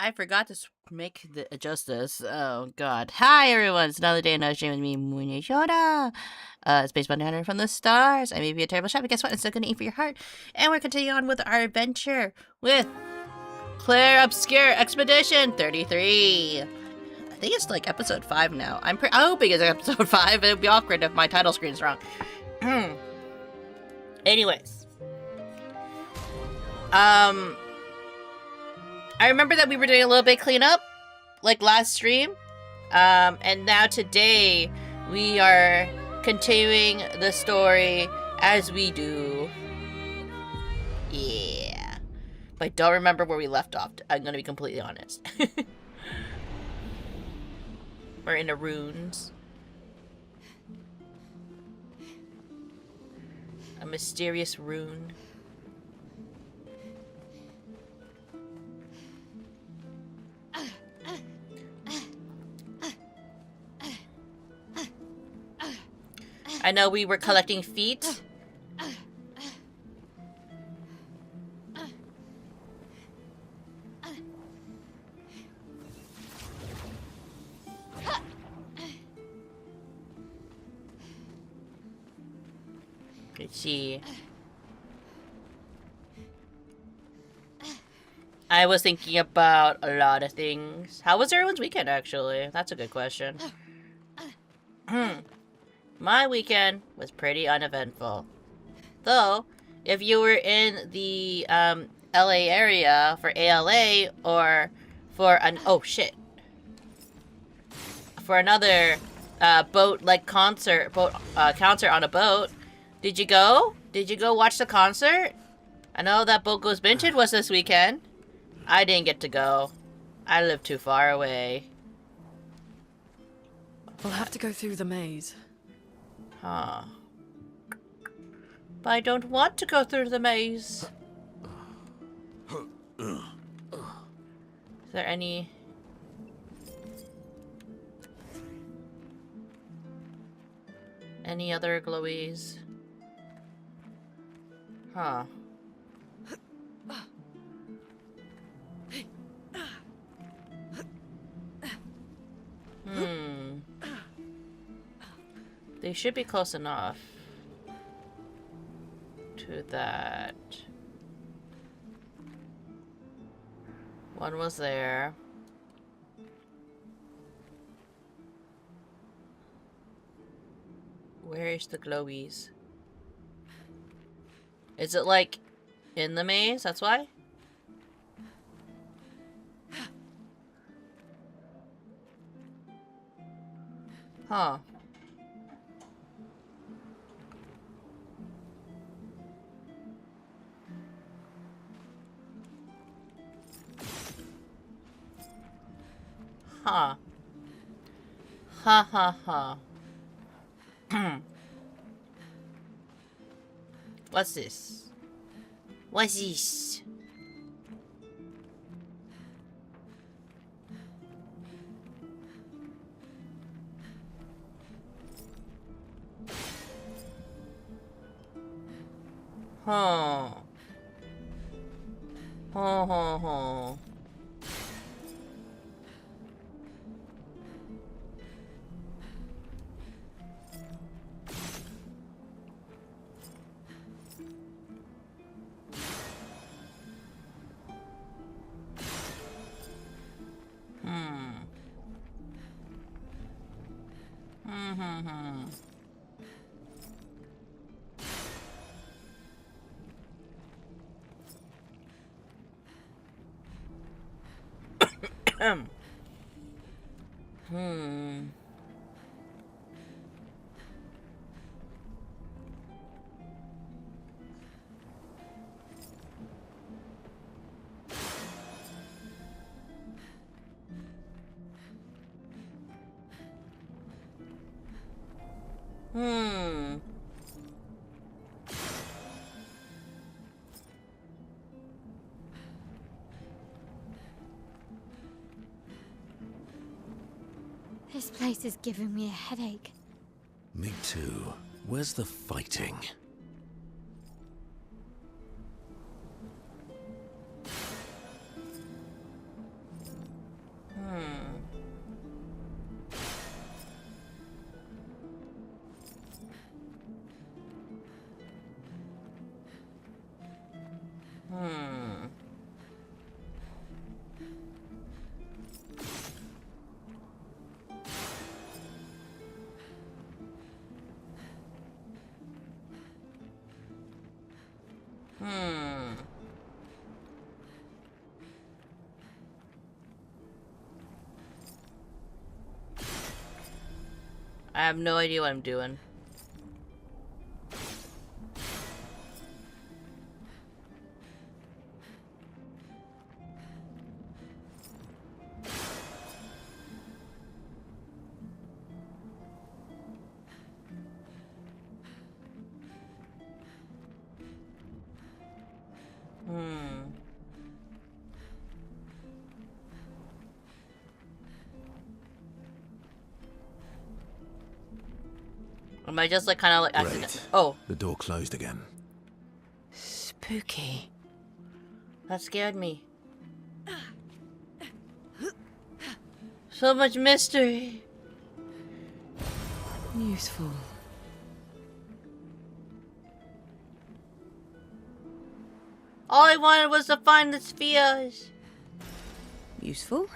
I forgot to adjust this. Oh god. Hi everyone, it's another day, another stream with me, Munii Shoda. Space Bounty Hunter from the stars. I may be a terrible shot, but guess what? I'm still gonna eat for your heart. And we're continuing on with our adventure with Clair Obscur Expedition 33. I think it's like episode 5 now. I'm hoping it's episode 5. It would be awkward if my title screen's wrong. Anyways. I remember that we were doing a little bit cleanup, like last stream. And now today we are continuing the story as we do. Yeah. But I don't remember where we left off. I'm gonna be completely honest. We're in the ruins. A mysterious rune. I know we were collecting feet. Let's see. I was thinking about a lot of things. How was everyone's weekend, actually? That's a good question. My weekend was pretty uneventful. Though, if you were in the LA area for ALA or for an concert on a boat, did you go? Did you go watch the concert? I know that Boat Goes Minted was this weekend. I didn't get to go. I live too far away. We'll have to go through the maze. Huh. But I don't want to go through the maze. Is there any... other glowies? Huh. They should be close enough to that. One was there. Where is the glowies? Is it like in the maze? That's why? Huh. Huh. Ha ha ha. What's this? What's this? Huh. Huh, huh, huh. This place is giving me a headache. Me too. Where's the fighting? I have no idea what I'm doing. Am I just like kind of like accident? Great. Oh, The door closed again. spooky. That scared me. So much mystery. Useful. All I wanted was to find the spheres. Useful?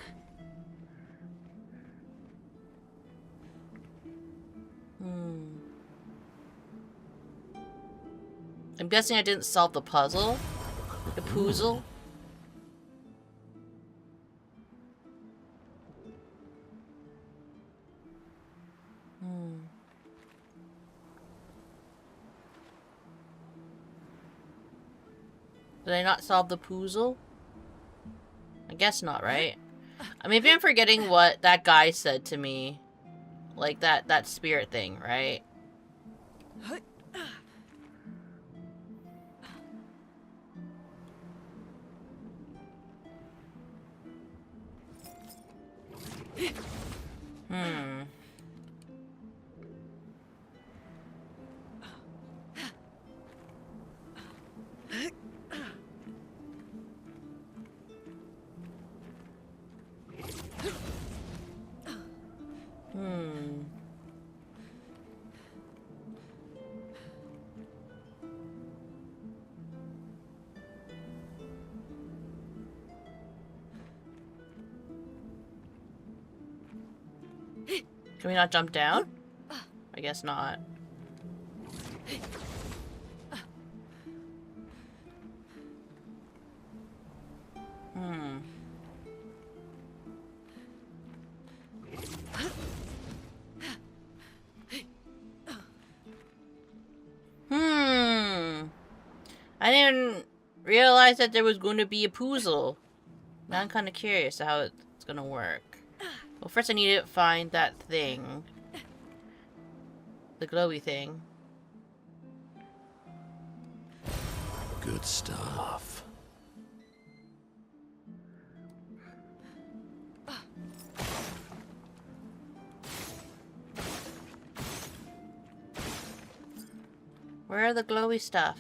I'm guessing I didn't solve the puzzle. The puzzle. Did I not solve the puzzle? I guess not, right? Maybe I'm forgetting what that guy said to me. Like that spirit thing, right? Can we not jump down? I guess not. I didn't realize that there was going to be a puzzle. Now I'm kind of curious how it's going to work. Well, first I need to find that thing. The glowy thing. Good stuff. Where are the glowy stuffs?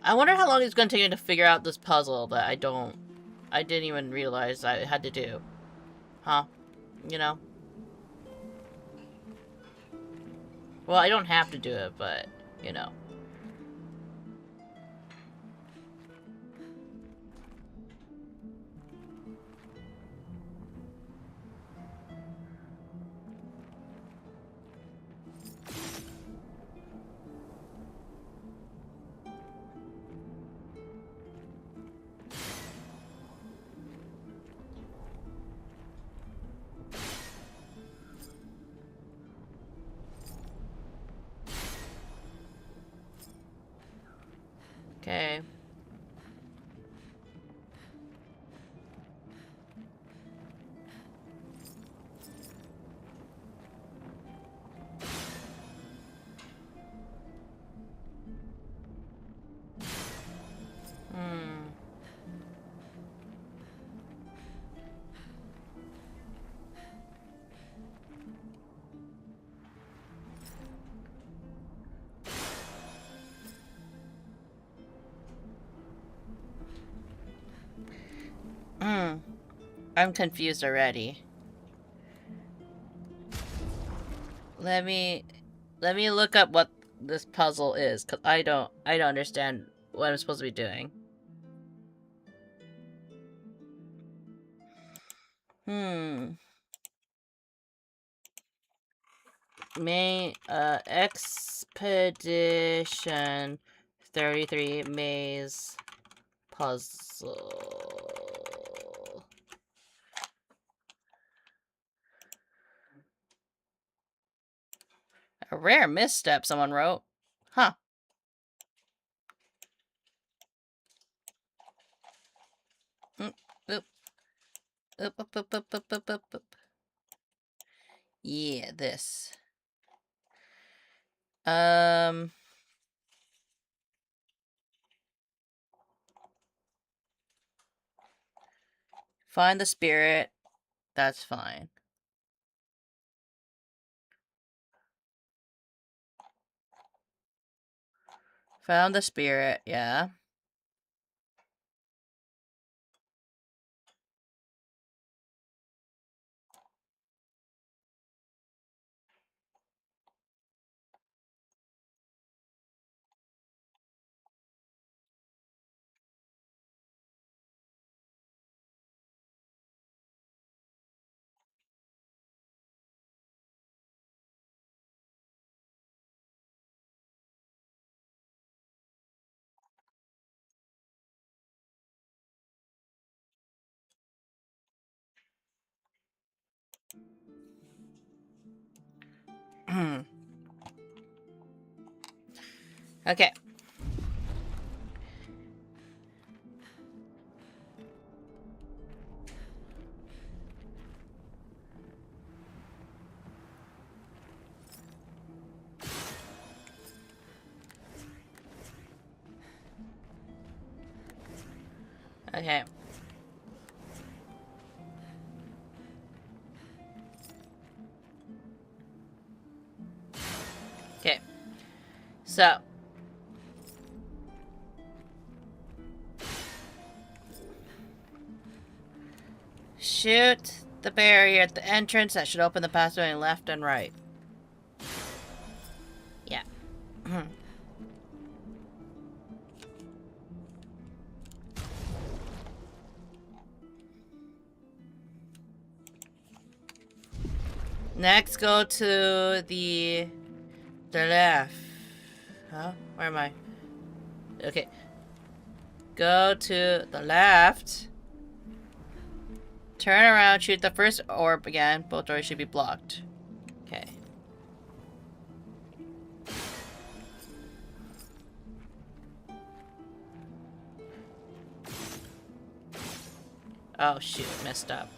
I wonder how long it's going to take me to figure out this puzzle that I didn't even realize I had to do. Huh? You know? Well, I don't have to do it, but, you know. Okay. I'm confused already. Let me look up what this puzzle is, cause I don't understand what I'm supposed to be doing. Expedition 33 maze puzzle. A rare misstep, someone wrote. Huh. Oop. Oop, oop, oop, oop, oop, oop, oop, oop. Yeah, this. Find the spirit. That's fine. Found the spirit, yeah. Okay. Okay. Okay. So. Shoot the barrier at the entrance. That should open the passageway left and right. Yeah. Next, go to the left. Huh? Where am I? Okay. Go to the left. Turn around, shoot the first orb again. Both doors should be blocked. Okay. Oh shoot, messed up.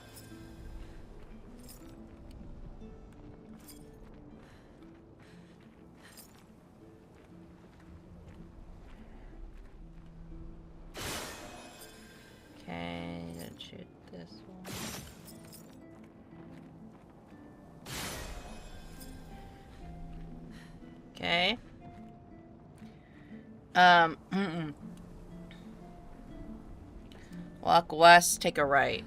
Okay, let's shoot this one. Okay. Walk west, take a right.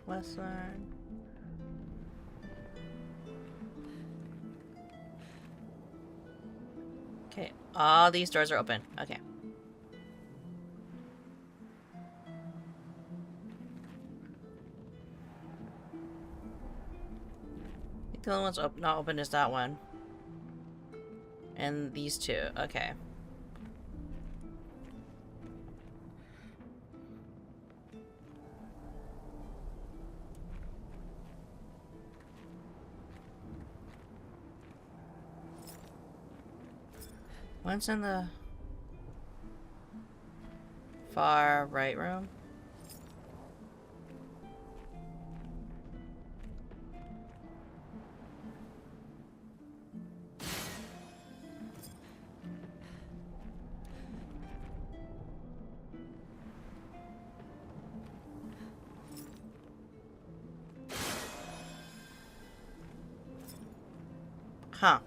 Westward. Okay, all these doors are open. Okay. I think the only one's not open is that one. And these two. Okay. One's in the far right room. Huh.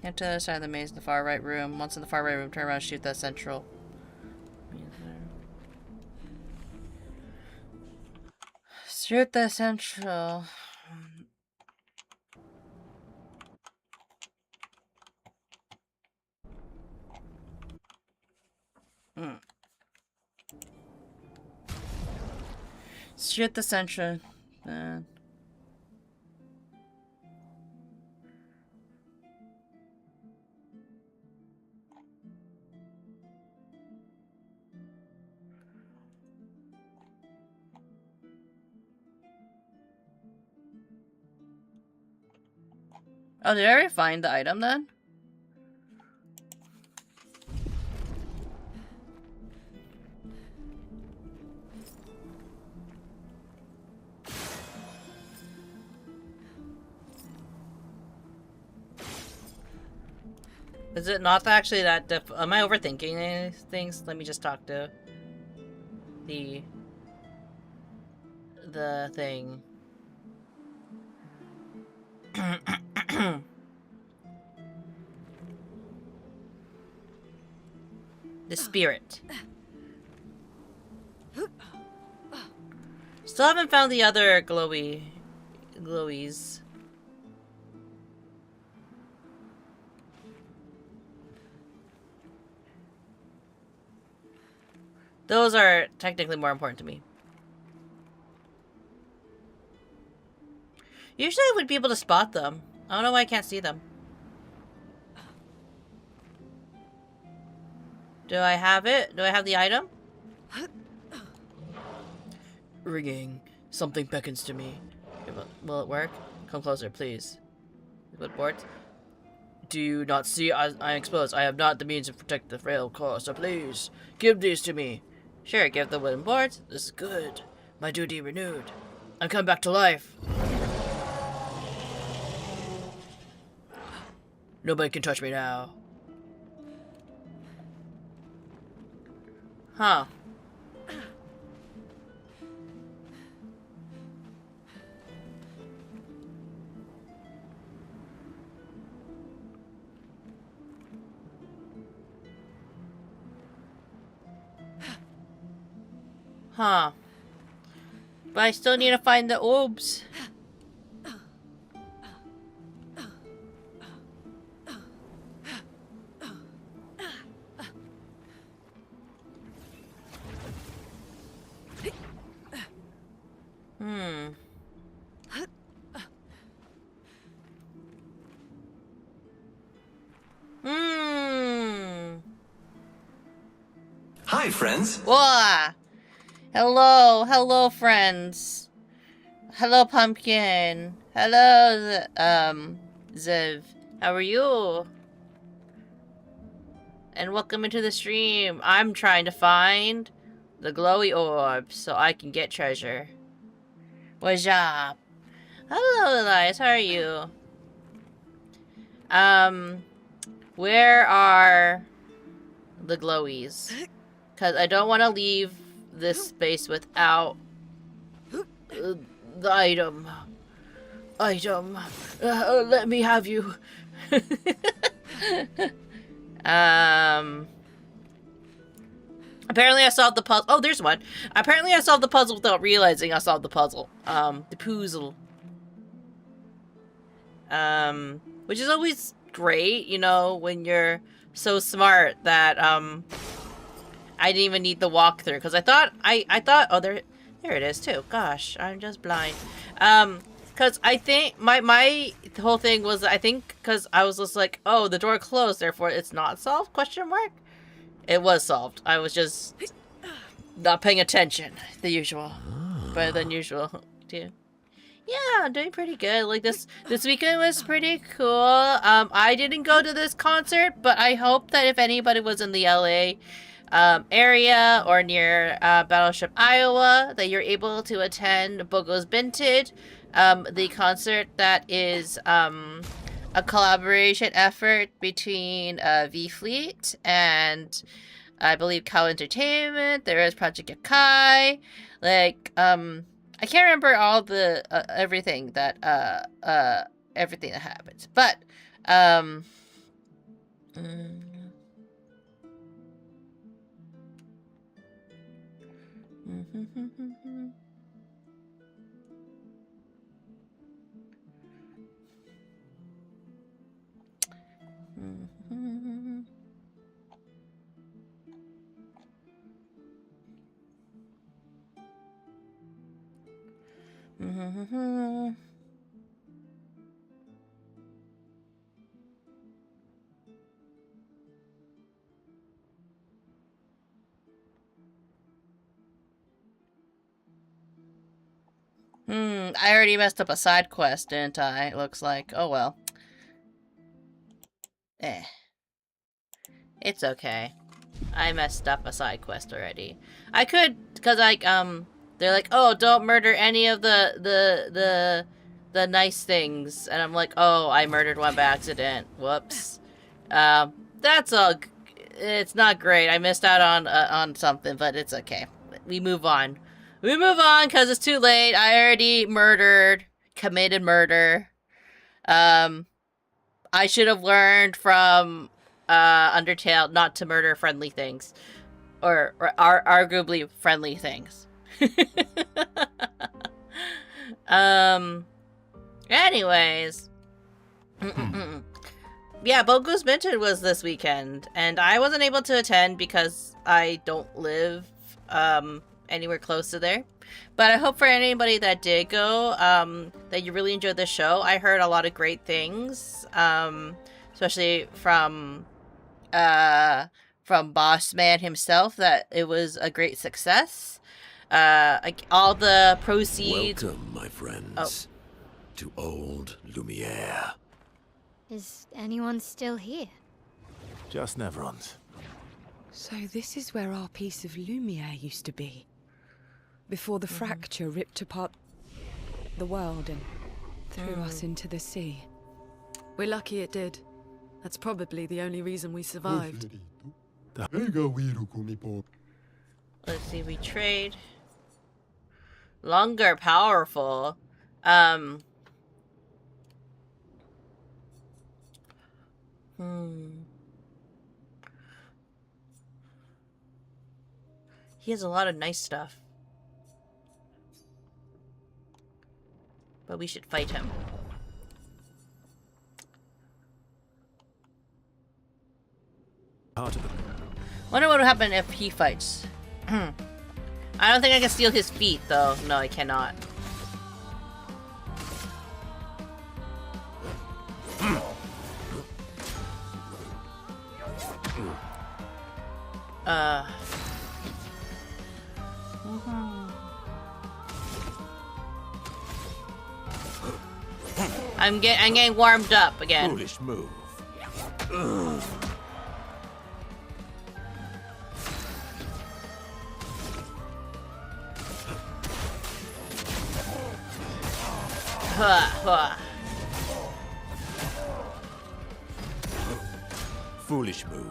Head to the other side of the maze in the far right room. Once in the far right room, turn around and shoot that central. Shoot the central. Shoot the central. Oh, did I already find the item then? Is it not actually that am I overthinking things? Let me just talk to the thing. The spirit. Still haven't found the other glowies. Those are technically more important to me. Usually I would be able to spot them. I don't know why I can't see them. Do I have it? Do I have the item? Ringing. Something beckons to me. Will it work? Come closer, please. What boards? Do you not see I am exposed? I have not the means to protect the frail core, so please, give these to me. Sure, give the wooden boards. This is good. My duty renewed. I'm come back to life. Nobody can touch me now. Huh. Huh. But I still need to find the orbs. Hi, friends. Whoa! Hello, friends. Hello, Pumpkin. Hello, Ziv. How are you? And welcome into the stream. I'm trying to find the glowy orb so I can get treasure. What's up? Hello, Elias. How are you? Where are the glowies? Because I don't want to leave this space without the item. Let me have you. Apparently I solved the puzzle. Oh, there's one. Apparently I solved the puzzle without realizing I solved the puzzle. The puzzle. Which is always great, you know, when you're so smart that, I didn't even need the walkthrough, because I thought, oh, there it is, too. Gosh, I'm just blind. Because I think, my whole thing was, I think, because I was just like, oh, the door closed, therefore it's not solved, question mark? It was solved. I was just not paying attention, the usual. Better than usual, too. Yeah, I'm doing pretty good. Like, this weekend was pretty cool. I didn't go to this concert, but I hope that if anybody was in the LA area or near Battleship, Iowa, that you're able to attend Bogo's Binted, the concert that is a collaboration effort between V-Fleet and I believe Cow Entertainment. There is Project Yakai. Like, I can't remember all the everything that happens, but Mm. I already messed up a side quest, didn't I? It looks like. Oh well. Eh. It's okay. I messed up a side quest already. I could, cause like, they're like, oh, don't murder any of the nice things. And I'm like, oh, I murdered one by accident. Whoops. That's all. It's not great. I missed out on something, but it's okay. We move on. We move on because it's too late. I already committed murder. I should have learned from Undertale not to murder friendly things, or arguably friendly things. Anyways. Yeah, Bogu's Minted was this weekend, and I wasn't able to attend because I don't live anywhere close to there. But I hope for anybody that did go, that you really enjoyed the show. I heard a lot of great things, especially from Boss Man himself, that it was a great success. All the proceeds. Welcome, my friends, to old Lumiere. Is anyone still here? Just Neverons. So this is where our piece of Lumiere used to be. Before the fracture ripped apart the world and threw us into the sea. We're lucky it did. That's probably the only reason we survived. Let's see, we trade. Longer, powerful. He has a lot of nice stuff. But we should fight him. Wonder what would happen if he fights. I don't think I can steal his feet, though. No, I cannot. I'm getting warmed up again. Foolish move. Foolish move.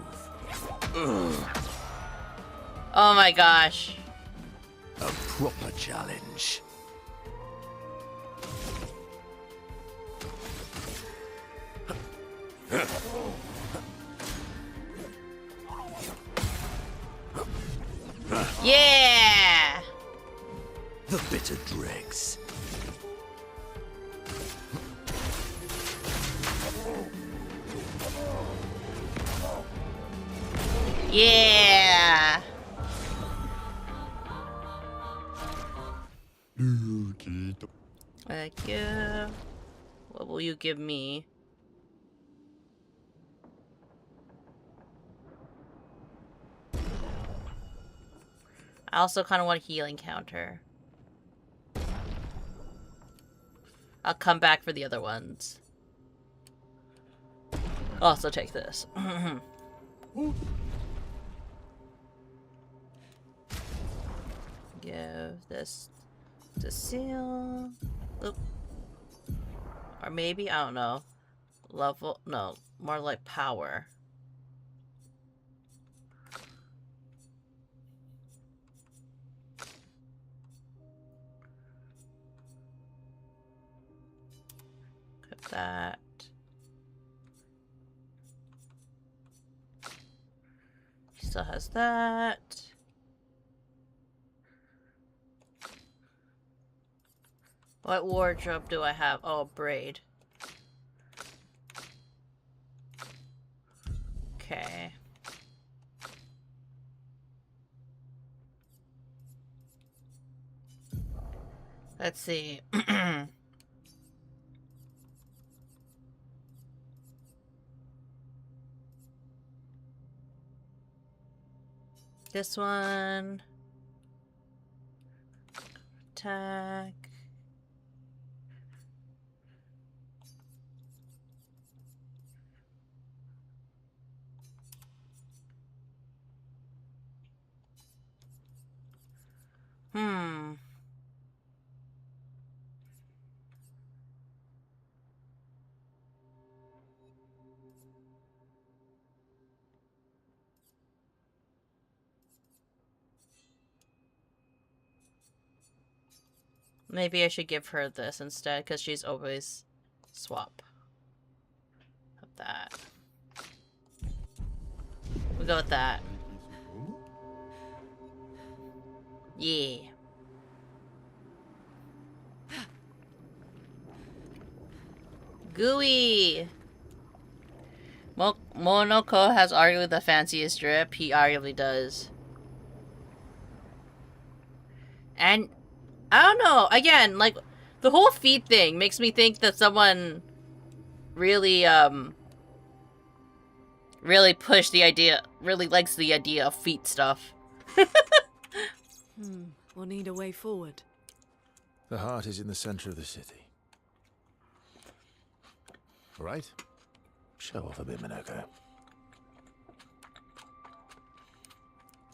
Oh my gosh. A proper challenge. Yeah! The bitter dregs. Yeah! Thank you. What will you give me? I also kind of want a healing counter. I'll come back for the other ones. Also take this. Give this to Seal. Oop. Or maybe, I don't know. Level, no, more like power. That. still has that. What wardrobe do I have? Oh, a braid. Okay. Let's see. This one. Attack. Maybe I should give her this instead, because she's always swap of that. We'll go with that. Yeah. Gooey! Monoko has arguably the fanciest drip. He arguably does. And I don't know. Again, like, the whole feet thing makes me think that someone really, really pushed the idea, really likes the idea of feet stuff. We'll need a way forward. The heart is in the center of the city. All right? Show off a bit, Minoko.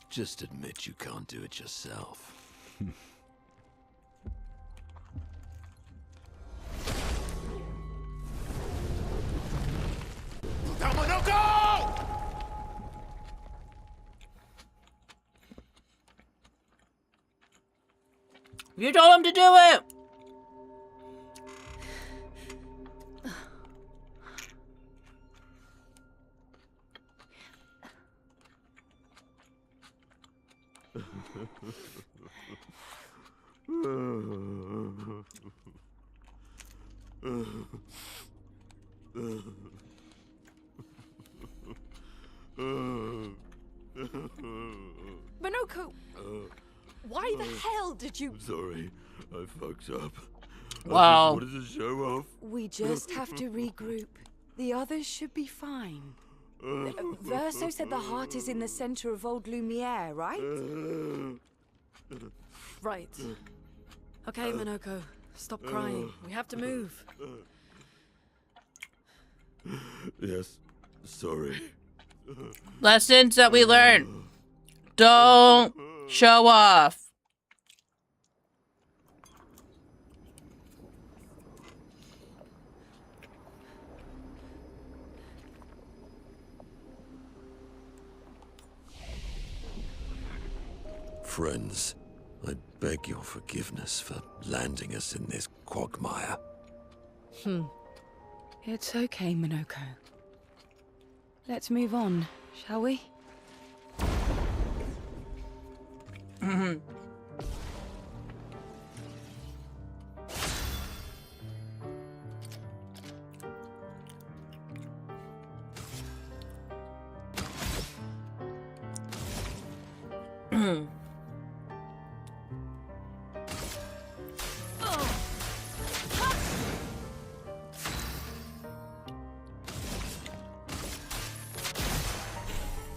Just admit you can't do it yourself. Minoko! You told him to do it! Minoko! Why the hell did you... Sorry, I fucked up. Wow. I just wanted to show off. We just have to regroup. The others should be fine. Verso said the heart is in the center of Old Lumiere, right? Right. Okay, Minoko. Stop crying. We have to move. Yes, sorry. Lessons that we learned. Don't show off. Friends, I beg your forgiveness for landing us in this quagmire. It's okay, Minoko. Let's move on, shall we?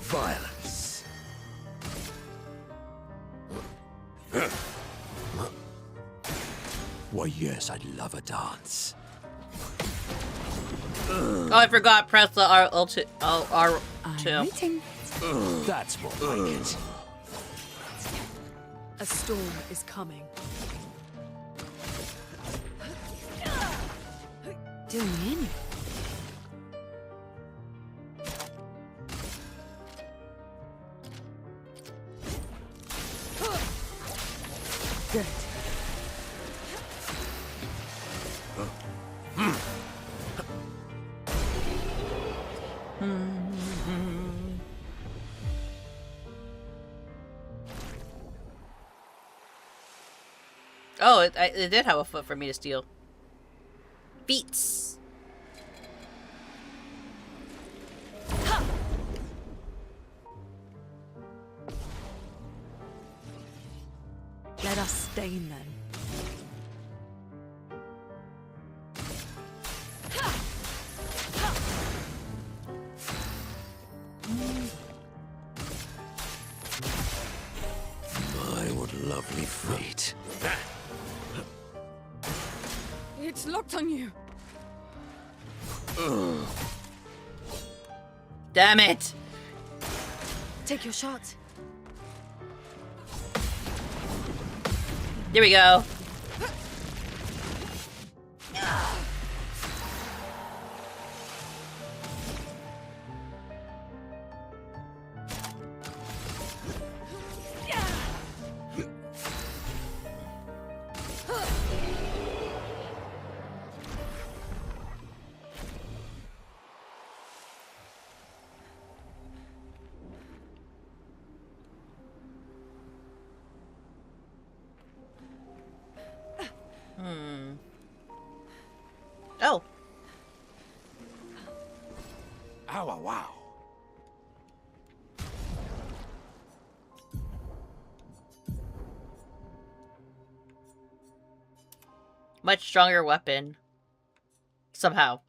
Violence. Why, yes, I'd love a dance. Oh, I forgot. Press the R2. I'm waiting. That's more like it. A storm is coming. Doing in. Good. Oh, it did have a foot for me to steal. Beats. Let us stain them. My, what lovely feet. It's locked on you. Damn it! Take your shot. There we go. Oh. Ow, wow, wow. Much stronger weapon. Somehow.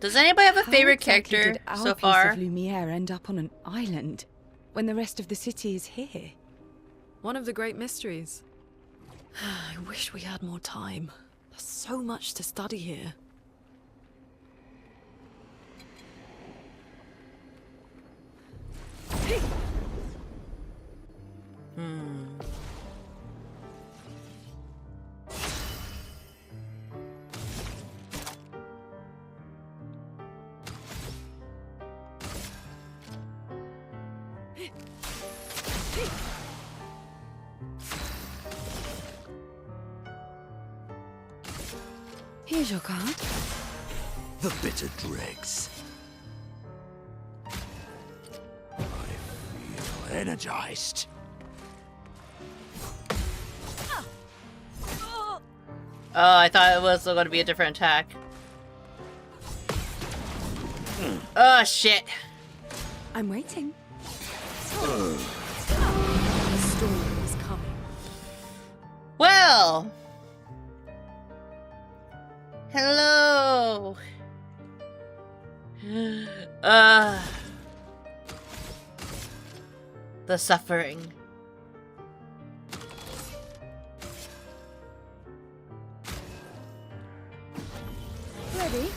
Does anybody have a favorite character Did our so piece far? of Lumiere end up on an island when the rest of the city is here? One of the great mysteries. I wish we had more time. There's so much to study here. Here's your card. The bitter dregs. I feel energized. Oh, I thought it was going to be a different attack. Oh, shit. I'm waiting. The storm is coming. Well. Hello. The suffering. Ready?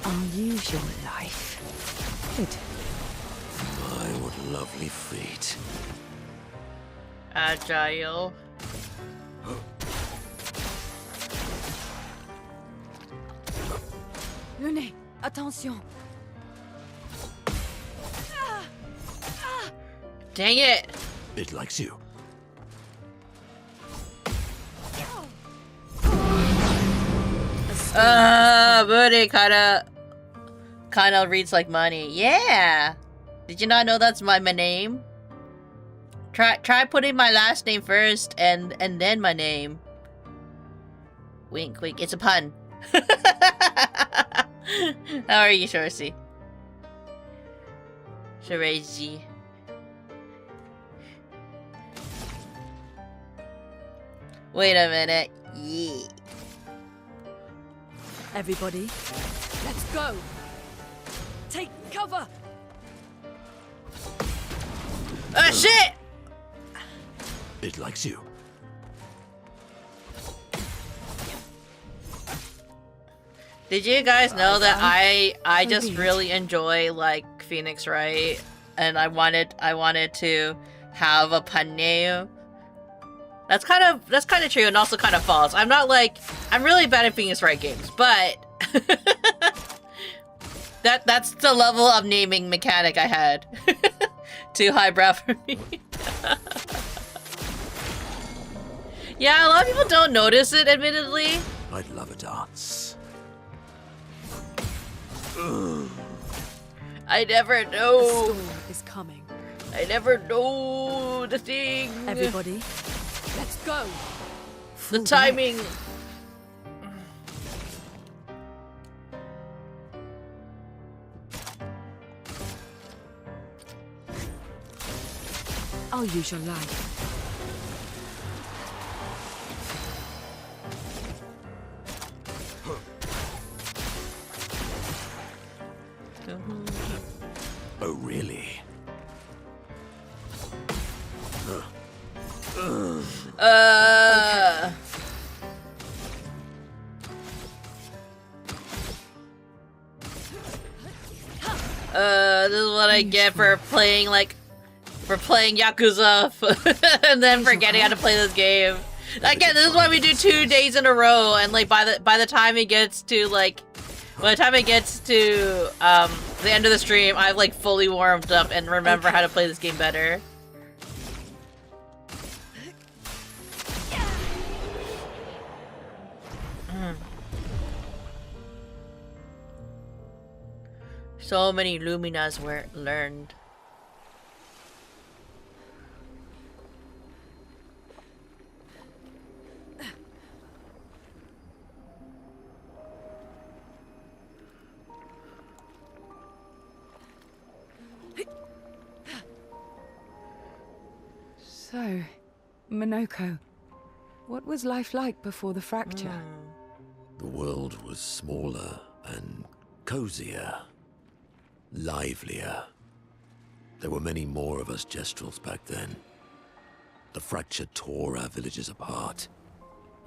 I'll use your life. Good. My, what lovely feet. Agile. Munii, attention. Dang it. It likes you. Booty kinda reads like money. Yeah. Did you not know that's my name? Try putting my last name first and then my name. Wink, wink. It's a pun. How are you, Shorcy? Shiraji. Wait a minute. Yeah. Everybody, let's go. Take cover. Oh shit! It likes you. Did you guys know that I just really enjoy like Phoenix Wright, and I wanted to have a pun name, That's kind of true and also kind of false. I'm not like I'm really bad at Phoenix Wright games, but that's the level of naming mechanic I had. Too highbrow for me. Yeah, a lot of people don't notice it, admittedly. I'd love a dance. I never The know. storm is coming. I never know the thing. Everybody, let's go. The timing. I'll use your light. Oh, really? This is what I get for playing Yakuza and then forgetting how to play this game. Again, this is why we do 2 days in a row, and like by the time it gets to the end of the stream, I've like fully warmed up and remember how to play this game better. So many Luminas were learned. So, Minoko, what was life like before the fracture? The world was smaller and cozier. Livelier. There were many more of us Gestrels back then. The fracture tore our villages apart.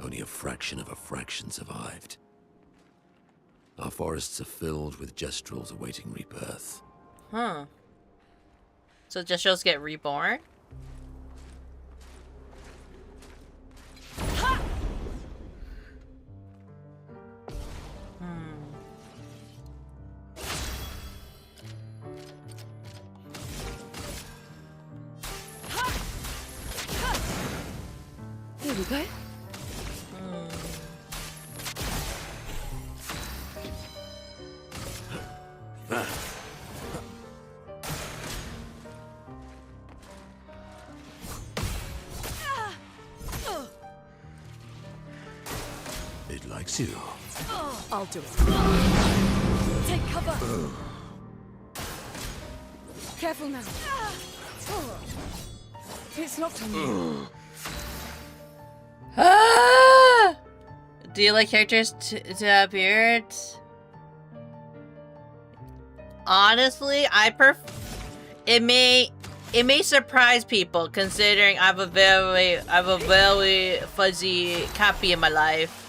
Only a fraction of a fraction survived. Our forests are filled with Gestrels awaiting rebirth. Huh. So Gestrels get reborn? Here we go. It likes you. I'll do it. Take cover. Careful now. It's locked on you. Ah! Do you like characters to beard? Honestly, it may surprise people considering I have a very fuzzy copy in my life.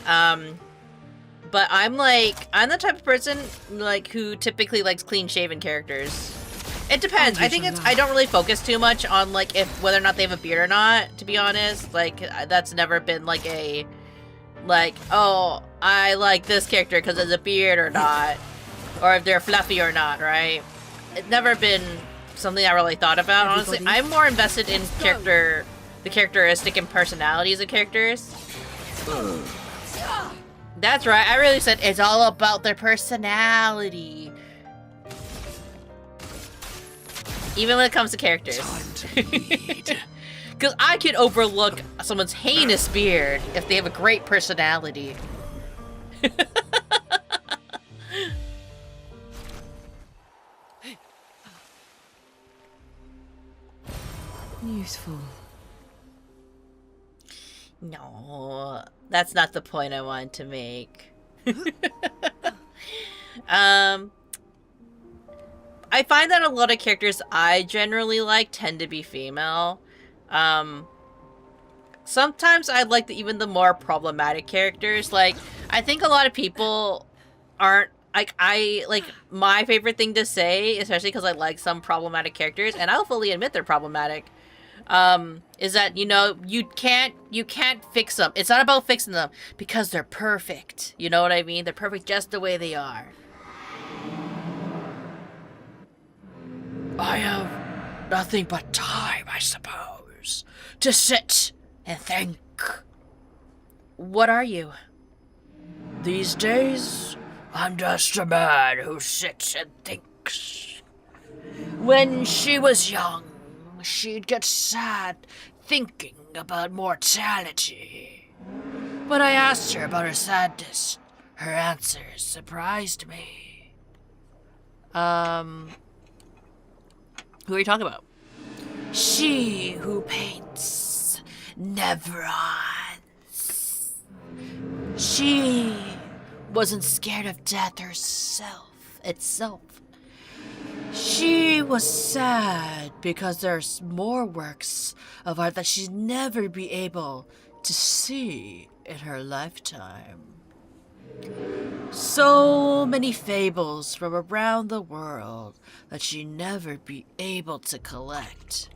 But I'm the type of person like who typically likes clean shaven characters. It depends. I think I don't really focus too much on like whether or not they have a beard or not, to be honest. Like that's never been like oh, I like this character because it's a beard or not, or if they're fluffy or not, right? It's never been something I really thought about, honestly. I'm more invested in the characteristic and personalities of characters. That's right, I really said it's all about their personality. Even when it comes to characters. Time to bleed. Because I can overlook someone's heinous beard if they have a great personality. Useful. No, that's not the point I wanted to make. I find that a lot of characters I generally like tend to be female. Sometimes I like even the more problematic characters. Like, I think a lot of people aren't like my favorite thing to say, especially because I like some problematic characters, and I'll fully admit they're problematic. is that, you know, you can't fix them. It's not about fixing them because they're perfect. You know what I mean? They're perfect just the way they are. I have nothing but time, I suppose, to sit and think. What are you? These days, I'm just a man who sits and thinks. When she was young, she'd get sad thinking about mortality. When I asked her about her sadness, her answers surprised me. Who are you talking about? She who paints Nevrons. She wasn't scared of death itself. She was sad because there's more works of art that she'd never be able to see in her lifetime. So many fables from around the world that she'd never be able to collect,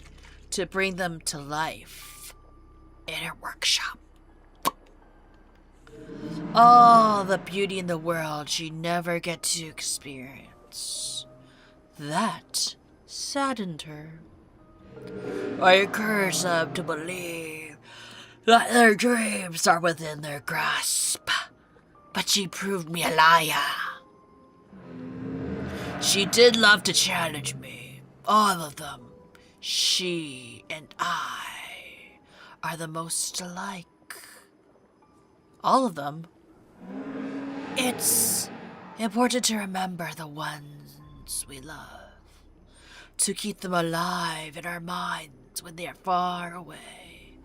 to bring them to life in her workshop. All the beauty in the world she'd never get to experience. That saddened her. I encourage them to believe that their dreams are within their grasp. But she proved me a liar. She did love to challenge me. All of them. She and I are the most alike. All of them. It's important to remember the ones we love. To keep them alive in our minds when they are far away.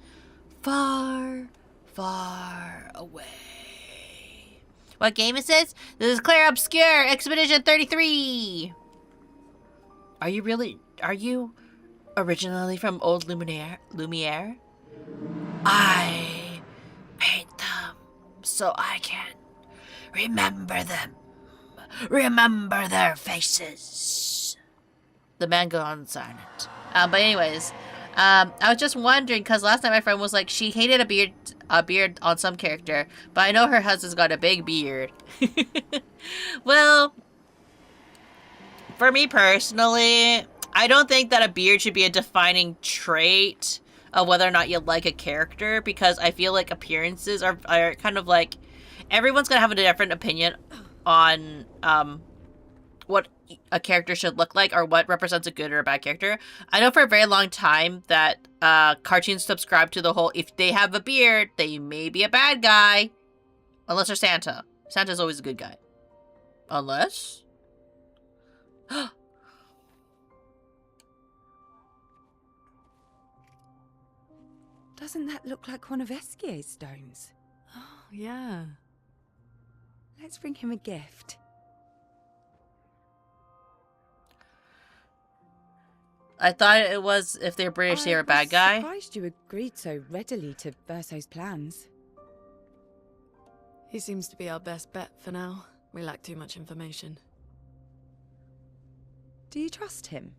Far, far away. What game is this? This is Clair Obscur, Expedition 33! Are you originally from old Lumiere? I paint them so I can remember them. Remember their faces. The man goes on silent. But anyways, I was just wondering, because last night my friend was like, she hated a beard on some character, but I know her husband's got a big beard. Well, for me personally, I don't think that a beard should be a defining trait of whether or not you like a character, because I feel like appearances are kind of like, everyone's gonna have a different opinion on what a character should look like or what represents a good or a bad character. I know for a very long time that cartoons subscribe to the whole, if they have a beard, they may be a bad guy. Unless they're Santa. Santa's always a good guy. Unless? Doesn't that look like one of Esquier's stones? Oh, yeah. Let's bring him a gift. I thought it was, if they're British, they're a bad guy. I'm surprised you agreed so readily to Verso's plans. He seems to be our best bet for now. We lack too much information. Do you trust him?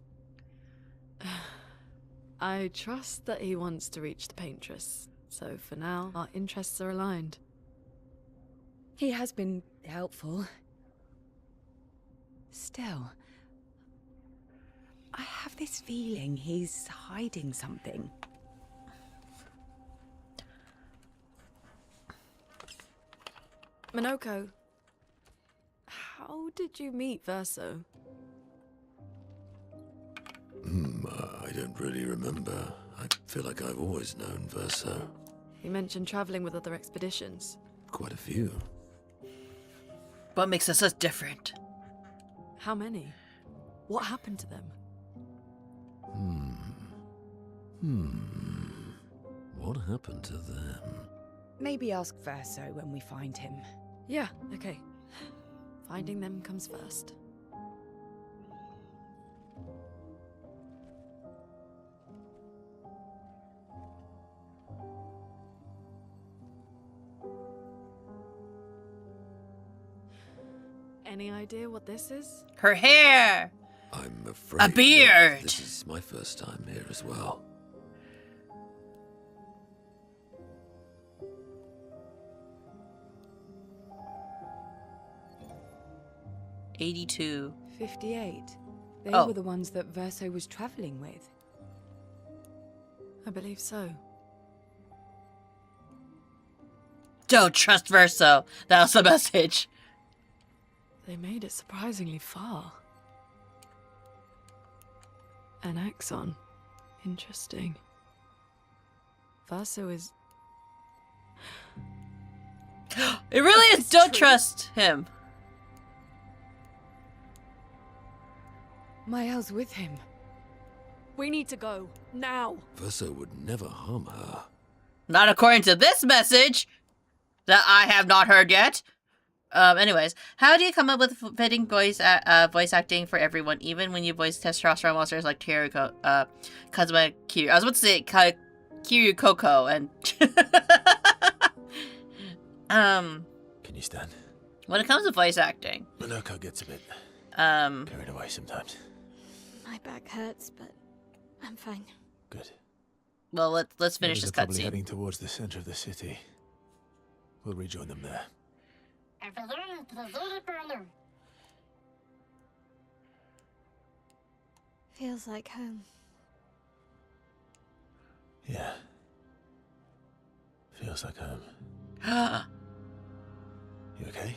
I trust that he wants to reach the paintress. So for now, our interests are aligned. He has been helpful. Still, I have this feeling he's hiding something. Minoko, how did you meet Verso? I don't really remember. I feel like I've always known Verso. He mentioned traveling with other expeditions. Quite a few. What makes us so different? How many? What happened to them? What happened to them? Maybe ask Verso when we find him. Yeah, okay. Finding them comes first. Any idea what this is? Her hair! I'm afraid A beard! This is my first time here as well. 82. 58. They Oh. were the ones that Verso was traveling with. I believe so. Don't trust Verso. That was the message. They made it surprisingly far. An axon. Interesting. Verso is... It really is. Don't trust him. Mael's with him. We need to go. Now! Verso would never harm her. Not according to this message that I have not heard yet. Anyways, how do you come up with fitting voice acting for everyone, even when you voice testosterone monsters like Kazuma Kiryu? I was about to say Kiryu Koko and Can you stand? when it comes to voice acting, Minoko gets a bit um, carried away sometimes. My back hurts, but I'm fine. Good. well, let's finish this They're probably cutscene. heading towards the center of the city. We'll rejoin them there. Feels like home. Yeah. Feels like home. You okay?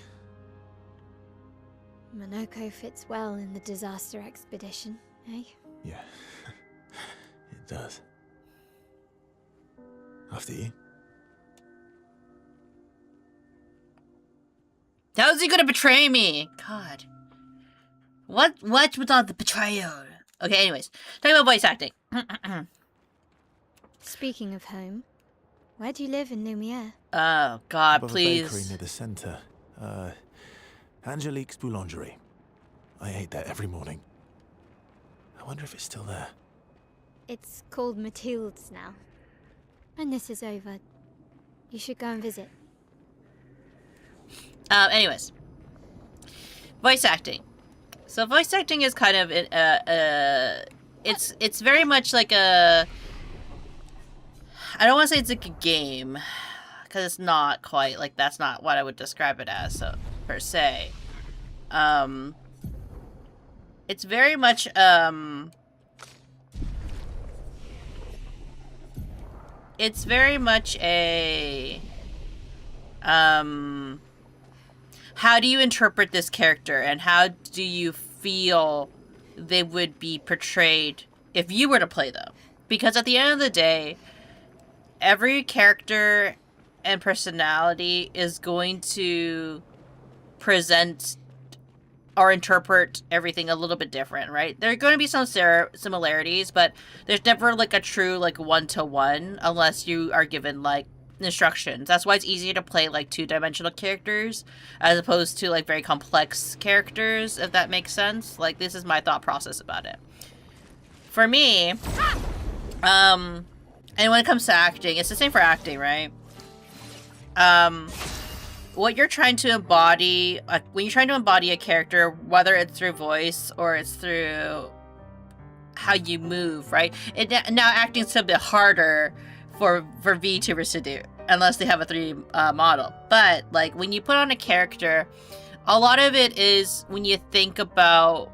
Monoko fits well in the disaster expedition, eh? Yeah. It does. After you. How's he gonna betray me? God. What was all the betrayal? Okay, anyways. Talking about voice acting. Speaking of home, where do you live in Lumiere? Oh, God, Above a bakery please. near the center. Angelique's Boulangerie. I ate there every morning. I wonder if it's still there. It's called Mathilde's now. When this is over, you should go and visit. Anyways. Voice acting. So voice acting is kind of, it's very much like a, I don't want to say it's like a game, because it's not quite, like, that's not what I would describe it as, so, per se. It's very much, it's very much a, how do you interpret this character, and how do you feel they would be portrayed if you were to play them? Because at the end of the day, every character and personality is going to present or interpret everything a little bit different, right? There are going to be some similarities, but there's never like a true like one-to-one unless you are given like instructions. That's why it's easier to play like two-dimensional characters as opposed to like very complex characters, if that makes sense. Like, this is my thought process about it. For me, and when it comes to acting, it's the same for acting, right? What you're trying to embody, when you're trying to embody a character, whether it's through voice or it's through how you move, right? Now acting's a bit harder for VTubers to do, unless they have a 3D model. But like when you put on a character, a lot of it is when you think about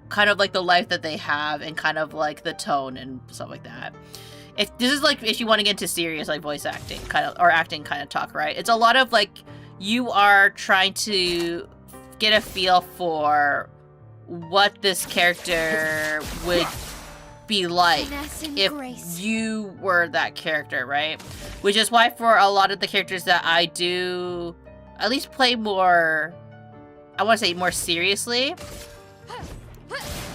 kind of like the life that they have and kind of like the tone and stuff like that. If this is like if you want to get into serious like voice acting kind of or acting kind of talk, right? It's a lot of like you are trying to get a feel for what this character would be like Finesse and if grace. you were that character, right? Which is why for a lot of the characters that I do at least play more, I want to say more seriously,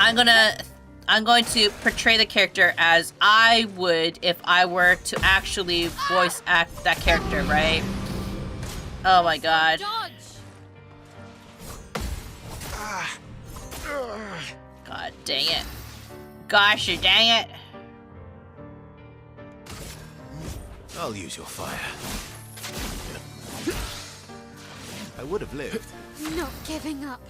I'm going to portray the character as I would if I were to actually voice act that character, right? Oh my god. God dang it. Gosh dang it. I'll use your fire. I would have lived. Not giving up.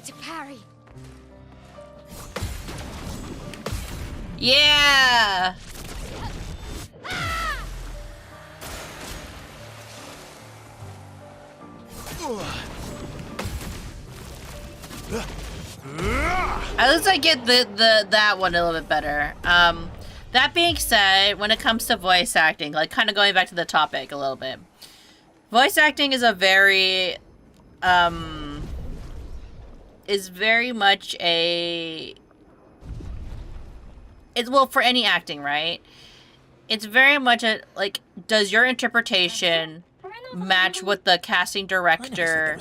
to parry. Yeah! At least I get that one a little bit better. That being said, when it comes to voice acting, like kind of going back to the topic a little bit, voice acting is a very is very much it's well for any acting, right? It's very much a like, does your interpretation match what the casting director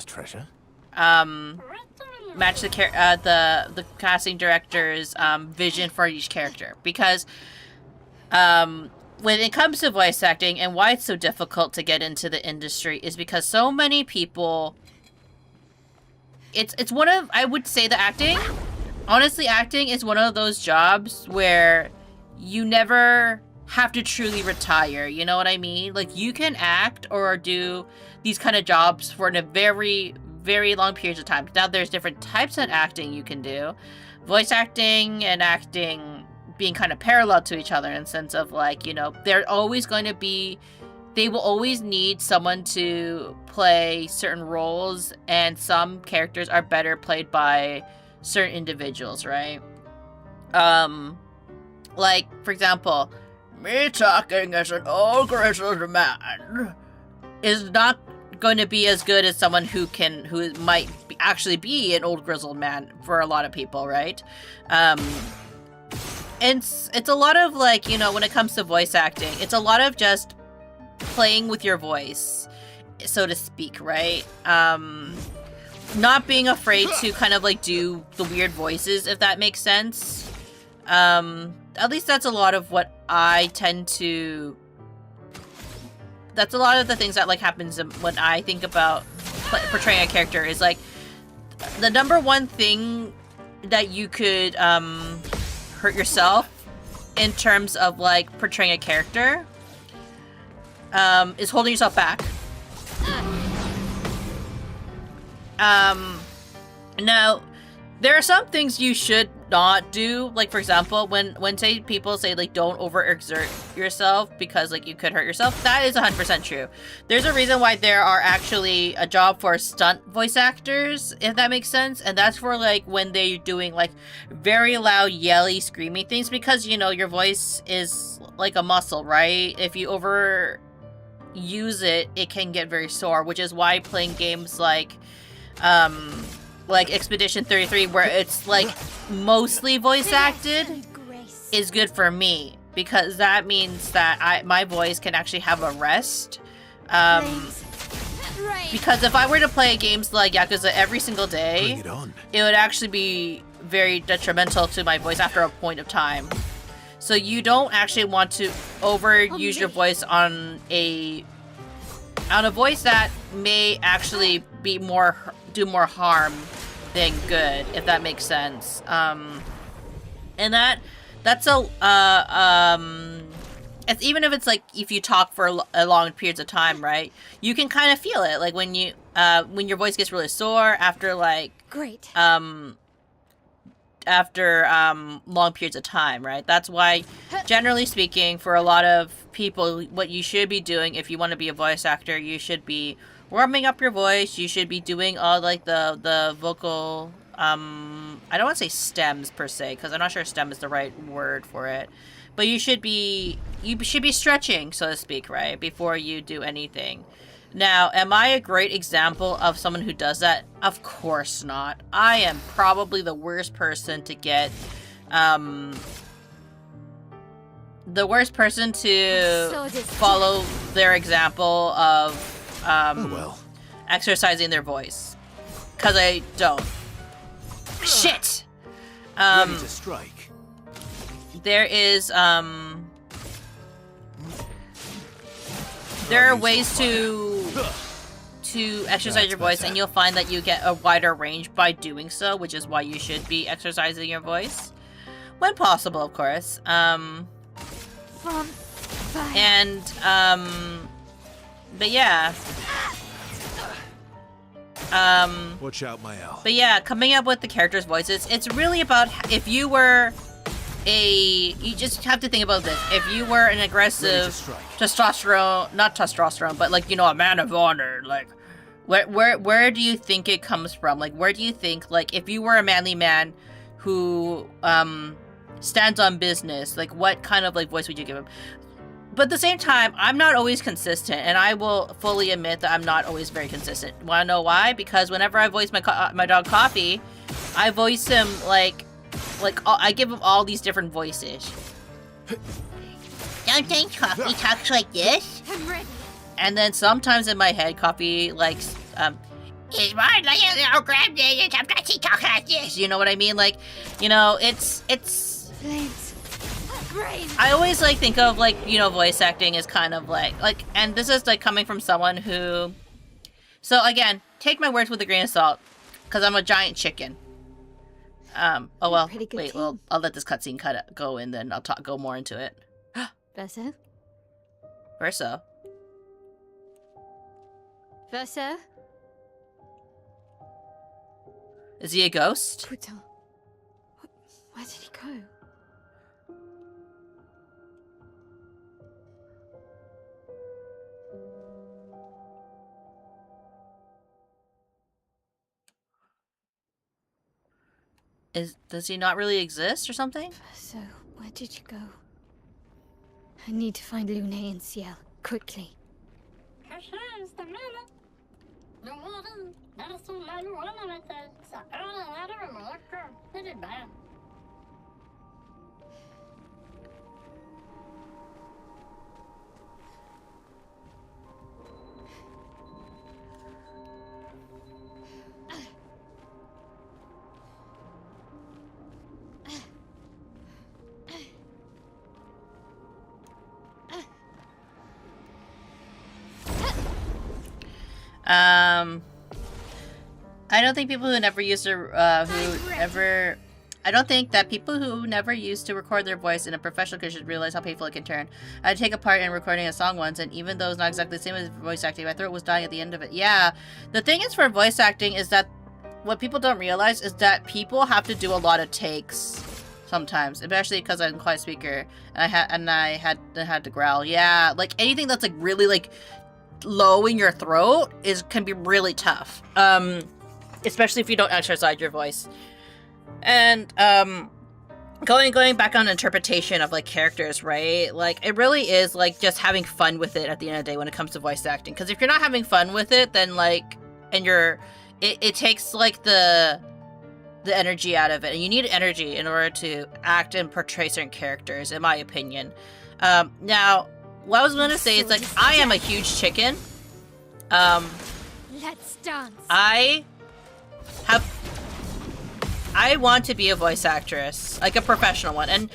match the casting director's vision for each character? Because when it comes to voice acting, and why it's so difficult to get into the industry is because so many people, it's one of, I would say, the acting, honestly, acting is one of those jobs where you never have to truly retire, you know what I mean? Like, you can act or do these kind of jobs for a very, very long periods of time. Now, there's different types of acting you can do. Voice acting and acting being kind of parallel to each other in the sense of, like, you know, they're always going to be, they will always need someone to play certain roles, and some characters are better played by certain individuals, right? Like, for example, me talking as an old grizzled man is not going to be as good as someone who might actually be an old grizzled man for a lot of people, right? And it's a lot of, like, you know, when it comes to voice acting, it's a lot of just playing with your voice, so to speak, right? Not being afraid to kind of like do the weird voices, if that makes sense. At least that's a lot of what I tend to, that's a lot of the things that like happens when I think about portraying a character, is like the number one thing that you could hurt yourself in terms of like portraying a character is holding yourself back. Now, there are some things you should not do. Like, for example, when say people say like don't overexert yourself because like you could hurt yourself, that is 100% true. There's a reason why there are actually a job for stunt voice actors, if that makes sense, and that's for like when they're doing like very loud, yelly, screamy things, because you know your voice is like a muscle, right? If you overuse it, it can get very sore, which is why playing games like Expedition 33, where it's like mostly voice acted, is good for me, because that means that my voice can actually have a rest. Because if I were to play games like Yakuza every single day, it would actually be very detrimental to my voice after a point of time. So you don't actually want to overuse your voice on a voice that may actually be do more harm than good, if that makes sense. And that's it's, even if it's like if you talk for a long periods of time, right? You can kind of feel it, like when your voice gets really sore after like long periods of time, right? That's why, generally speaking, for a lot of people, what you should be doing if you want to be a voice actor, you should be warming up your voice. You should be doing all like the vocal, I don't want to say stems per se, because I'm not sure stem is the right word for it, but you should be stretching, so to speak, right, before you do anything. Now, am I a great example of someone who does that? Of course not. I am probably the worst person to get, the worst person to follow their example of exercising their voice. Because I don't. Shit! Ready to strike. There is, there are ways to exercise your voice, and you'll find that you get a wider range by doing so, which is why you should be exercising your voice. When possible, of course. But yeah. Watch out, my owl. But yeah, coming up with the characters' voices, it's really about if you were you just have to think about this. If you were an aggressive testosterone, not testosterone, but like, you know, a man of honor, like, where do you think it comes from? Like, where do you think, like, if you were a manly man who, stands on business, like, what kind of, like, voice would you give him? But at the same time, I'm not always consistent, and I will fully admit that I'm not always very consistent. Want to know why? Because whenever I voice my dog Coffee, I voice him like I give him all these different voices. Sometimes Coffee talks like this, I'm ready. and then sometimes in my head, Coffee likes he's mine like a little grandbaby, and sometimes he talks like this. You know what I mean? Like, you know, it's. Flames. Rain. I always like think of like, you know, voice acting is kind of like, and this is like coming from someone who, so again, take my words with a grain of salt, because I'm a giant chicken. Oh well, wait, well, I'll let this cutscene go and then I'll go more into it. Verso? Verso? Verso? Is he a ghost? Putain. Where did he go? Does he not really exist or something? So, where did you go? I need to find Lune and Ciel, quickly. I don't think people who never used to, I don't think that people who never used to record their voice in a professional condition realize how painful it can turn. I had to take a part in recording a song once, and even though it's not exactly the same as voice acting, my throat was dying at the end of it. Yeah, the thing is for voice acting is that what people don't realize is that people have to do a lot of takes sometimes, especially because I'm a quiet speaker, and I had to growl. Yeah, like anything that's like really like low in your throat can be really tough. Especially if you don't exercise your voice. And going back on interpretation of like characters, right? Like it really is like just having fun with it at the end of the day when it comes to voice acting. Because if you're not having fun with it, then like, and it takes like the energy out of it, and you need energy in order to act and portray certain characters, in my opinion. Now, what I was going to say is like I am a huge chicken. Let's dance. I want to be a voice actress, like a professional one, and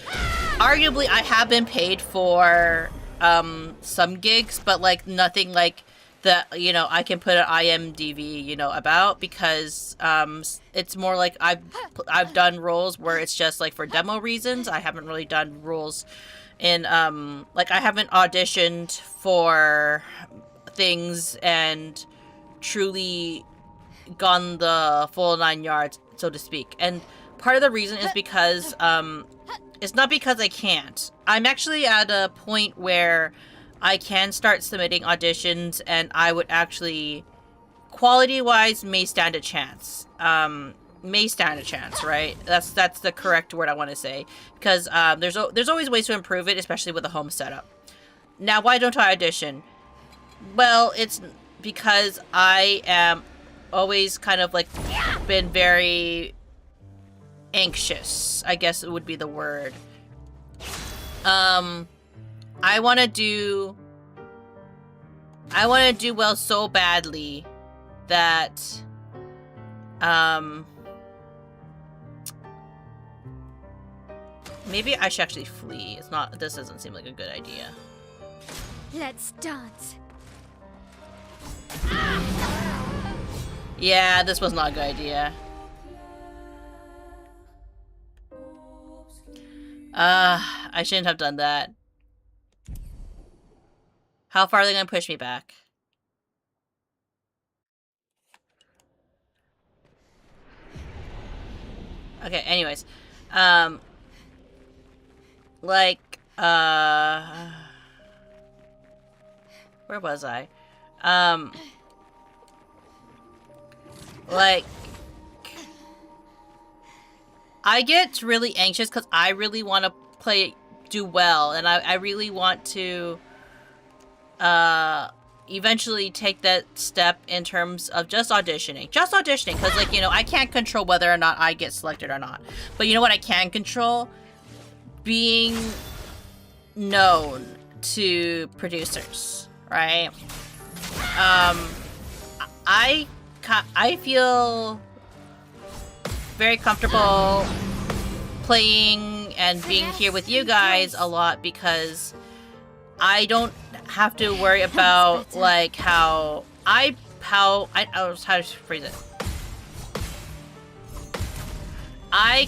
arguably I have been paid for some gigs, but like nothing like that, you know, I can put an IMDb, you know, about, because it's more like I've done roles where it's just like for demo reasons. I haven't really done roles in like I haven't auditioned for things and truly gone the full 9 yards, so to speak. And part of the reason is because it's not because I can't. I'm actually at a point where I can start submitting auditions, and I would actually, quality-wise, may stand a chance. May stand a chance, right? That's the correct word I want to say, because there's always ways to improve it, especially with a home setup. Now, why don't I audition? Well, it's because I am always kind of like been very anxious, I guess it would be the word. I want to do well so badly that maybe I should actually flee. This doesn't seem like a good idea. Let's dance. Yeah, this was not a good idea. I shouldn't have done that. How far are they gonna push me back? Okay, anyways. Like, where was I? Like, I get really anxious because I really want to do well, and I really want to, eventually take that step in terms of just auditioning. Just auditioning, because, like, you know, I can't control whether or not I get selected or not. But you know what I can control? Being known to producers, right? I feel very comfortable playing and being here with you guys a lot because I don't have to worry about like how to phrase it. I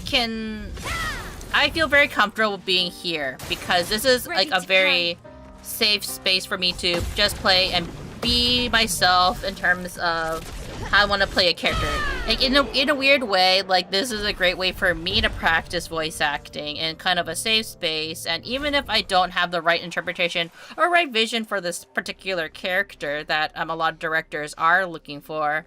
feel very comfortable being here because this is like a very safe space for me to just play and be myself in terms of how I want to play a character. Like in a weird way, like this is a great way for me to practice voice acting in kind of a safe space. And even if I don't have the right interpretation or right vision for this particular character that a lot of directors are looking for,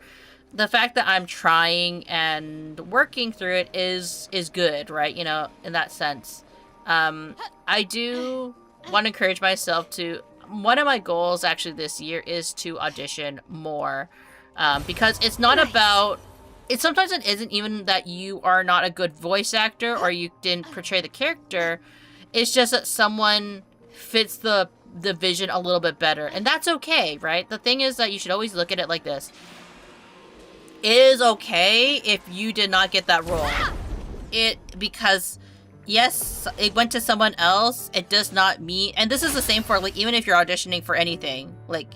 the fact that I'm trying and working through it is good, right? You know, in that sense. I do want to encourage myself to... One of my goals actually this year is to audition more. Because it's not about... Sometimes it isn't even that you are not a good voice actor or you didn't portray the character. It's just that someone fits the vision a little bit better. And that's okay, right? The thing is that you should always look at it like this. It is okay if you did not get that role. Because yes, it went to someone else. It does not mean, and this is the same for like even if you're auditioning for anything, like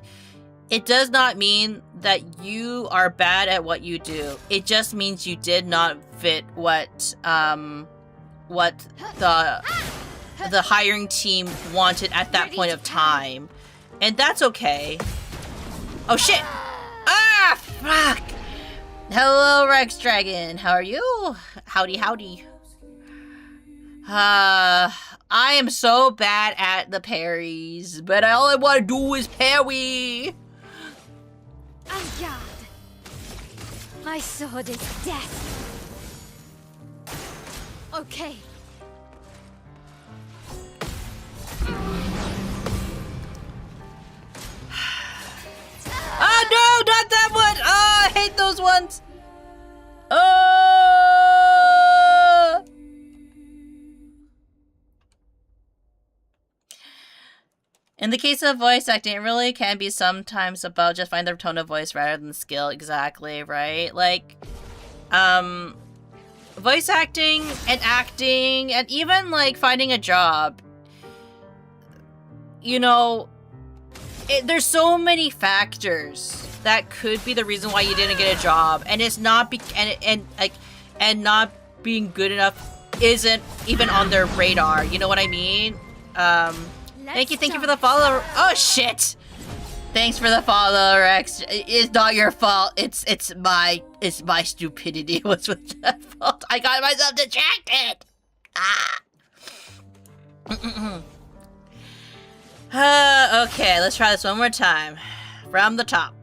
it does not mean that you are bad at what you do. It just means you did not fit what the hiring team wanted at that point of time, and that's okay. Oh shit! Ah, fuck! Hello, Rex Dragon. How are you? Howdy, howdy. I am so bad at the parries, but all I want to do is parry. Asgard! My sword is death. Okay. Oh no, not that one! Oh, I hate those ones! In the case of voice acting, it really can be sometimes about just finding the tone of voice rather than skill. Exactly, right? Like, voice acting and even like finding a job. You know, there's so many factors that could be the reason why you didn't get a job, and it's not and not being good enough isn't even on their radar. You know what I mean? Thank you for the follow. Oh shit! Thanks for the follow, Rex. It's not your fault. It's my stupidity. What's with that fault? I got myself distracted. Okay, let's try this one more time. From the top.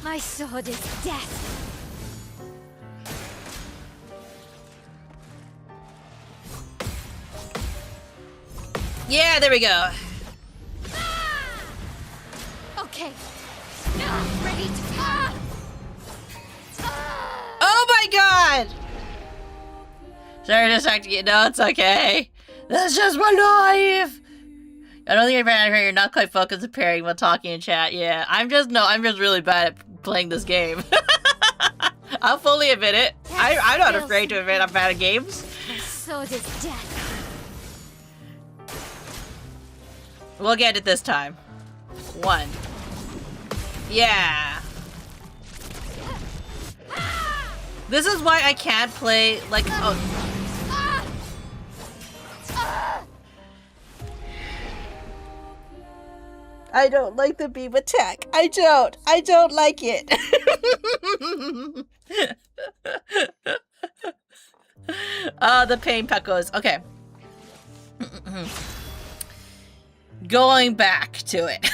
My sword is death. Yeah, there we go. Okay. Ready to... Oh my god! Sorry to distract you. No, it's okay. That's just my life. I don't think you're not quite focused on pairing while talking in chat. Yeah, I'm just really bad at playing this game. I'll fully admit it. I'm not afraid to admit I'm bad at games. My sword is death. We'll get it this time. 1. Yeah. This is why I can't play like I don't like the beam attack. I don't like it. The pain peckos. Okay. Going back to it.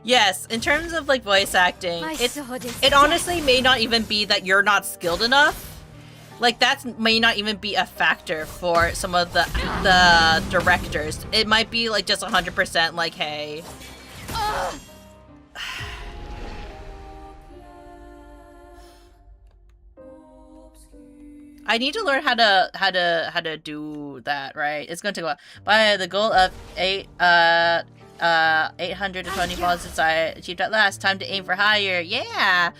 Yes, in terms of like voice acting, it honestly may not even be that you're not skilled enough. Like that may not even be a factor for some of the directors. It might be like just 100% like, hey. I need to learn how to do that, right? It's gonna take a while. By the goal of 820 balls since I achieved at last. Time to aim for higher. Yeah.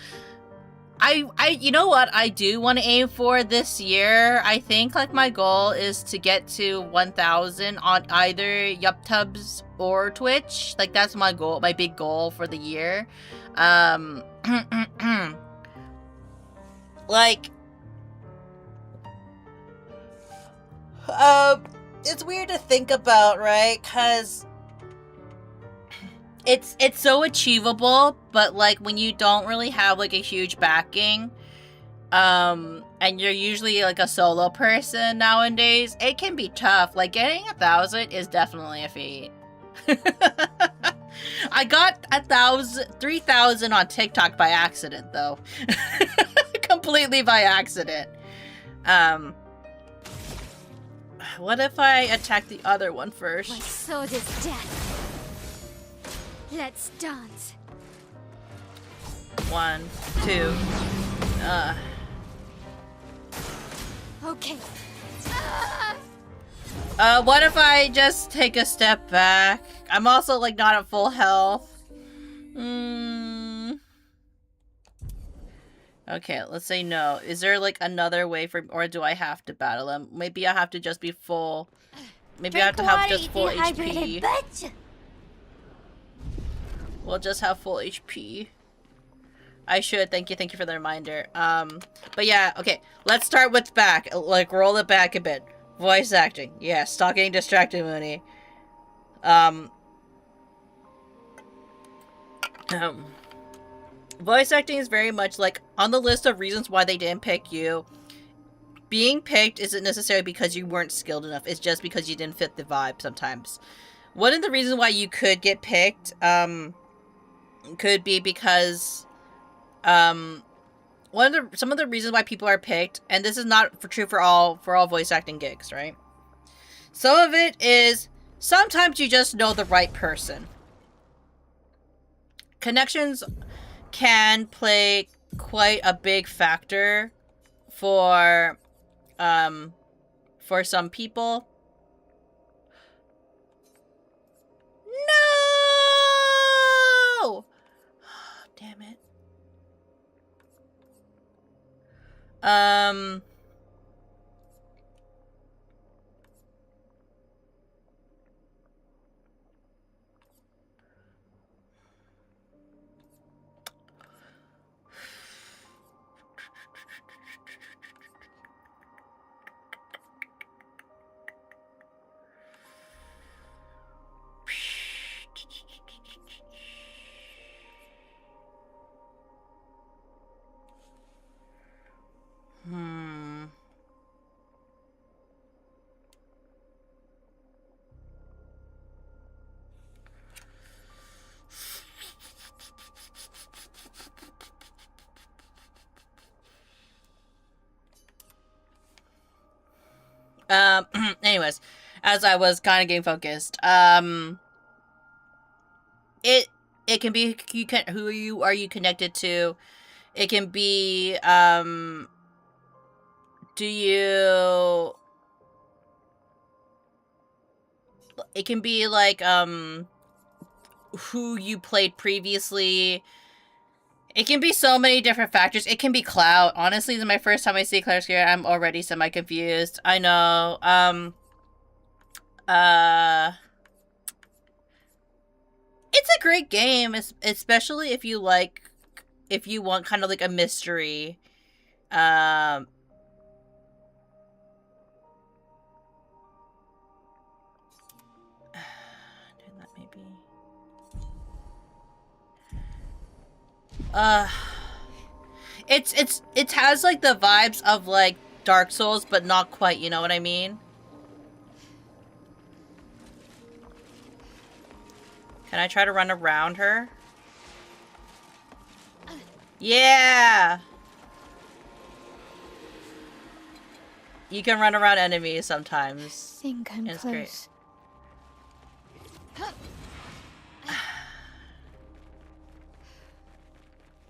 You know what I do want to aim for this year? I think like my goal is to get to 1,000 on either YupTubs or Twitch. Like that's my goal, my big goal for the year. Like it's weird to think about, right? Cuz it's so achievable, but like when you don't really have like a huge backing, and you're usually like a solo person nowadays, it can be tough. Like getting 1,000 is definitely a feat. I got 3,000 on TikTok by accident though. Completely by accident. What if I attack the other one first? My sword is death. Let's dance. 1, 2. Okay. What if I just take a step back? I'm also like not at full health. Okay, let's say no. Is there like another way for, or do I have to battle him? Maybe I have to just be full. Maybe I have to have just full HP. We'll just have full HP. I should. Thank you for the reminder. But yeah, okay. Let's start with back. Like, roll it back a bit. Voice acting. Yeah, stop getting distracted, Munii. Voice acting is very much like, on the list of reasons why they didn't pick you, being picked isn't necessarily because you weren't skilled enough. It's just because you didn't fit the vibe sometimes. One of the reasons why you could get picked, could be because some of the reasons why people are picked, and this is not true for all voice acting gigs, right? Some of it is sometimes you just know the right person. Connections can play quite a big factor for some people. No! Damn it. Anyways, as I was kind of getting focused, it can be, who are you connected to? It can be, it can be like, who you played previously. It can be so many different factors. It can be clout. Honestly, this is my first time I see Clair's here. I'm already semi-confused. I know. It's a great game, especially if you want kind of like a mystery. That maybe. Uh, it has like the vibes of like Dark Souls, but not quite. You know what I mean? Can I try to run around her? Yeah! You can run around enemies sometimes. I think I'm It's close. great.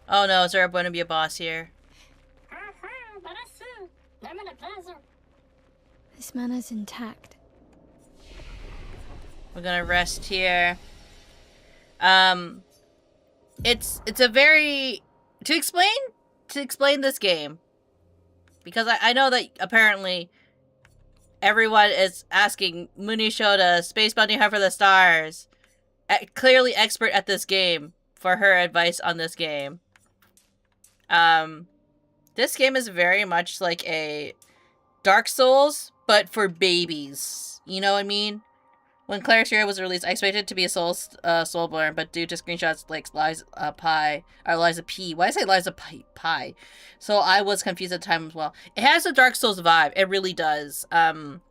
Oh no, is there going to be a boss here? This mana's intact. We're gonna rest here. It's a very to explain this game, because I know that apparently everyone is asking Munii Shoda, Space Bounty Hunter for the Stars, clearly expert at this game, for her advice on this game. This game is very much like a Dark Souls, but for babies. You know what I mean? When Clair's Hero was released, I expected it to be a Soulborn, but due to screenshots like Liza P. Why did I say Liza Pie? So I was confused at the time as well. It has a Dark Souls vibe. It really does. But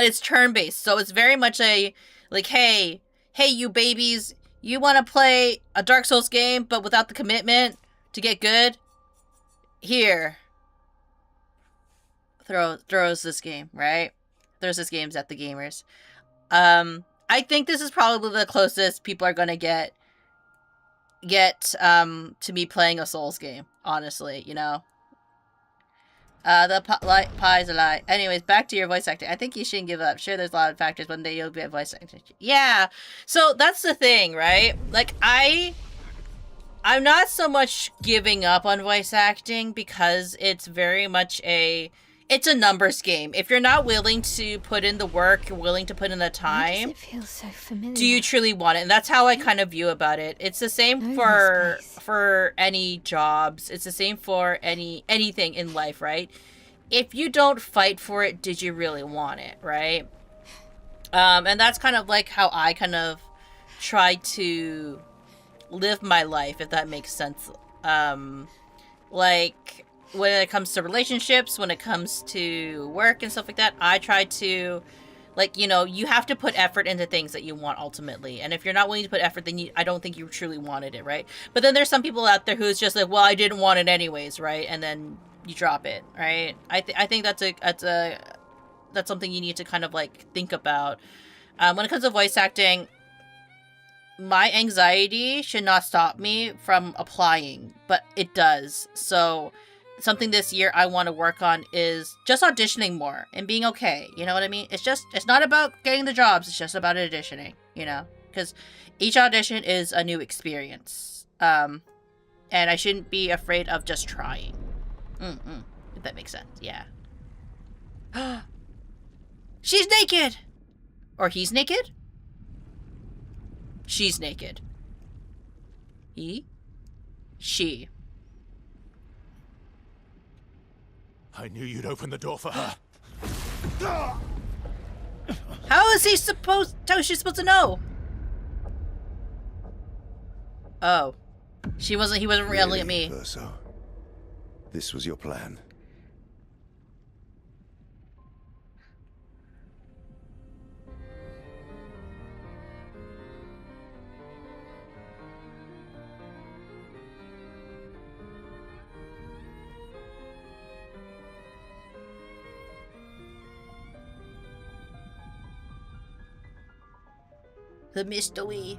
it's turn-based, so it's very much a, like, hey, you babies, you want to play a Dark Souls game, but without the commitment to get good? Here. Throws this game, right? Throws this games at the gamers. I think this is probably the closest people are gonna get to me playing a Souls game, honestly, you know? The pie's a lie. Anyways, back to your voice acting. I think you shouldn't give up. Sure, there's a lot of factors. One day you'll be a voice actor. Yeah, so that's the thing, right? Like, I'm not so much giving up on voice acting, because it's very much it's a numbers game. If you're not willing to put in the work, you're willing to put in the Why time, does it feel so familiar? do you truly want it? And that's how I kind of view about it. It's the same for any jobs. It's the same for anything in life, right? If you don't fight for it, did you really want it, right? And that's kind of like how I kind of try to live my life, if that makes sense. Like, when it comes to relationships, when it comes to work and stuff like that, I try to, like, you know, you have to put effort into things that you want ultimately. And if you're not willing to put effort, then I don't think you truly wanted it, right? But then there's some people out there who's just like, well, I didn't want it anyways, right? And then you drop it, right? I think that's something you need to kind of like think about. When it comes to voice acting, my anxiety should not stop me from applying, but it does. So something this year I want to work on is just auditioning more and being okay. You know what I mean? It's not about getting the jobs. It's just about auditioning, you know? Because each audition is a new experience. And I shouldn't be afraid of just trying. If that makes sense. Yeah. She's naked! Or he's naked? She's naked. He? She. I knew you'd open the door for her. How is she supposed to know? Oh. He wasn't yelling at me. Verso. This was your plan. The mystery.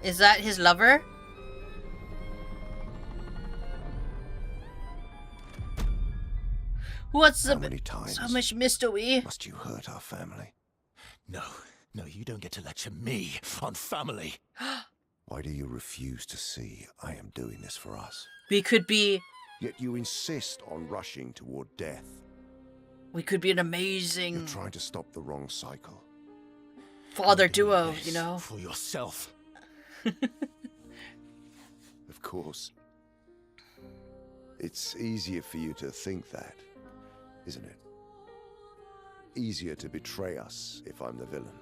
Is that his lover? What's How many times so much mystery? must you hurt our family? No, you don't get to lecture me on family. Why do you refuse to see I am doing this for us? We could be Yet you insist on rushing toward death. an You're amazing trying to stop the wrong cycle. father You're doing duo, this you know? for yourself. Of course. It's easier for you to think that, isn't it? easier to betray us if I'm the villain.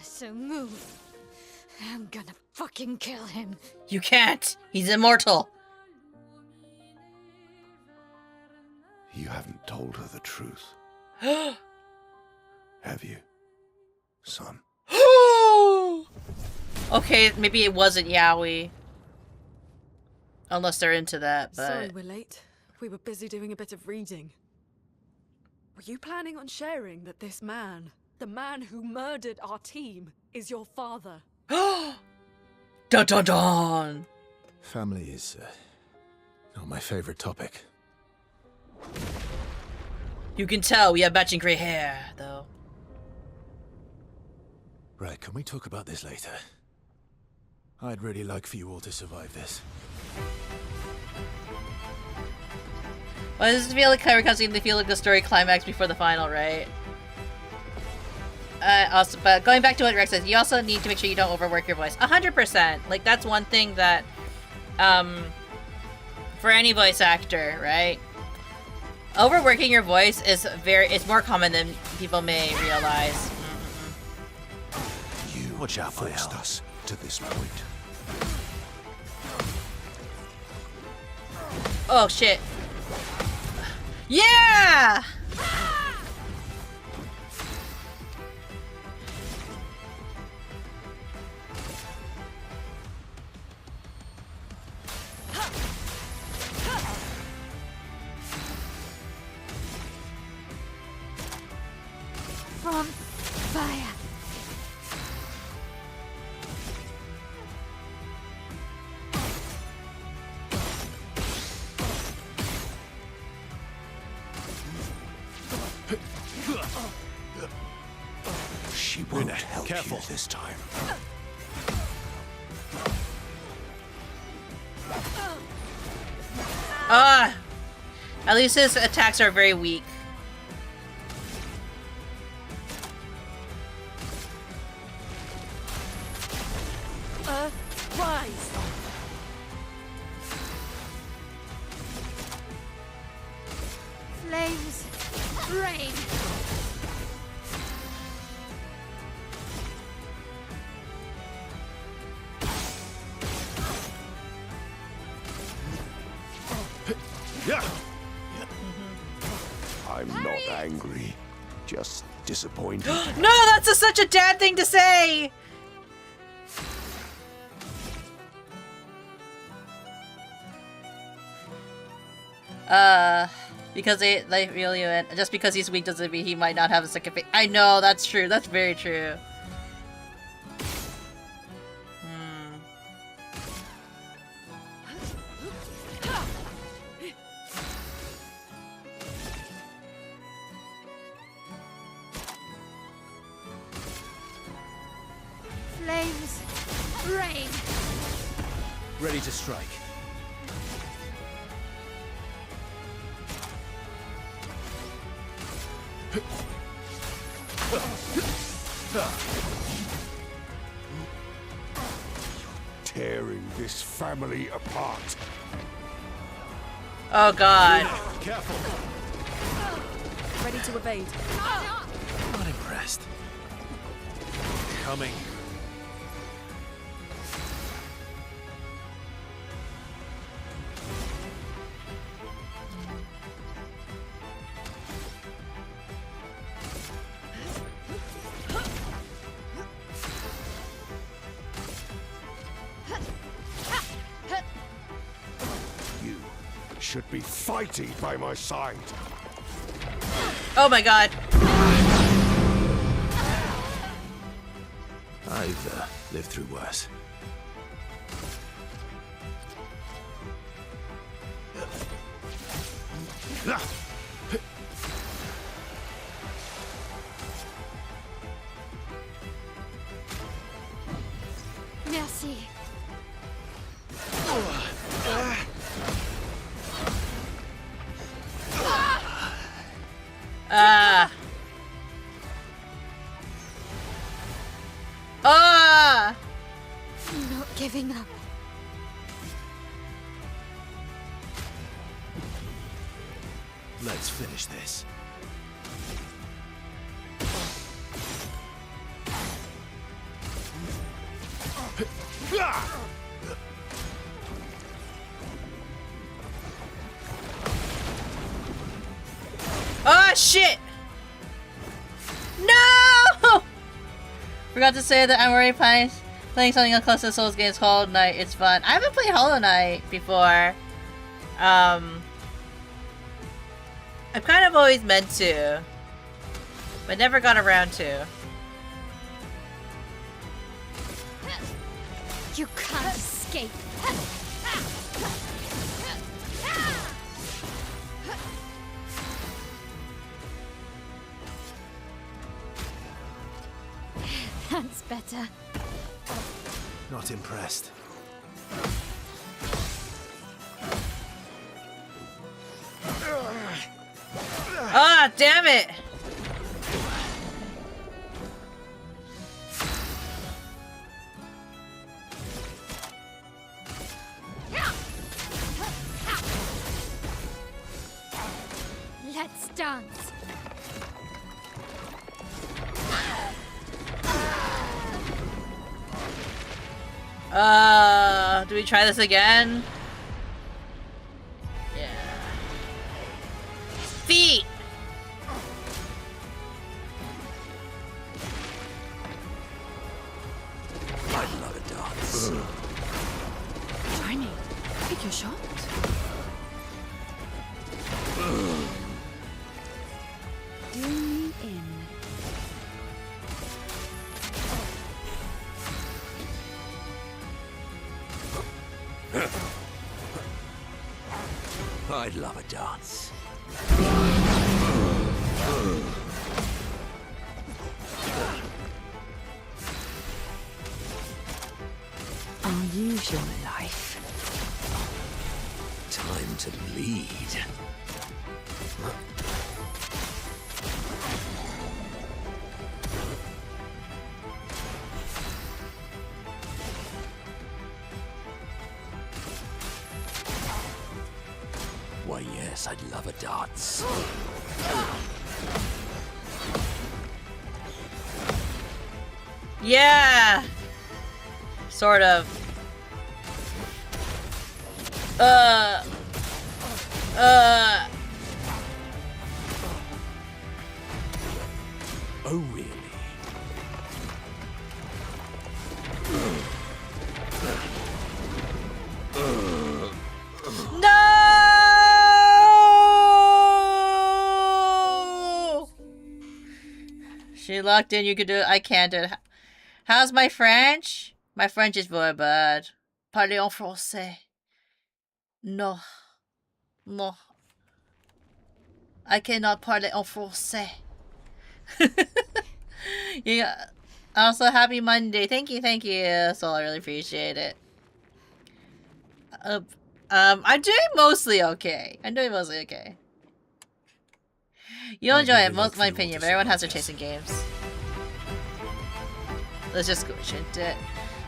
So move. I'm gonna fucking kill him. You can't. He's immortal. You haven't told her the truth. Have you, son? Okay, maybe it wasn't Yaoi. Unless they're into that, but... Sorry we're late. We were busy doing a bit of reading. Were you planning on sharing that this man, the man who murdered our team, is your father? Dun dun dun! Family is not my favorite topic. You can tell we have matching gray hair, though. Right, can we talk about this later? I'd really like for you all to survive this. Well, this feel like Clair because they feel like the story climax before the final, right? Also, but going back to what Rex says, you also need to make sure you don't overwork your voice. 100%. Like, that's one thing that, for any voice actor, right? Overworking your voice is it's more common than people may realize. You Watch out for forced hell. us to this point. Oh, shit. Yeah! From fire. She won't Munii, help careful. you this time. At least his attacks are very weak. Rise! Flames. Rain. I'm not angry, just disappointed. No, that's such a dad thing to say! Because they really went, just because he's weak doesn't mean he might not have a second face. I know, that's true. That's very true. Flames. Rain. Ready to strike. Tearing this family apart. Oh god. Careful. Ready to evade. Not impressed. Coming. You should be fighting by my side. Oh my god. I've lived through worse. Merci. Ah. Ah. Not giving up. Let's finish this. Oh shit! No! Forgot to say that I'm already playing something on close to Souls games, Hollow Knight. It's fun. I haven't played Hollow Knight before. I've kind of always meant to, but never got around to. You can't escape. That's better. Not impressed. Ah, damn it! Let's dance. Do we try this again? Yeah. Feet! I love a dance. Tiny, pick your shot. Do me in. I'd love a dance. I'll use your life. Time to lead. Why, yes, I'd love a dance. Yeah! Sort of. Oh, really? No! She locked in, you could do it. I can't do it. How's my French? My French is very bad. Parlez en français. No. No. I cannot parler en français. Yeah. Also, happy Monday. Thank you, so I really appreciate it. I'm doing mostly okay. You'll enjoy it, most my opinion, but everyone has their taste in games. Let's just go into it.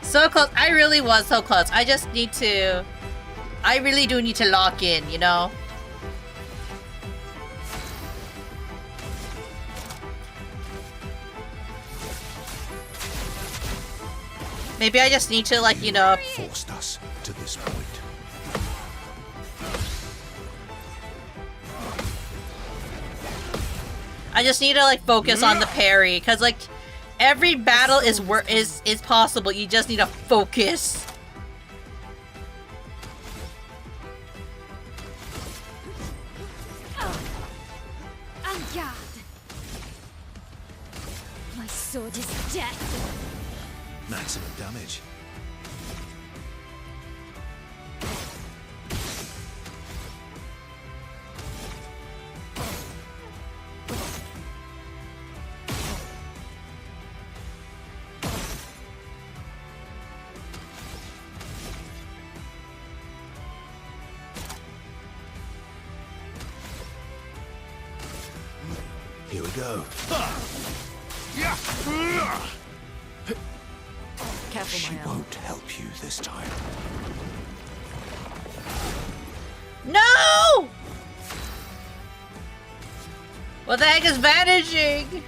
So close. I really was so close. I just need to... I really do need to lock in, you know? Maybe I just need to, like, you know... Forced us to this point. I just need to, like, focus on the parry, because, like, every battle is possible. You just need to focus. En garde. My sword is death. Maximum damage. Here we go. Careful, She my won't help you this time. No! What the heck is vanishing?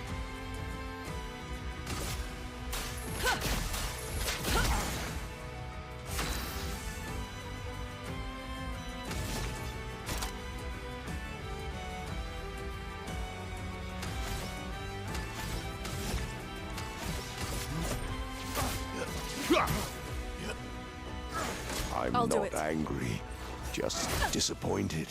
I'm I'll do not it. angry, just disappointed.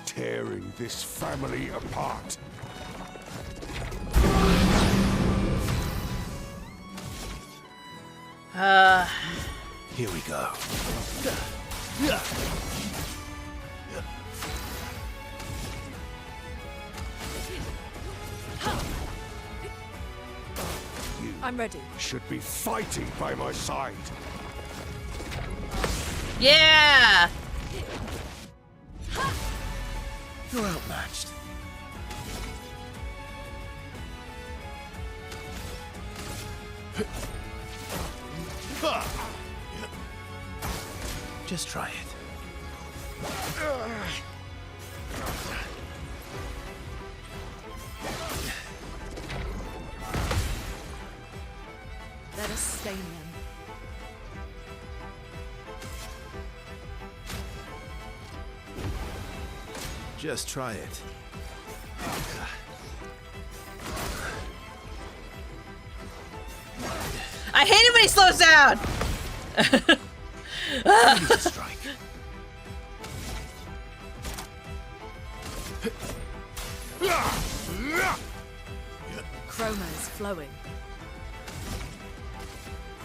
Tearing this family apart. Here we go. I'm ready. Should be fighting by my side. Yeah! You're outmatched. Just try it. Let us stain them. Just try it. I hate it when he slows down! Ready to strike. Chroma is flowing.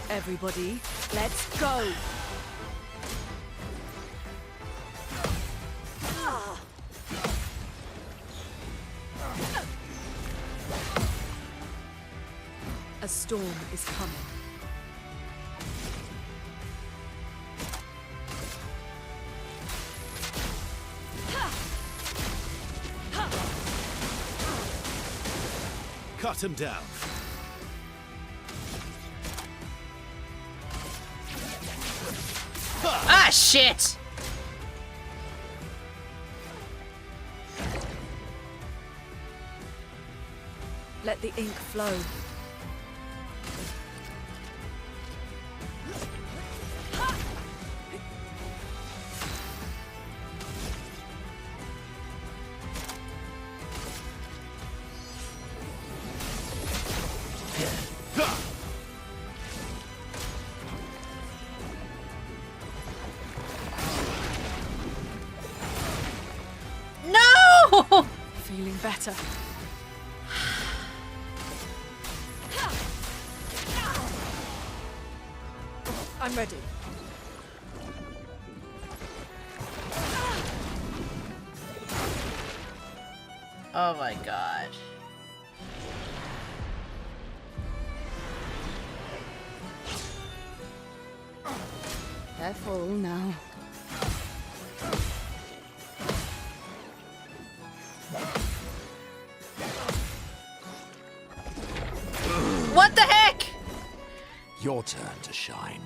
Everybody, let's go! A storm is coming. Cut him down. Ah, shit! Let the ink flow. No! Feeling better. I'm ready. Oh my god. Careful now. What the heck? Your turn to shine.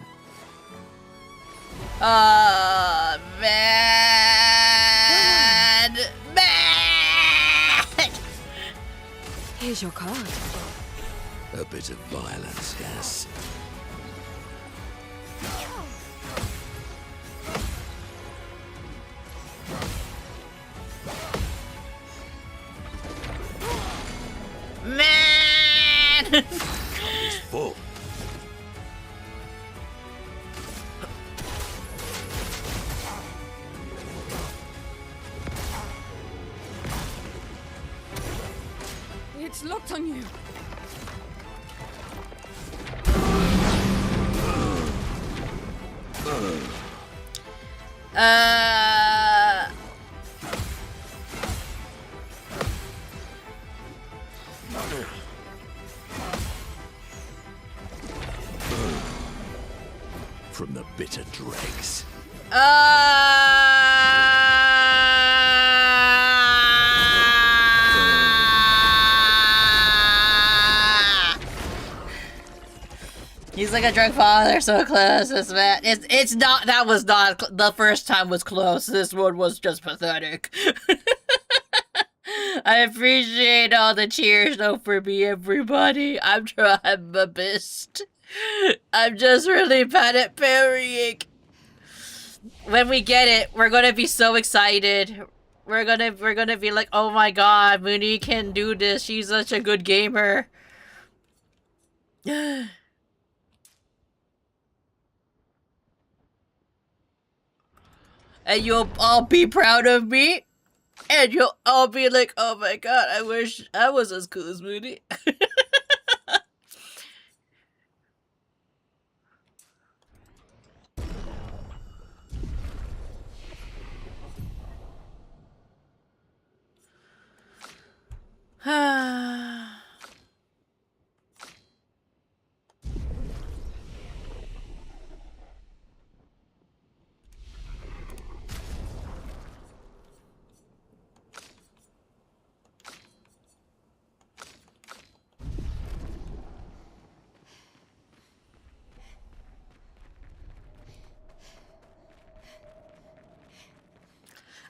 Man! Man! Here's your card. A bit of violence, yes. Man! It's full. It's locked on you. Uh... From the bitter dregs. He's like a drunk father, so close. This man, it's not. That was not the first time was close. This one was just pathetic. I appreciate all the cheers though for me, everybody. I'm trying my best. I'm just really bad at parrying. When we get it, we're gonna be so excited. We're gonna be like, oh my god, Munii can do this. She's such a good gamer. And you'll all be proud of me. And you'll all be like, oh my god, I wish I was as cool as Munii.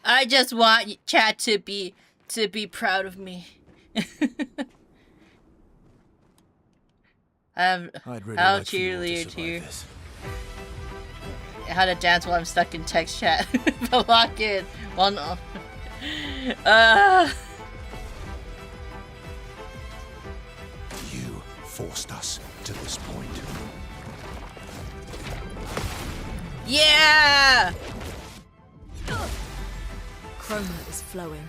I just want chat to be proud of me. I'd really I'll like for you all to cheerleader survive to this. how to dance while I'm stuck in text chat. Lock in. Well, no. You forced us to this point. Yeah! Chroma is flowing.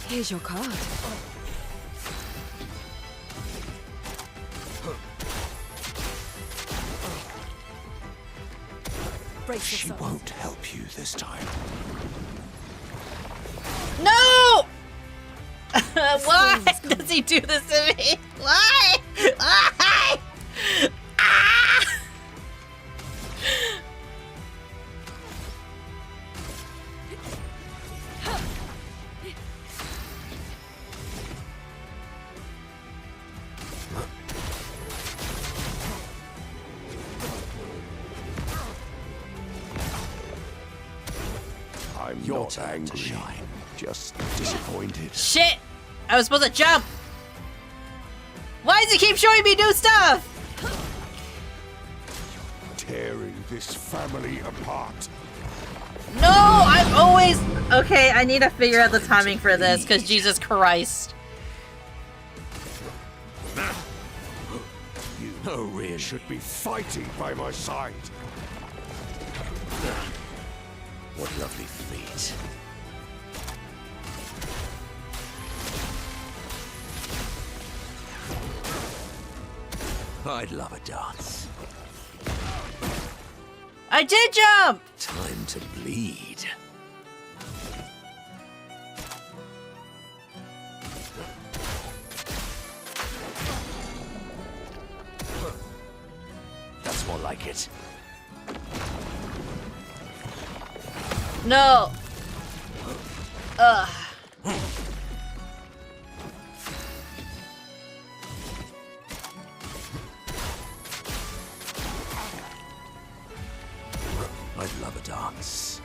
Here's your card. Brace She yourself. won't help you this time. No! Why does he do this to me? Why? Why? Ah! I'm Your not turn to angry, shine. just disappointed. Shit! I was supposed to jump! Why does he keep showing me new stuff? Tearing this family apart. No, I'm always... Okay, I need to figure out the timing for this, because Jesus Christ. You really should be fighting by my side. What lovely feet. I'd love a dance. I did jump! Time to bleed. That's more like it. No. Ugh. I'd love a dance.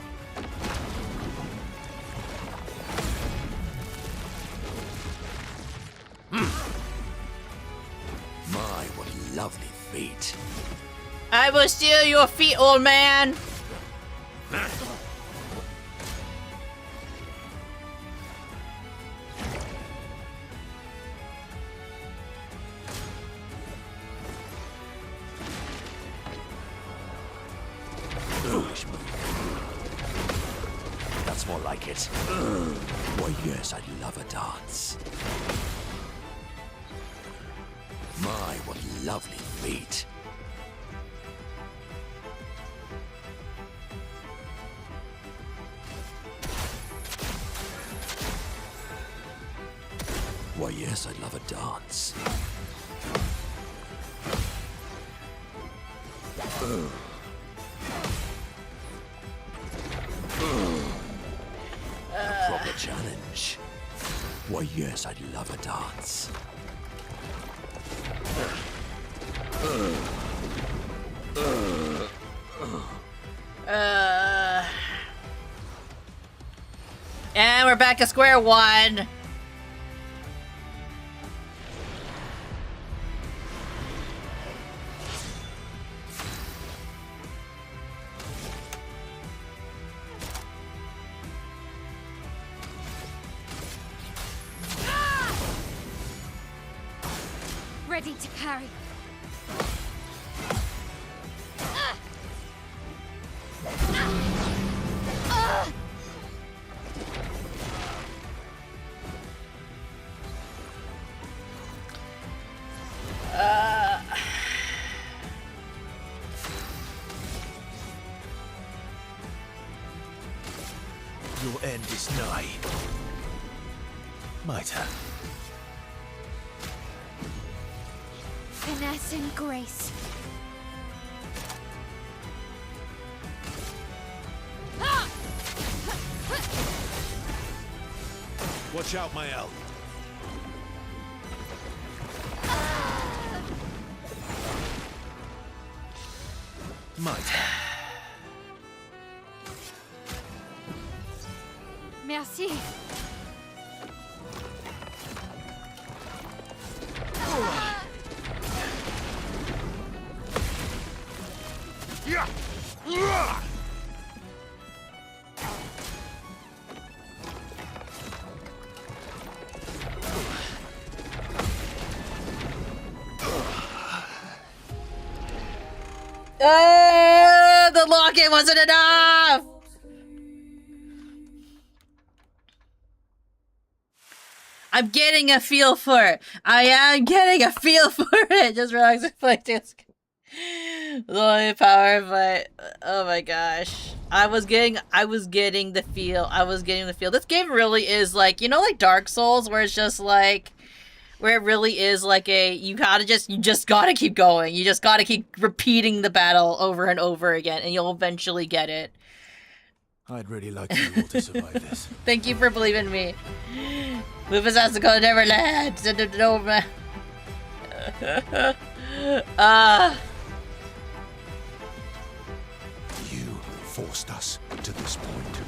My, what lovely feet. I will steal your feet, old man. Foolish move. That's more like it. Why, yes, I'd love a dance. My, what lovely feet. Why, yes, I'd love a dance. A proper challenge. Why, yes, I'd love a dance. And we're back at square one. Ready to carry. Your end is nigh. My turn. Finesse and grace. Watch out, my elf. My turn. Merci. The locket wasn't enough! I'm getting a feel for it. I am getting a feel for it. Just relax and play this. Only power, but oh my gosh. I was getting the feel. This game really is like, you know, like Dark Souls, where it's just like, where it really is like you just gotta keep going. You just gotta keep repeating the battle over and over again, and you'll eventually get it. I'd really like you all to survive this. Thank you for believing in me. Rufus has to go to Neverland. You forced us to this point.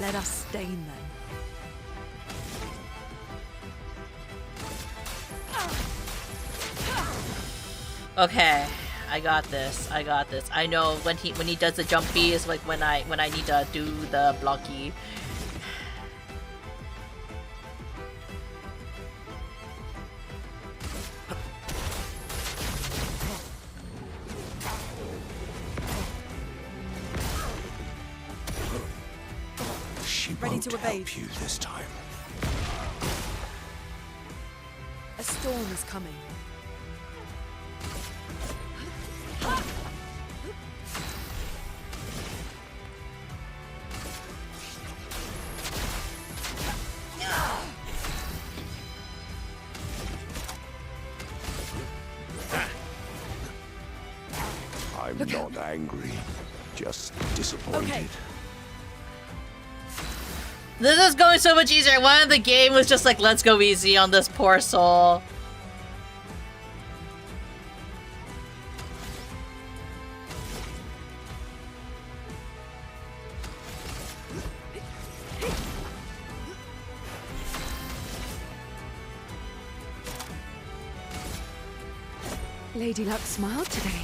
Let us stain them. Okay, I got this. I know when he does the jumpy is like when I need to do the blocky. She Ready won't to evade. help you this time. A storm is coming. I'm not angry, just disappointed. Okay. This is going so much easier. One of the game was just like, let's go easy on this poor soul. Lady Luck smiled today.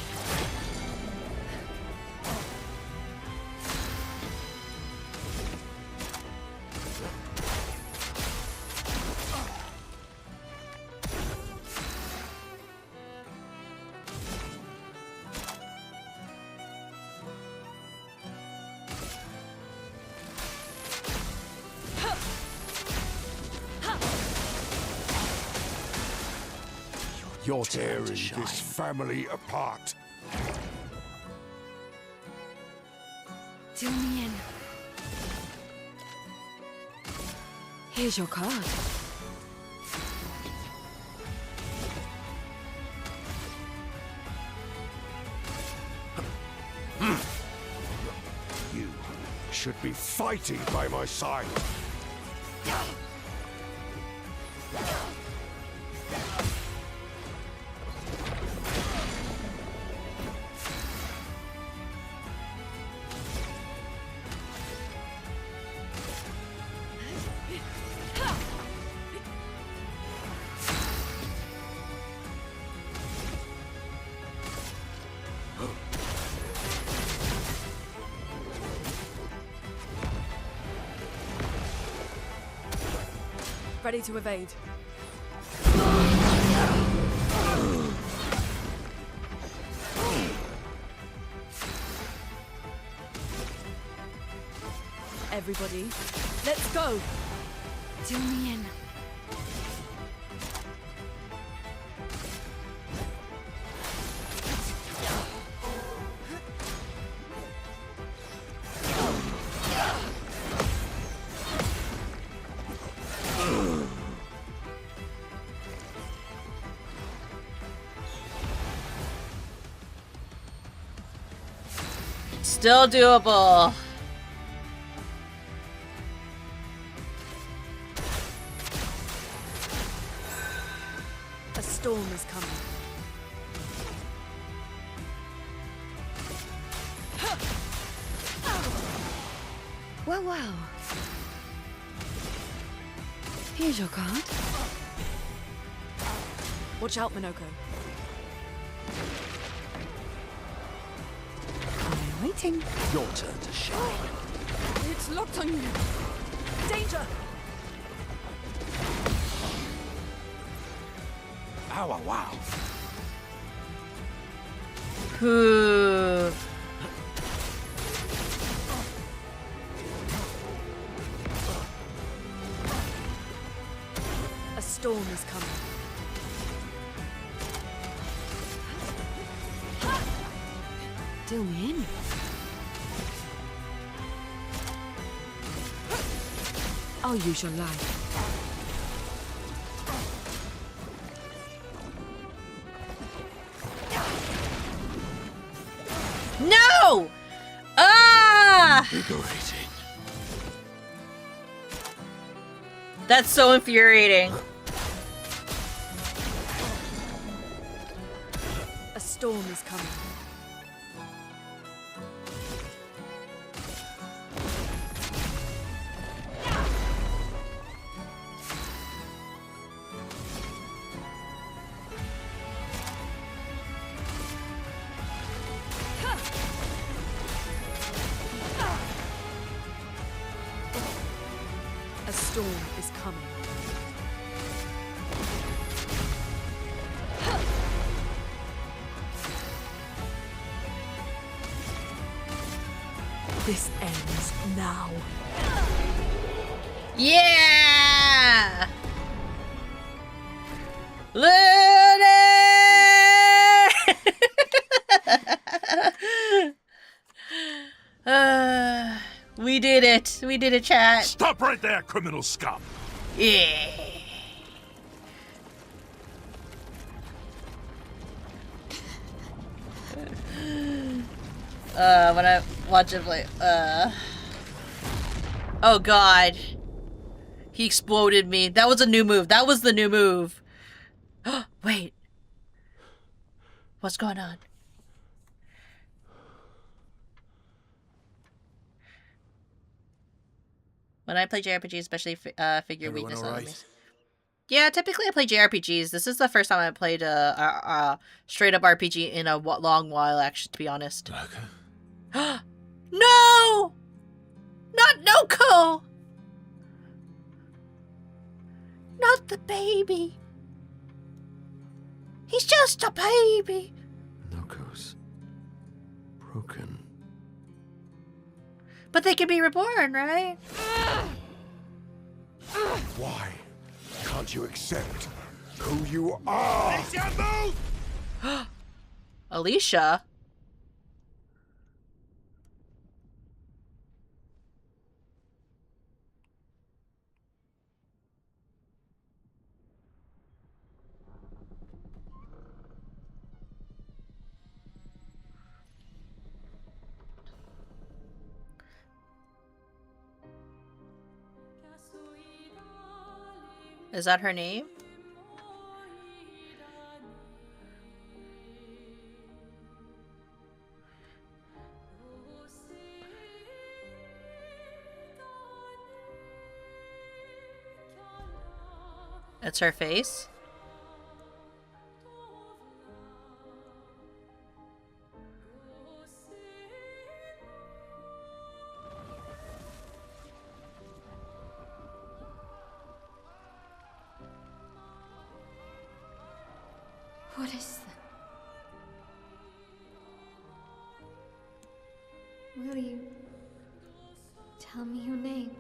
You're tearing this family apart. Till me in. Here's your card. You should be fighting by my side. ready to evade. Everybody, let's go! Do me in. Still doable. A storm is coming. Well, well. Here's your card. Watch out, Minoko. I'm waiting. Your turn to shine. It's locked on you. Danger! Ow, wow. Ooh. A storm is coming. Do me in. I'll use your life. No! Ah! Invigorating. That's so infuriating. A storm is coming. A storm is coming. This ends now. Yeah! Lune! We did it. We did it, chat. Stop right there, criminal scum! Yeah. When I watch him play, oh god. He exploded me. That was a new move. That was the new move. Wait. What's going on? When I play JRPGs, especially figure Everyone weakness all on right? enemies. Yeah, typically I play JRPGs. This is the first time I played a straight up RPG in a long while, actually, to be honest. Okay. No! Not Noko! Not the baby. He's just a baby. Noko's broken. But they can be reborn, right? Why can't you accept who you are? Alicia? Is that her name? It's her face? Will you tell me your name?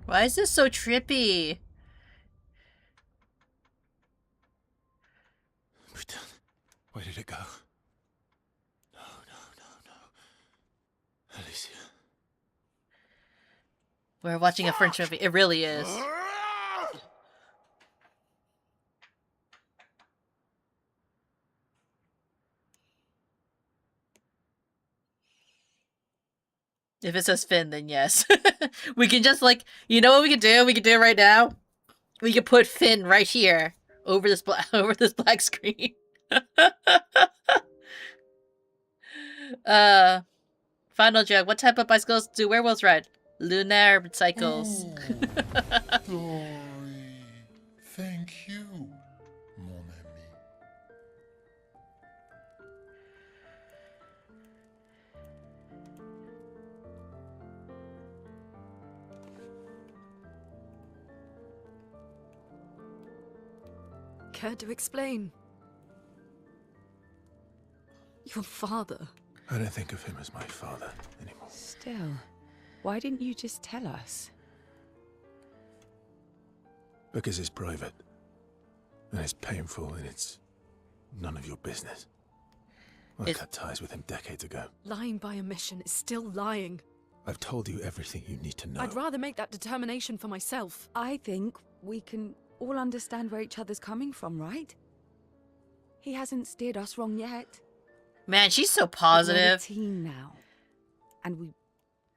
Why is this so trippy? Where did it go? No, no, no, no. Alicia. We're watching a French movie. It really is. If it says Finn, then yes. We can just like, you know what we can do? We can do it right now. We can put Finn right here over this black screen. Final joke. What type of bicycles do werewolves ride? Lunar cycles. Dory, thank you, mon ami. Care to explain? Your father. I don't think of him as my father anymore. Still, why didn't you just tell us? Because it's private. And it's painful and it's none of your business. I cut ties with him decades ago. Lying by omission is still lying. I've told you everything you need to know. I'd rather make that determination for myself. I think we can all understand where each other's coming from, right? He hasn't steered us wrong yet. Man, she's so We're a positive. team now. And we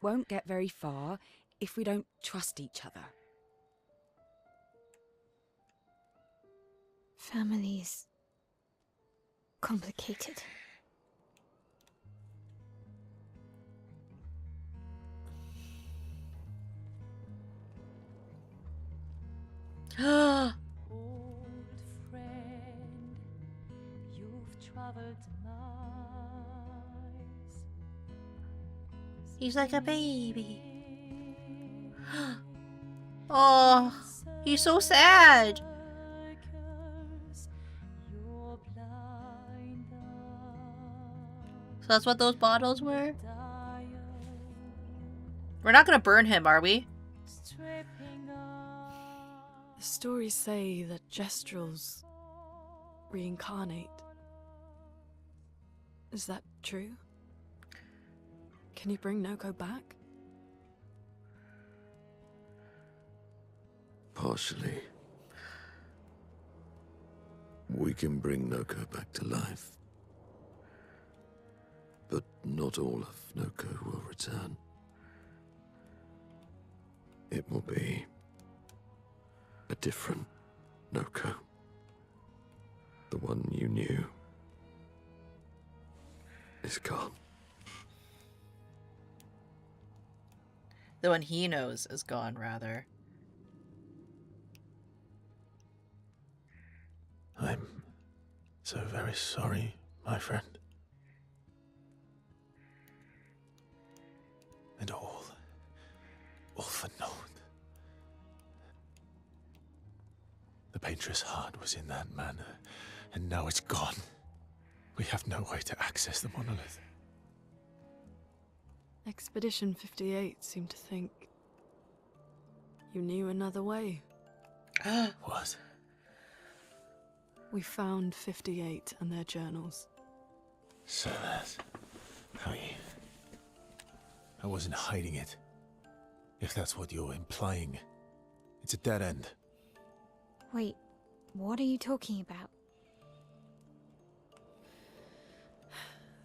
won't get very far if we don't trust each other. Family's complicated. Old friend, you've traveled miles. He's like a baby. Oh, he's so sad. So that's what those bottles were? We're not gonna burn him, are we? The stories say that Gestrels reincarnate. Is that true? Can you bring Noko back? Partially. We can bring Noko back to life. But not all of Noko will return. It will be a different Noko. The one you knew is gone. The one he knows is gone, rather. I'm so very sorry, my friend. And all for naught. The painter's heart was in that manor, and now it's gone. We have no way to access the monolith. Expedition 58 seemed to think you knew another way. What? We found 58 and their journals. So that's how you... I wasn't hiding it. If that's what you're implying. It's a dead end. Wait, what are you talking about?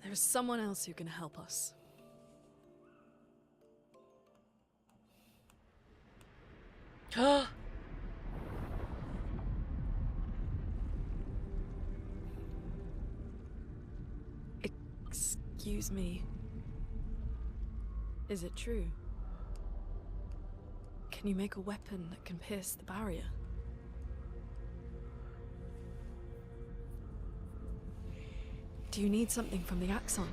There is someone else who can help us. Excuse me. Is it true? Can you make a weapon that can pierce the barrier? Do you need something from the Axons?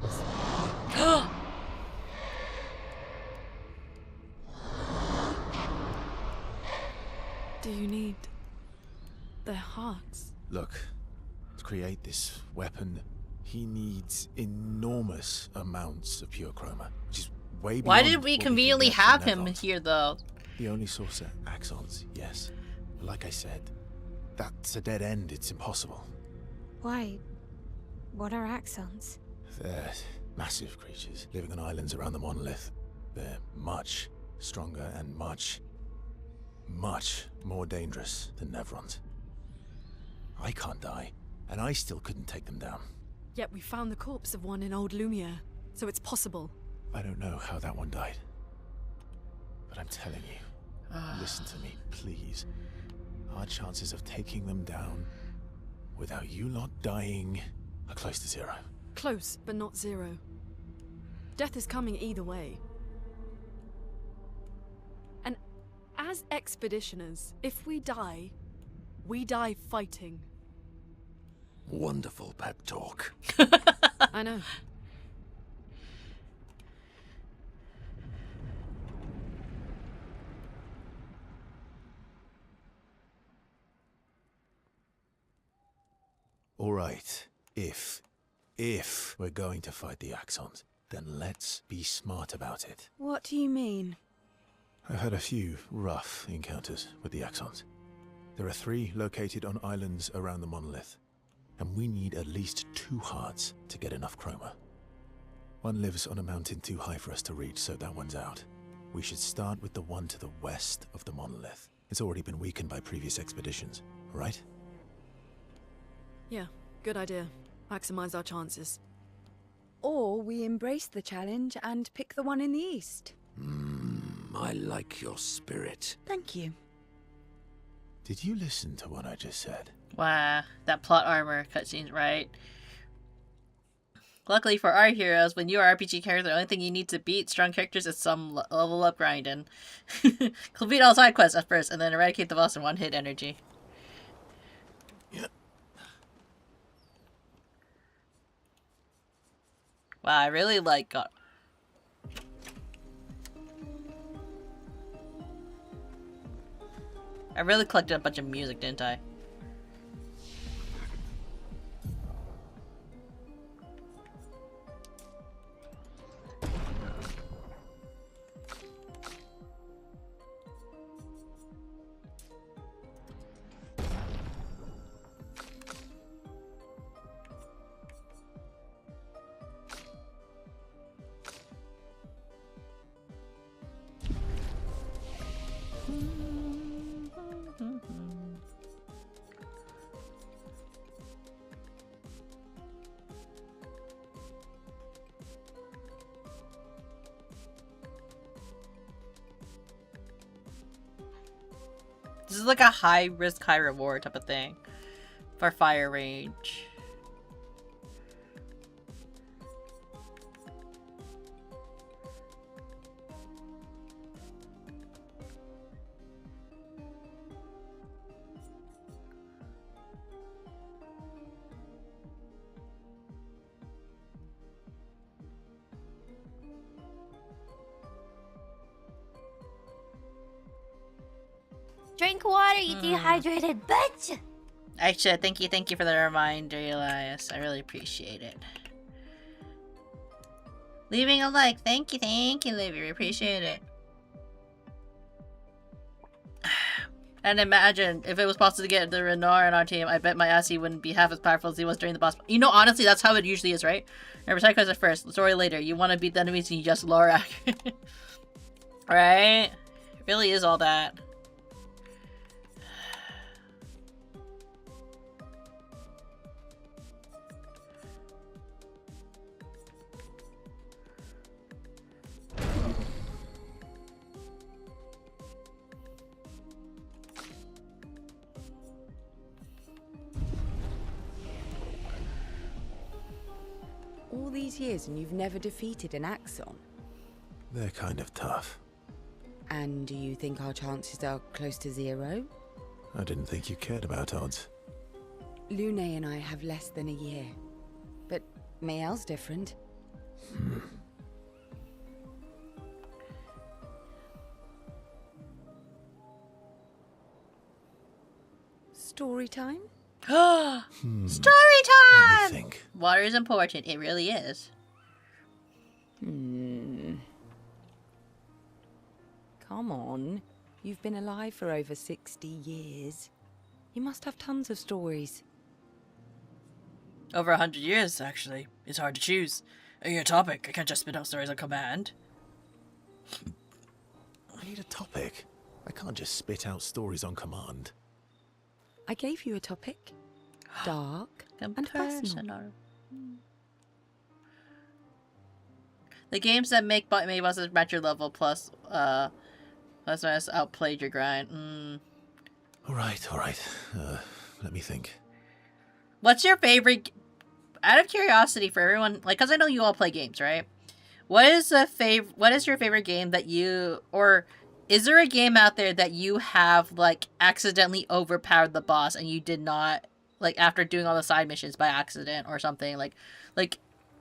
Do you need their hearts? Look, to create this weapon, he needs enormous amounts of pure chroma, which is way beyond Why did what we can conveniently get from have him Nevons. here, though? The only source are axons, yes. But like I said, that's a dead end. It's impossible. Why? What are axons? They're massive creatures living on islands around the monolith. They're much stronger and much more dangerous than Nevrons. I can't die, and I still couldn't take them down. Yet we found the corpse of one in Old Lumiere, so it's possible. I don't know how that one died. But I'm telling you, listen to me, please. Our chances of taking them down without you lot dying are close to zero. Close, but not zero. Death is coming either way. And as expeditioners, if we die fighting. Wonderful pep talk. I know. All right, if we're going to fight the Axons, then let's be smart about it. What do you mean? I've had a few rough encounters with the Axons. There are 3 located on islands around the monolith, and we need at least 2 hearts to get enough chroma. One lives on a mountain too high for us to reach, so that one's out. We should start with the one to the west of the monolith. It's already been weakened by previous expeditions, right? Yeah, good idea. Maximize our chances. Or we embrace the challenge and pick the one in the east. I like your spirit. Thank you. Did you listen to what I just said? Wow, that plot armor cutscene's right. Luckily for our heroes, when you are RPG character, the only thing you need to beat strong characters is some level up grinding. Complete all side quests at first, and then eradicate the boss in one hit energy. Yeah. Wow, I really I really collected a bunch of music, didn't I? This is like a high risk, high reward type of thing for fire range. Drink water, you dehydrated bitch! Actually, thank you for the reminder, Elias. I really appreciate it. Leaving a like. Thank you, Livy. We appreciate it. And imagine if it was possible to get the Renar on our team, I bet my ass he wouldn't be half as powerful as he was during the boss. You know, honestly, that's how it usually is, right? Remember, side quests at first, the story later. You want to beat the enemies and you just Lorac. Right? It really is all that. All these years and you've never defeated an Axon? They're kind of tough. And do you think our chances are close to zero? I didn't think you cared about odds. Lune and I have less than a year. But Mael's different. Story time? Story Let time! me think. Water is important. It really is. Come on. You've been alive for over 60 years. You must have tons of stories. Over 100 years, actually. It's hard to choose. A topic. I can't just spit out stories on command. I need a topic. I can't just spit out stories on command. I gave you a topic. Dark and personal. The games that make bosses match your level plus minus outplayed your grind. Alright. Let me think. What's your favorite... Out of curiosity for everyone, like, because I know you all play games, right? What is your favorite game that you... Or is there a game out there that you have, like, accidentally overpowered the boss and you did not... Like, after doing all the side missions by accident or something, like,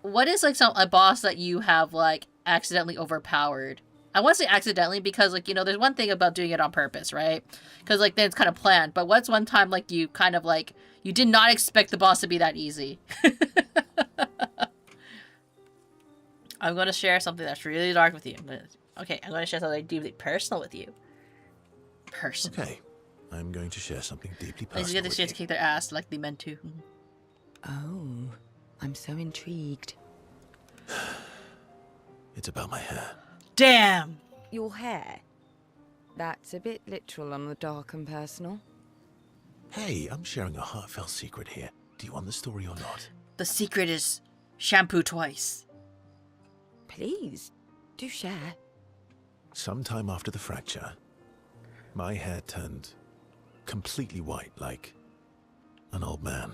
what is, like, a boss that you have, like, accidentally overpowered? I want to say accidentally because, like, you know, there's one thing about doing it on purpose, right? Because, like, then it's kind of planned. But what's one time, like, you kind of, like, you did not expect the boss to be that easy? I'm going to share something that's really dark with you. Okay, I'm going to share something deeply personal with you. Personal. Okay. I'm going to share something deeply They personal get the with shit you. to kick their ass like they meant to. Oh, I'm so intrigued. It's about my hair. Damn! Your hair? That's a bit literal on the dark and personal. Hey, I'm sharing a heartfelt secret here. Do you want the story or not? The secret is shampoo twice. Please, do share. Sometime after the fracture, my hair turned completely white, like an old man.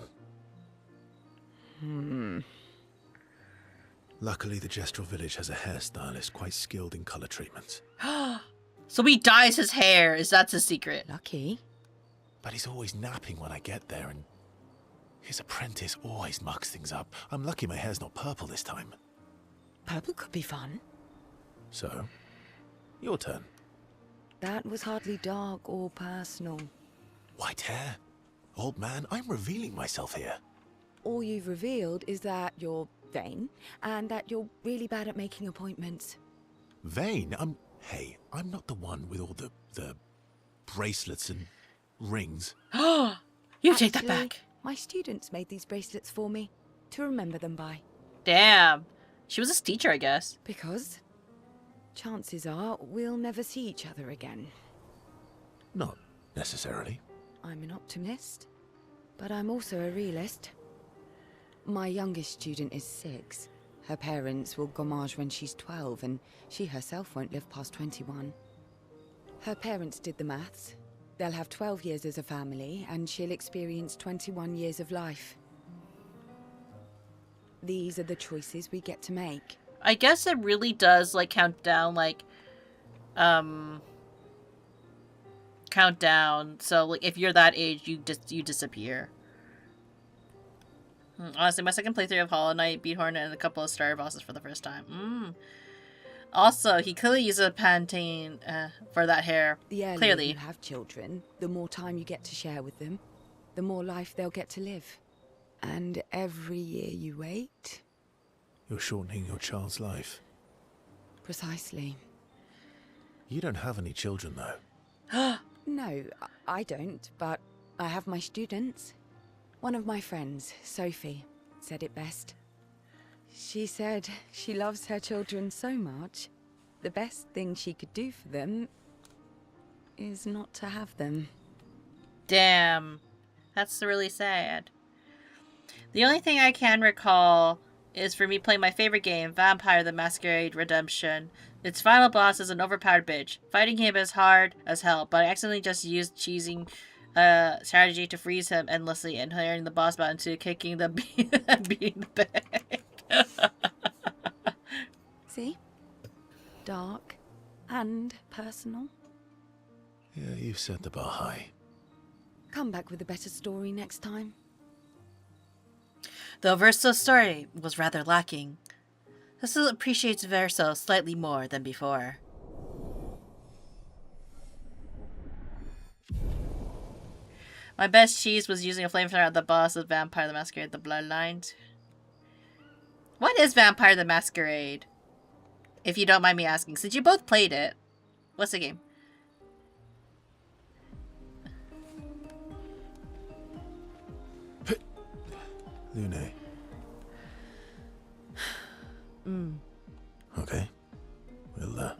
Luckily, the Gestural village has a hairstylist quite skilled in color treatments. So he dyes his hair. Is that his secret? Lucky. But he's always napping when I get there, and his apprentice always mucks things up. I'm lucky my hair's not purple this time. Purple could be fun. So, your turn. That was hardly dark or personal. White hair? Old man, I'm revealing myself here. All you've revealed is that you're vain, and that you're really bad at making appointments. Vain? Hey, I'm not the one with all the bracelets and rings. You take that Actually, back. My students made these bracelets for me, to remember them by. Damn. She was a teacher, I guess. Because chances are we'll never see each other again. Not necessarily. I'm an optimist, but I'm also a realist. My youngest student is 6. Her parents will gommage when she's 12, and she herself won't live past 21. Her parents did the maths. They'll have 12 years as a family, and she'll experience 21 years of life. These are the choices we get to make. I guess it really does, like, count down, like, countdown. So, like, if you're that age, you disappear. Honestly, my second playthrough of Hollow Knight beat Hornet and a couple of star bosses for the first time. Also, he clearly used a Pantene for that hair. The earlier Clearly. you have children, the more time you get to share with them, the more life they'll get to live. And every year you wait... You're shortening your child's life. Precisely. You don't have any children, though. No, I don't, but I have my students. One of my friends, Sophie, said it best. She said she loves her children so much, the best thing she could do for them is not to have them. Damn. That's really sad. The only thing I can recall is for me playing my favorite game, Vampire the Masquerade Redemption. Its final boss is an overpowered bitch. Fighting him is hard as hell, but I accidentally just used cheesing strategy to freeze him endlessly and hiring the boss button to kicking the beating the bag. See? Dark and personal. Yeah, you've set the bar high. Come back with a better story next time. Though Verso's story was rather lacking, Cecil appreciates Verso slightly more than before. My best cheese was using a flamethrower at the boss of Vampire the Masquerade: The Bloodlines. What is Vampire the Masquerade? If you don't mind me asking, since you both played it. What's the game? Lune. Okay. We'll,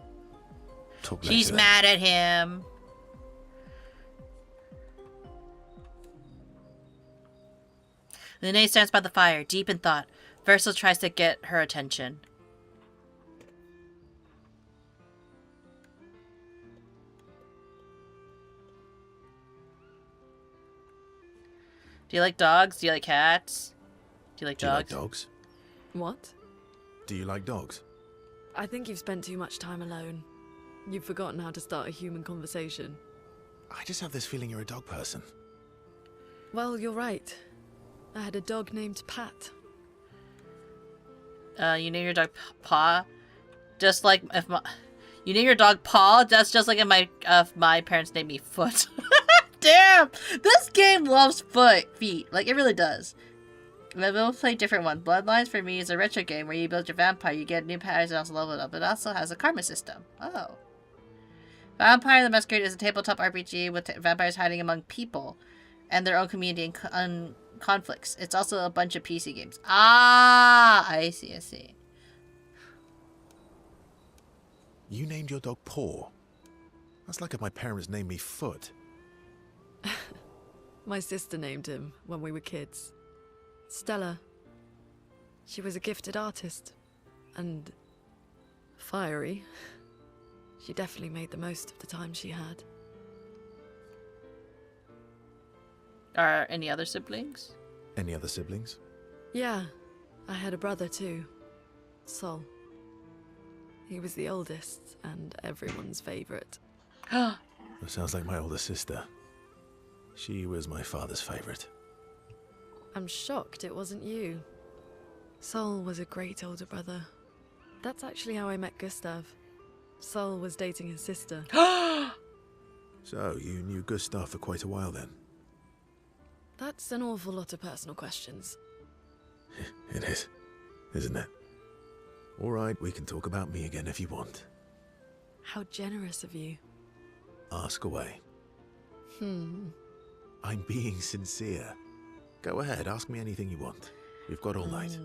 talk later. She's then. mad at him. Lune stands by the fire, deep in thought. Verso tries to get her attention. Do you like dogs? Do you like cats? Do you like Do you like dogs? dogs? What? Do you like dogs? I think you've spent too much time alone. You've forgotten how to start a human conversation. I just have this feeling you're a dog person. Well, you're right. I had a dog named Pat. You name your dog Paw, just like if you name your dog Paw. That's just like if my parents named me Foot. Damn, this game loves feet. Like it really does. We'll play different ones. Bloodlines for me is a retro game where you build your vampire, you get new powers, and also level it up. It also has a karma system. Oh. Vampire the Masquerade is a tabletop RPG with vampires hiding among people and their own community and conflicts. It's also a bunch of PC games. Ah, I see, I see. You named your dog Paw. That's like if my parents named me Foot. My sister named him when we were kids. Stella. She was a gifted artist. And fiery. She definitely made the most of the time she had. Are any other siblings? Any other siblings? Yeah, I had a brother too. Sol. He was the oldest and everyone's favorite. That sounds like my older sister. She was my father's favorite. I'm shocked it wasn't you. Sol was a great older brother. That's actually how I met Gustav. Sol was dating his sister. So, you knew Gustav for quite a while then? That's an awful lot of personal questions. It is, isn't it? Alright, we can talk about me again if you want. How generous of you. Ask away. I'm being sincere. Go ahead, ask me anything you want. We've got all night.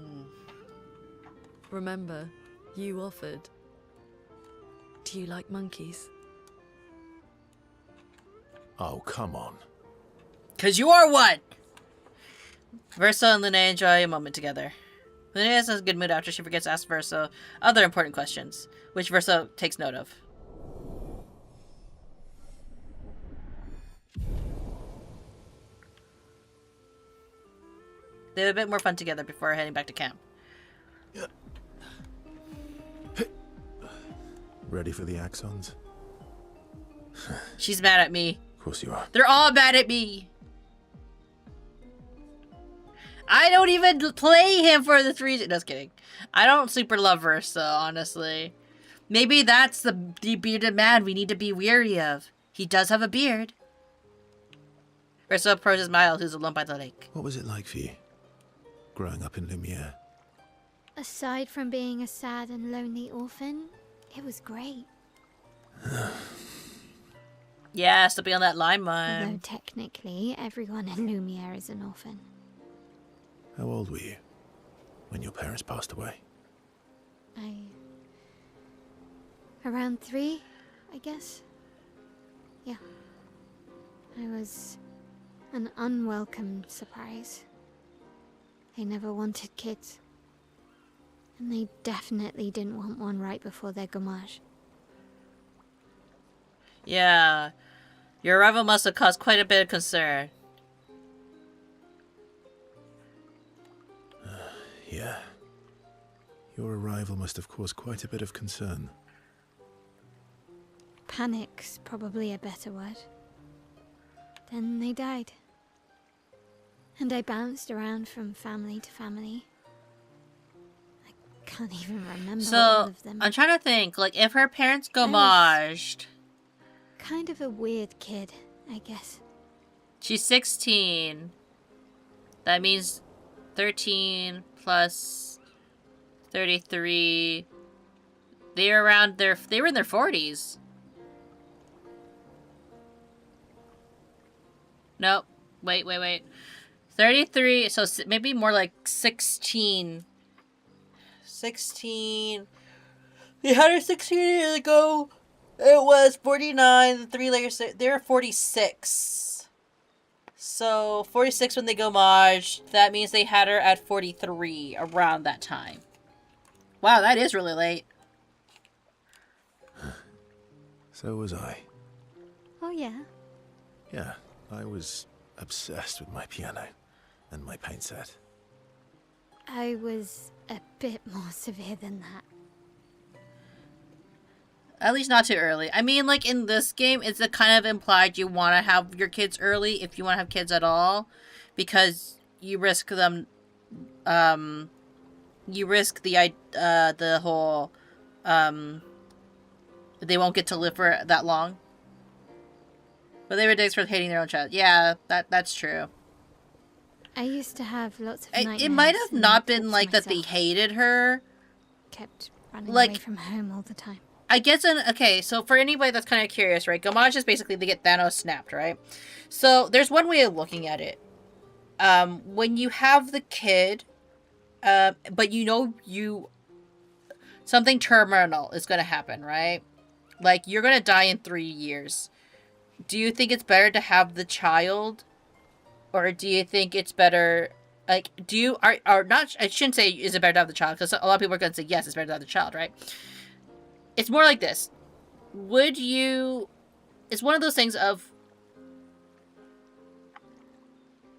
Remember, you offered. Do you like monkeys? Oh, come on. 'Cause you are one! Verso and Linnea enjoy a moment together. Linnea has a good mood after she forgets to ask Verso other important questions, which Verso takes note of. They have a bit more fun together before heading back to camp. Ready for the axons? She's mad at me. Of course you are. They're all mad at me. I don't even play him for this reason. Just kidding. I don't super love Verso, honestly. Maybe that's the bearded man we need to be weary of. He does have a beard. Verso approaches Miles, who's alone by the lake. What was it like for you? Growing up in Lumiere? Aside from being a sad and lonely orphan, it was great. Yeah, still be on that Although limelight. technically, everyone in Lumiere is an orphan. How old were you when your parents passed away? Around 3, I guess. Yeah. I was an unwelcome surprise. They never wanted kids. And they definitely didn't want one right before their gommage. Yeah. Your arrival must have caused quite a bit of concern. Yeah. Your arrival must have caused quite a bit of concern. Panic's probably a better word. Then they died. And I bounced around from family to family. I can't even remember all So, of them. I'm trying to think, like, if her parents I was- gomaged... Kind of a weird kid, I guess. She's 16. That means 13 plus 33. They were in their 40s. Nope. Wait. 33, so maybe more like 16. 16. They had her 16 years ago. It was 49, the 3 layers, they were 46. So, 46 when they go Maj, that means they had her at 43, around that time. Wow, that is really late. So was I. Oh yeah? Yeah, I was obsessed with my piano and my paint set. I was a bit more severe than that. At least not too early. I mean, like, in this game, it's a kind of implied you want to have your kids early, if you want to have kids at all, because you risk them, you risk the whole, they won't get to live for that long. But they were dicks for hating their own child. Yeah, that's true. I used to have lots of nightmares. It might have and not thoughts been to like that they myself. hated her. Kept running like- away from home all the time. I guess, okay, so for anybody that's kind of curious, right, Gamage is basically they get Thanos snapped, right? So there's one way of looking at it. When you have the kid, but you know something terminal is going to happen, right? Like, you're going to die in 3 years. Do you think it's better to have the child? Or do you think it's better, like, I shouldn't say is it better to have the child, because a lot of people are going to say, yes, it's better to have the child, right? It's more like this. It's one of those things of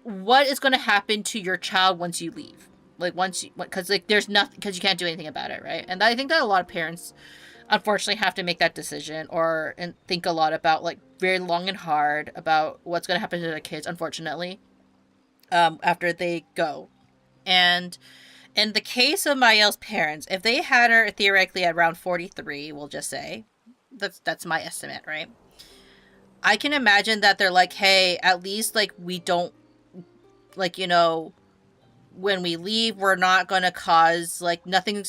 what is going to happen to your child once you leave? Like, because, like, there's nothing, because you can't do anything about it, right? And I think that a lot of parents, unfortunately, have to make that decision and think a lot about, like, very long and hard about what's going to happen to their kids, unfortunately, after they go. And in the case of Mael's parents, if they had her theoretically at around 43, we'll just say, that's my estimate, right? I can imagine that they're like, hey, at least, like, we don't, like, you know, when we leave, we're not going to cause, like, nothing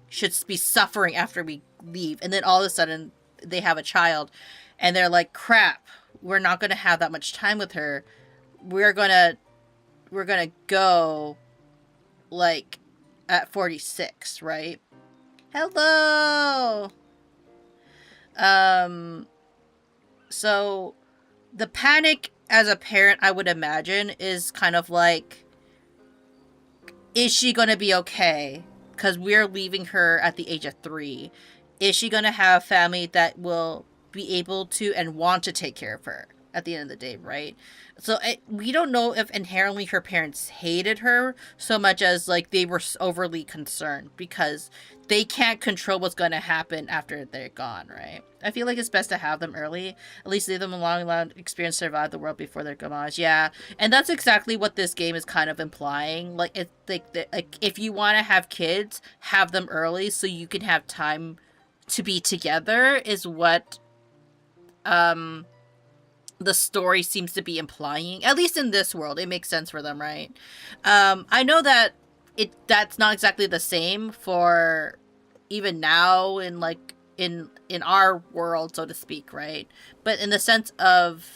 should be suffering after we leave. And then all of a sudden, they have a child, and they're like, crap, we're not going to have that much time with her. We're going to go, like, at 46, right? Hello! So, the panic as a parent, I would imagine, is kind of like, is she going to be okay? Because we're leaving her at the age of 3. Is she going to have family that will be able to and want to take care of her at the end of the day, right? So we don't know if inherently her parents hated her so much as, like, they were overly concerned because they can't control what's going to happen after they're gone, right? I feel like it's best to have them early, at least leave them a long, long experience, survive the world before their gamage. Yeah, and that's exactly what this game is kind of implying. Like, it's like if you want to have kids, have them early so you can have time to be together is what the story seems to be implying. At least in this world, it makes sense for them, right? I know that that's not exactly the same for even now in, like, in our world, so to speak, right? But in the sense of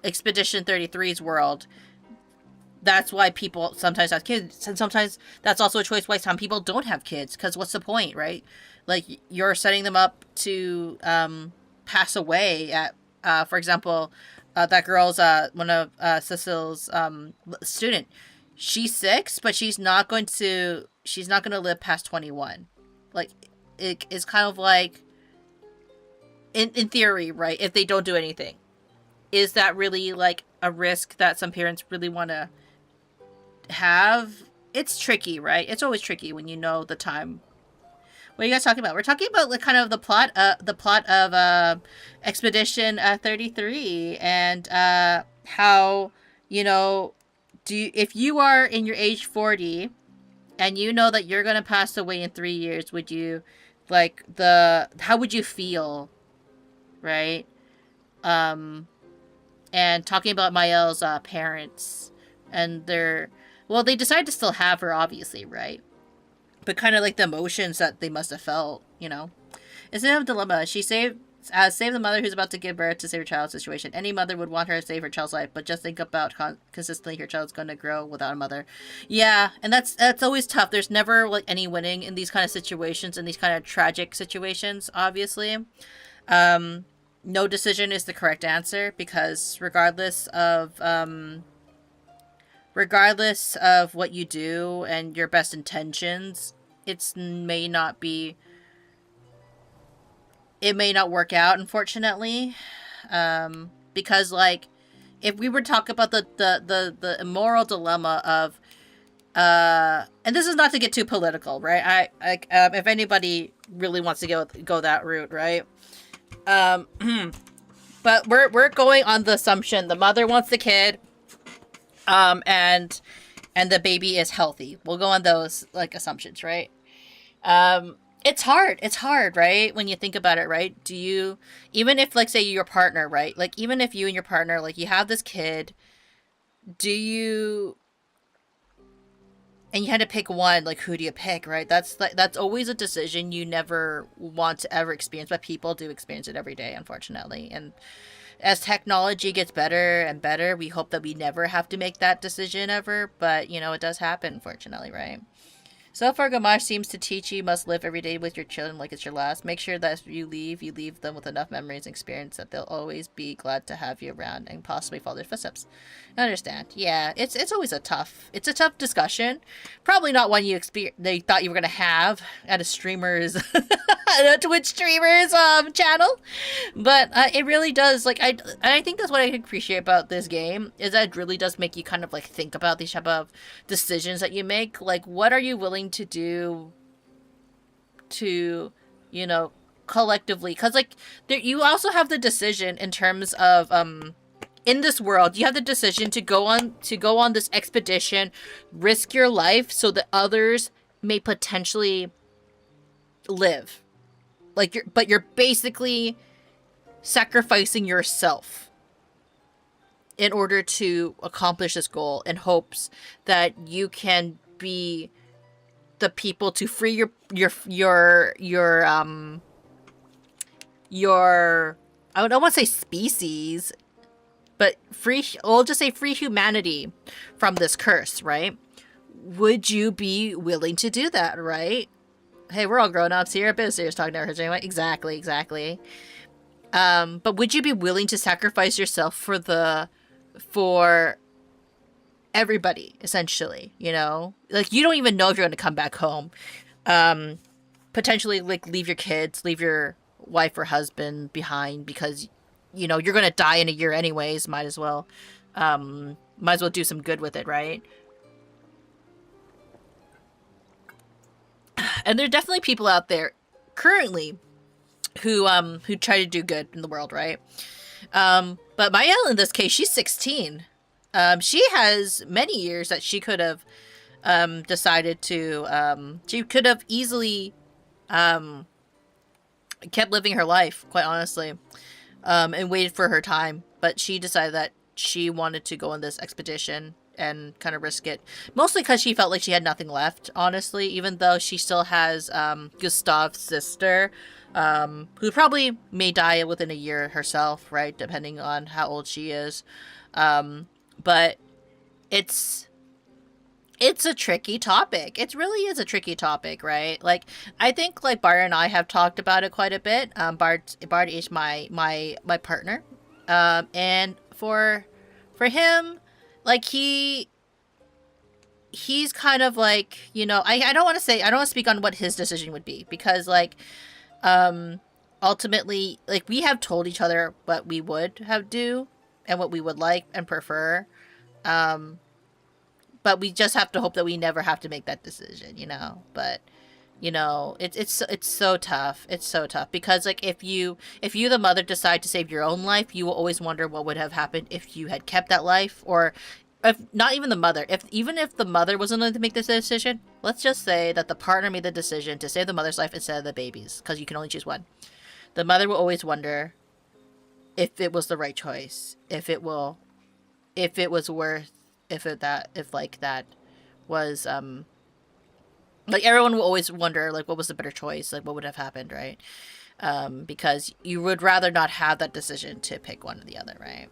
Expedition 33's world, that's why people sometimes have kids, and sometimes that's also a choice why some people don't have kids, because what's the point, right? Like, you're setting them up to pass away at, for example, that girl's one of Cecil's student. She's 6, but she's not going to live past 21. Like, it's kind of like, in theory, right? If they don't do anything, is that really, like, a risk that some parents really want to have? It's tricky, right? It's always tricky when you know the time. What are you guys talking about? We're talking about, like, kind of the plot of Expedition 33 and how you know, if you are in your age 40 and you know that you're going to pass away in 3 years, would you, like, how would you feel, right? And talking about Mael's parents and they decided to still have her, obviously, right? But kind of like the emotions that they must have felt, you know? It's a dilemma. She saved the mother who's about to give birth to save her child's situation. Any mother would want her to save her child's life, but just think about consistently her child's going to grow without a mother. Yeah, and that's always tough. There's never like any winning in these kind of situations, in these kind of tragic situations, obviously. No decision is the correct answer, because regardless of what you do and your best intentions, it may not work out, unfortunately. Because, like, if we were to talk about the immoral dilemma of, and this is not to get too political, right? If anybody really wants to go that route, right? But we're going on the assumption the mother wants the kid, and the baby is healthy. We'll go on those, like, assumptions, right? It's hard, right? When you think about it, right? Even if, like, say your partner, right? Like, even if you and your partner, like, you have this kid, and you had to pick one, like, who do you pick, right? That's always a decision you never want to ever experience, but people do experience it every day, unfortunately. And as technology gets better and better, we hope that we never have to make that decision ever, but, you know, it does happen, unfortunately, right? So far, Gamache seems to teach you must live every day with your children like it's your last. Make sure that if you leave them with enough memories and experience that they'll always be glad to have you around and possibly follow their footsteps. I understand. Yeah, it's always a tough discussion. Probably not one they thought you were gonna have at a Twitch streamer's channel, but it really does. Like, I think that's what I appreciate about this game, is that it really does make you kind of like think about these type of decisions that you make. Like, what are you willing to do to, you know, collectively? Because, like, you also have the decision in terms of in this world, you have the decision to go on this expedition, risk your life so that others may potentially live. Like, you're basically sacrificing yourself in order to accomplish this goal, in hopes that you can be the people to free your I don't want to say species, but we'll just say free humanity from this curse, right? Would you be willing to do that, right? Hey, we're all grown-ups here. A bit of serious talk never hurts anyone. Exactly. But would you be willing to sacrifice yourself for everybody, essentially, you know? Like, you don't even know if you're going to come back home. Potentially, like, leave your kids, leave your wife or husband behind because, you know, you're going to die in a year anyways. Might as well do some good with it, right? And there are definitely people out there currently who try to do good in the world, right? But Mael, in this case, she's 16. She has many years that she could have decided to she could have easily kept living her life, quite honestly, and waited for her time. But she decided that she wanted to go on this expedition and kind of risk it, mostly because she felt like she had nothing left, honestly, even though she still has Gustav's sister, who probably may die within a year herself, right, depending on how old she is. But it's a tricky topic. It really is a tricky topic, right? Like, I think, like, Bart and I have talked about it quite a bit. Bart is my partner, and for him, like, he's kind of like, you know, I don't want to speak on what his decision would be, because, like, ultimately, like, we have told each other what we would have do and what we would like and prefer, but we just have to hope that we never have to make that decision, you know. But you know, it's so tough. It's so tough because like if you the mother decide to save your own life, you will always wonder what would have happened if you had kept that life, or if not even the mother, even if the mother wasn't going to make this decision. Let's just say that the partner made the decision to save the mother's life instead of the baby's, because you can only choose one. The mother will always wonder if it was the right choice, if it was worth, if that was like everyone will always wonder like what was the better choice, like what would have happened, right? Because you would rather not have that decision to pick one or the other, right?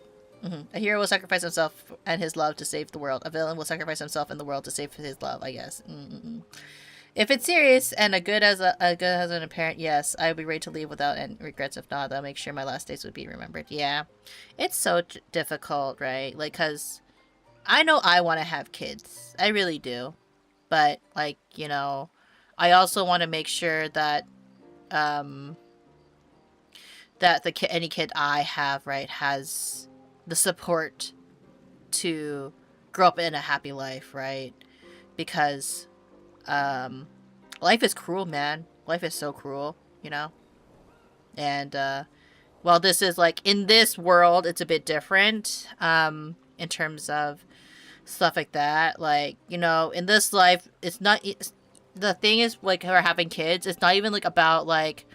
A hero will sacrifice himself and his love to save the world. A villain will sacrifice himself and the world to save his love, I guess. If it's serious and a good as an apparent, yes, I would be ready to leave without any regrets. If not, I'll make sure my last days would be remembered. Yeah, it's so difficult, right? Like, cause I know I want to have kids, I really do, but like, you know, I also want to make sure that that any kid I have, right, has the support to grow up in a happy life, right? Because life is cruel, man. Life is so cruel, you know? And well, this is like in this world it's a bit different in terms of stuff like that. Like, you know, in this life the thing is like her having kids, it's not even like about like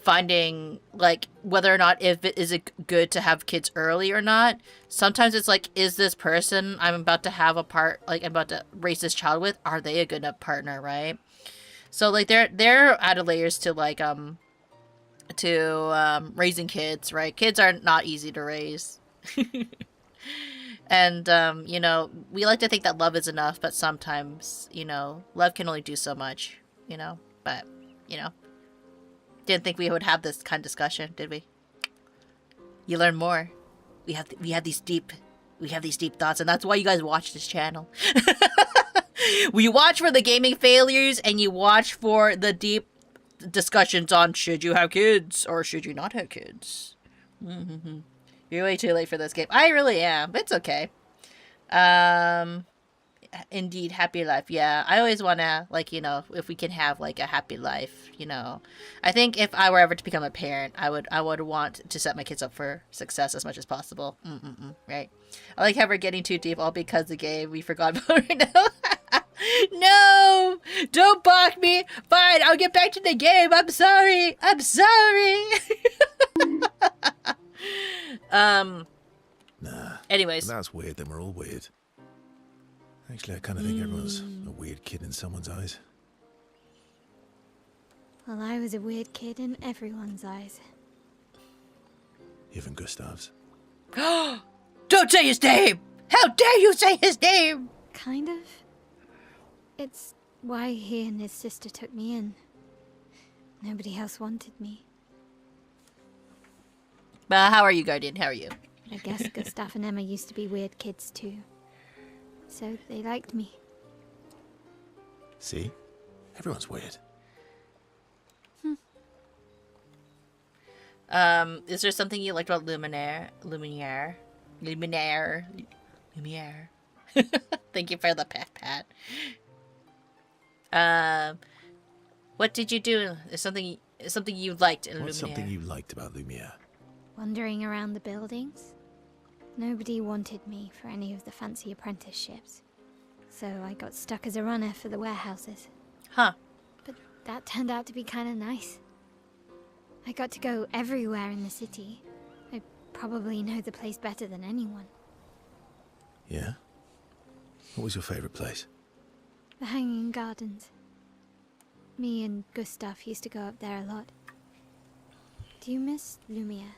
finding like whether or not if it is it good to have kids early or not. Sometimes it's like, is this person I'm about to have I'm about to raise this child with, are they a good enough partner, right? So like there are added layers to like raising kids, right? Kids are not easy to raise. And you know, we like to think that love is enough, but sometimes, you know, love can only do so much, you know. But you know, didn't think we would have this kind of discussion, did we? You learn more. We have these deep thoughts, and that's why you guys watch this channel. We watch for the gaming failures, and you watch for the deep discussions on should you have kids or should you not have kids. You're way too late for this game. I really am, but it's okay. Indeed, happy life. Yeah, I always want to, like, you know, if we can have like a happy life, you know. I think if I were ever to become a parent, I would want to set my kids up for success as much as possible. Right? I like how we're getting too deep, all because the game we forgot about right now. No, don't balk me. Fine, I'll get back to the game. I'm sorry. Nah. Anyways. If that's weird, then we're all weird. Actually, I kind of think everyone's a weird kid in someone's eyes. Well, I was a weird kid in everyone's eyes. Even Gustav's. Don't say his name! How dare you say his name! Kind of. It's why he and his sister took me in. Nobody else wanted me. How are you, Guardian? How are you? I guess Gustav and Emma used to be weird kids too. So they liked me. See? Everyone's weird. Is there something you liked about Lumiere? Thank you for the pat. What did you do? Is something you liked in Lumiere? What's something you liked about Lumiere? Wandering around the buildings. Nobody wanted me for any of the fancy apprenticeships. So I got stuck as a runner for the warehouses. Huh. But that turned out to be kind of nice. I got to go everywhere in the city. I probably know the place better than anyone. Yeah? What was your favorite place? The Hanging Gardens. Me and Gustav used to go up there a lot. Do you miss Lumiere?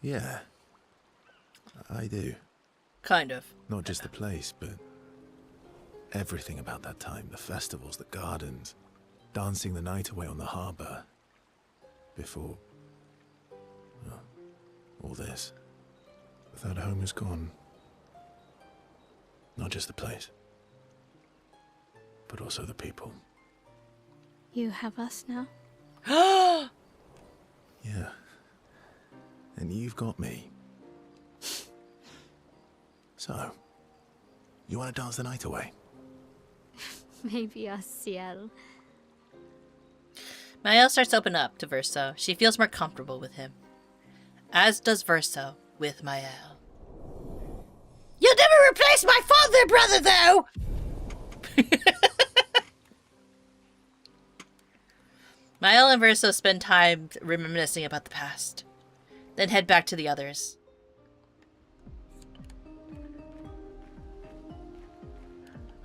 Yeah. I do. Kind of. Not just the place, but everything about that time. The festivals, the gardens, dancing the night away on the harbour. Before... well, all this. That home is gone. Not just the place, but also the people. You have us now? Yeah. And you've got me. So, you want to dance the night away? Maybe a ciel. Mael starts to open up to Verso. She feels more comfortable with him. As does Verso with Mael. You'll never replace my father, brother, though! Mael and Verso spend time reminiscing about the past, then head back to the others.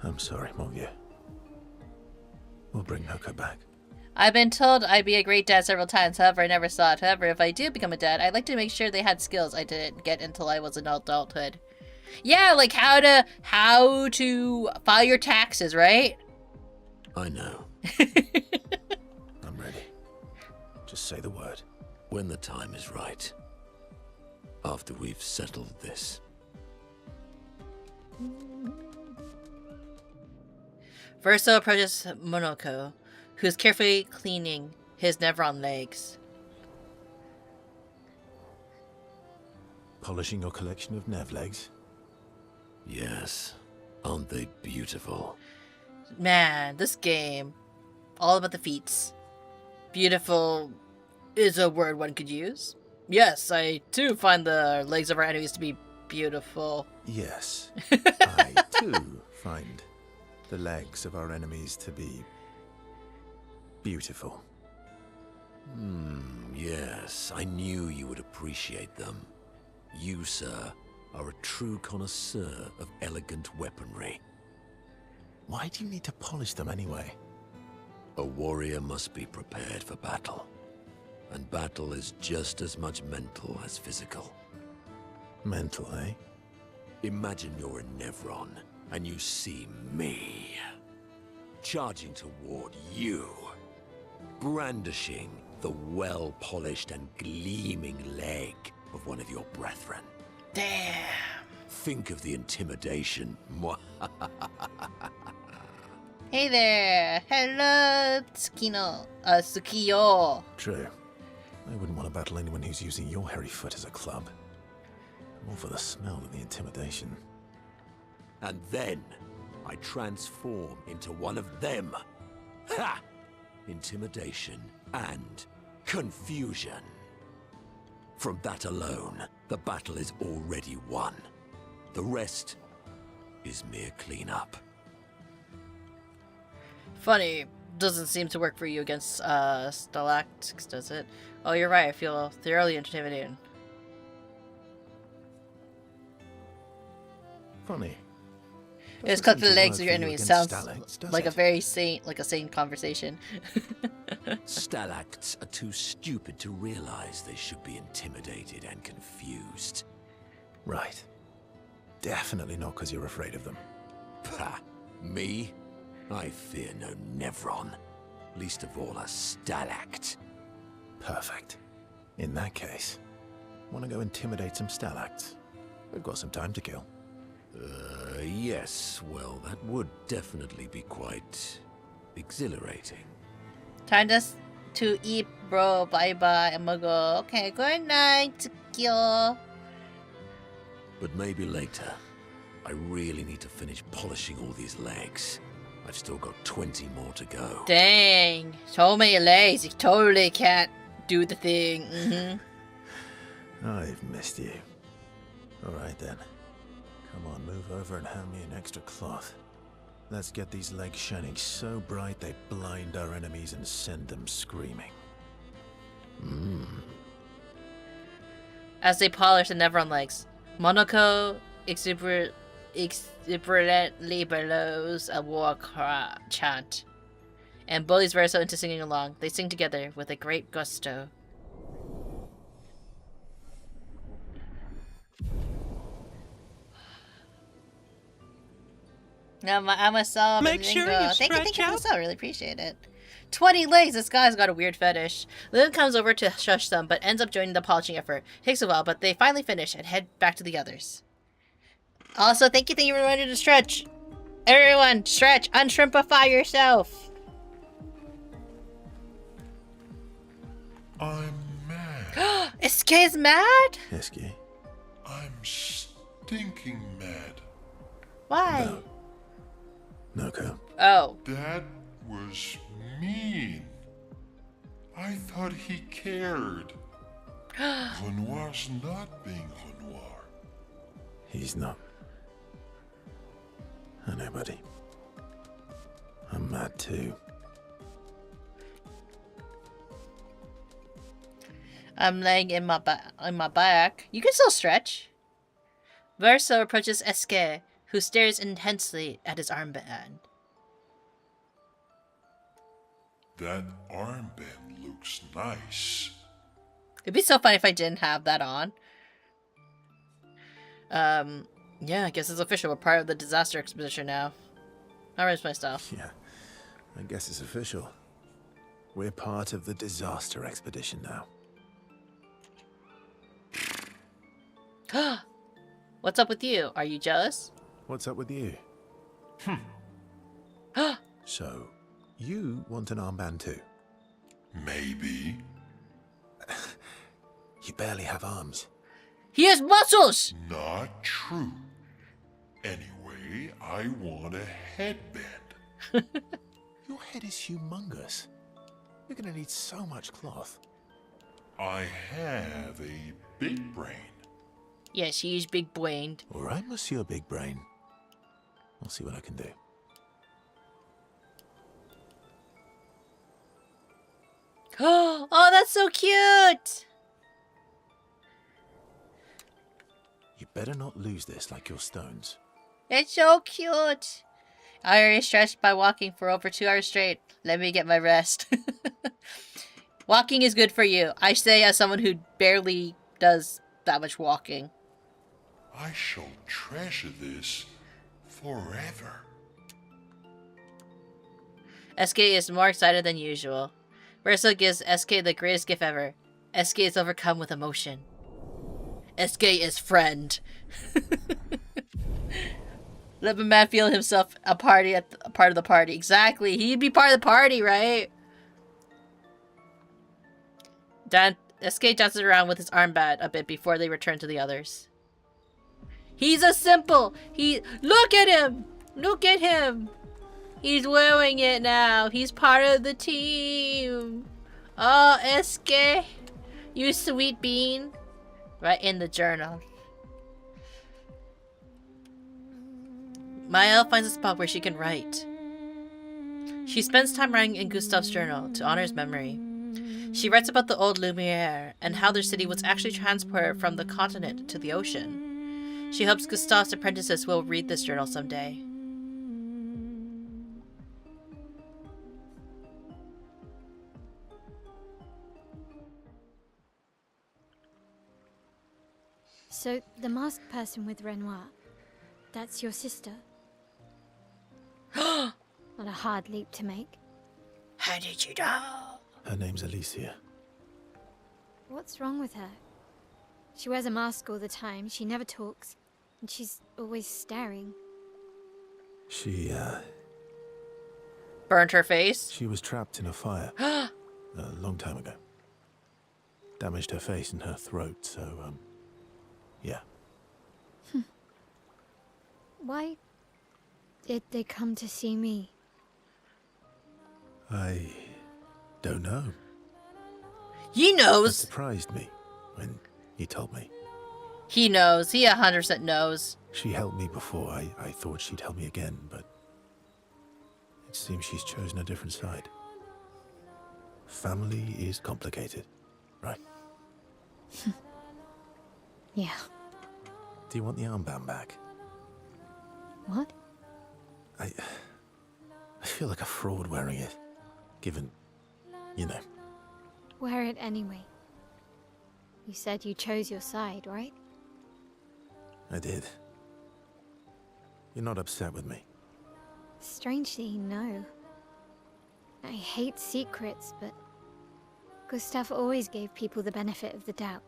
I'm sorry, mon vieux. We'll bring Noko back. I've been told I'd be a great dad several times, however, I never saw it. However, if I do become a dad, I'd like to make sure they had skills I didn't get until I was in adulthood. Yeah, like how to file your taxes, right? I know. I'm ready. Just say the word. When the time is right. After we've settled this. Verso approaches Monoko, who's carefully cleaning his Nevron legs. Polishing your collection of Nev legs? Yes. Aren't they beautiful? Man, this game, all about the feats. Beautiful is a word one could use. Yes, I too find the legs of our enemies to be beautiful. Yes. I too find the legs of our enemies to be beautiful. Yes. I knew you would appreciate them. You, sir, are a true connoisseur of elegant weaponry. Why do you need to polish them anyway? A warrior must be prepared for battle. And battle is just as much mental as physical. Mental, eh? Imagine you're in Nevron, and you see me. Charging toward you. Brandishing the well-polished and gleaming leg of one of your brethren. Damn. Think of the intimidation. Hey there. Hello, Tsukiyo. True. I wouldn't want to battle anyone who's using your hairy foot as a club. More for the smell than the intimidation. And then I transform into one of them. Ha! Intimidation and confusion. From that alone, the battle is already won. The rest is mere cleanup. Funny, doesn't seem to work for you against stalactites, does it? Oh, you're right. I feel thoroughly intimidated. Funny. It's Doesn't cut seem the to legs work of your for you enemies. against Sounds stalactites, does like a it? very sane conversation. Stalacts are too stupid to realize they should be intimidated and confused. Right. Definitely not because you're afraid of them. Pah! Me? I fear no Nevron. Least of all a stalact. Perfect. In that case, want to go intimidate some stalacts? We've got some time to kill. Yes. Well, that would definitely be quite exhilarating. Time to eat, bro. Bye-bye. I'm gonna go. Okay, good night, Tsukiyo. But maybe later. I really need to finish polishing all these legs. I've still got 20 more to go. Dang. So many legs. You totally can't do the thing. I've missed you. Alright then. Come on, move over and hand me an extra cloth. Let's get these legs shining so bright they blind our enemies and send them screaming. As they polish the Nevron legs, Monoko exuberantly blows a war chant and bullies Verso into singing along. They sing together with a great gusto. I'm a sub. Make sure you Thank you stretch for the out. sub. Really appreciate it. 20 legs. This guy's got a weird fetish. Lynn comes over to shush them, but ends up joining the polishing effort. Takes a while, but they finally finish and head back to the others. Also, thank you for reminding to stretch. Everyone, stretch. Unshrimpify yourself. I'm mad. SK is mad? Esky? I'm stinking mad. Why? No. Noko, Oh. That was mean. I thought he cared. Renoir's not being Renoir. He's not. I know, buddy. I'm mad too. I'm laying in my back. You can still stretch. Verso approaches Eske, who stares intensely at his armband. That armband looks nice. It'd be so funny if I didn't have that on. Yeah, I guess it's official. We're part of the disaster expedition now. I'll raise my stuff. Yeah, I guess it's official. We're part of the disaster expedition now. What's up with you? Are you jealous? What's up with you? So, you want an armband too? Maybe. You barely have arms. He has muscles! Not true. Anyway, I want a headband. Your head is humongous. You're gonna need so much cloth. I have a big brain. Yes, he's big brained. All right, Monsieur Big Brain. I'll see what I can do. Oh, that's so cute! You better not lose this like your stones. It's so cute! I already stretched by walking for over 2 hours straight. Let me get my rest. Walking is good for you. I say as someone who barely does that much walking. I shall treasure this forever. SK is more excited than usual. Verso gives SK the greatest gift ever. SK is overcome with emotion. SK is friend. Let a man feel himself a part of the party. Exactly. He'd be part of the party, right? SK dances around with his armband a bit before they return to the others. He's a simple. Look at him. Look at him. He's wearing it now. He's part of the team. Oh, SK. You sweet bean. Right in the journal. Mael finds a spot where she can write. She spends time writing in Gustave's journal to honor his memory. She writes about the old Lumiere and how their city was actually transported from the continent to the ocean. She hopes Gustave's apprentices will read this journal someday. So, the masked person with Renoir, that's your sister? Not a hard leap to make. How did you know? Her name's Alicia. What's wrong with her? She wears a mask all the time, she never talks, and she's always staring. She Burnt her face? She was trapped in a fire a long time ago. Damaged her face and her throat, so, yeah. Why did they come to see me? I don't know. He It knows. surprised me when you told me. He knows. He 100% knows. She helped me before. I thought she'd help me again, but it seems she's chosen a different side. Family is complicated, right? Yeah. Do you want the armband back? What? I feel like a fraud wearing it, given, you know. Wear it anyway. You said you chose your side, right? I did. You're not upset with me. Strangely, no. I hate secrets, but Gustav always gave people the benefit of the doubt.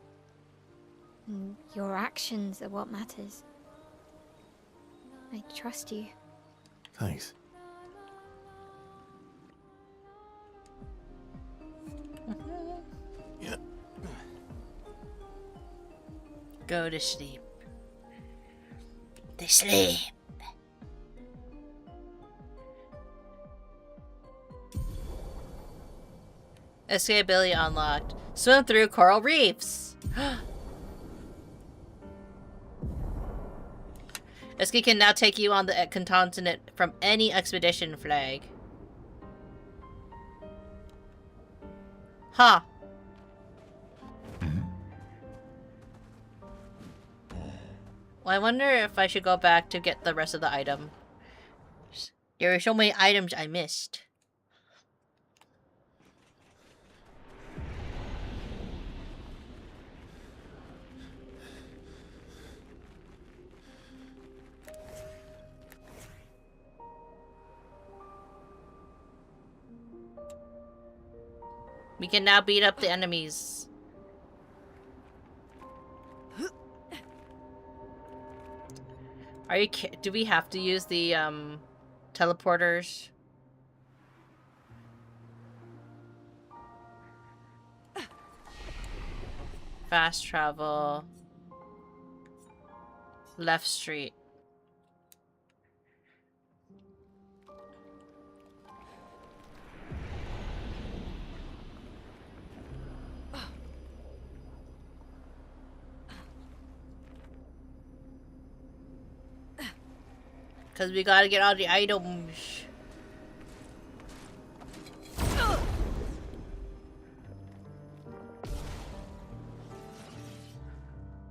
And your actions are what matters. I trust you. Thanks. Yeah. Go to sleep. To sleep. Escapability unlocked. Swim through coral reefs. Escape can now take you on the continent from any expedition flag. Huh. Well, I wonder if I should go back to get the rest of the item. There are so many items I missed. We can now beat up the enemies. Are you do we have to use the teleporters? Fast travel. Left street. Because we gotta get all the items.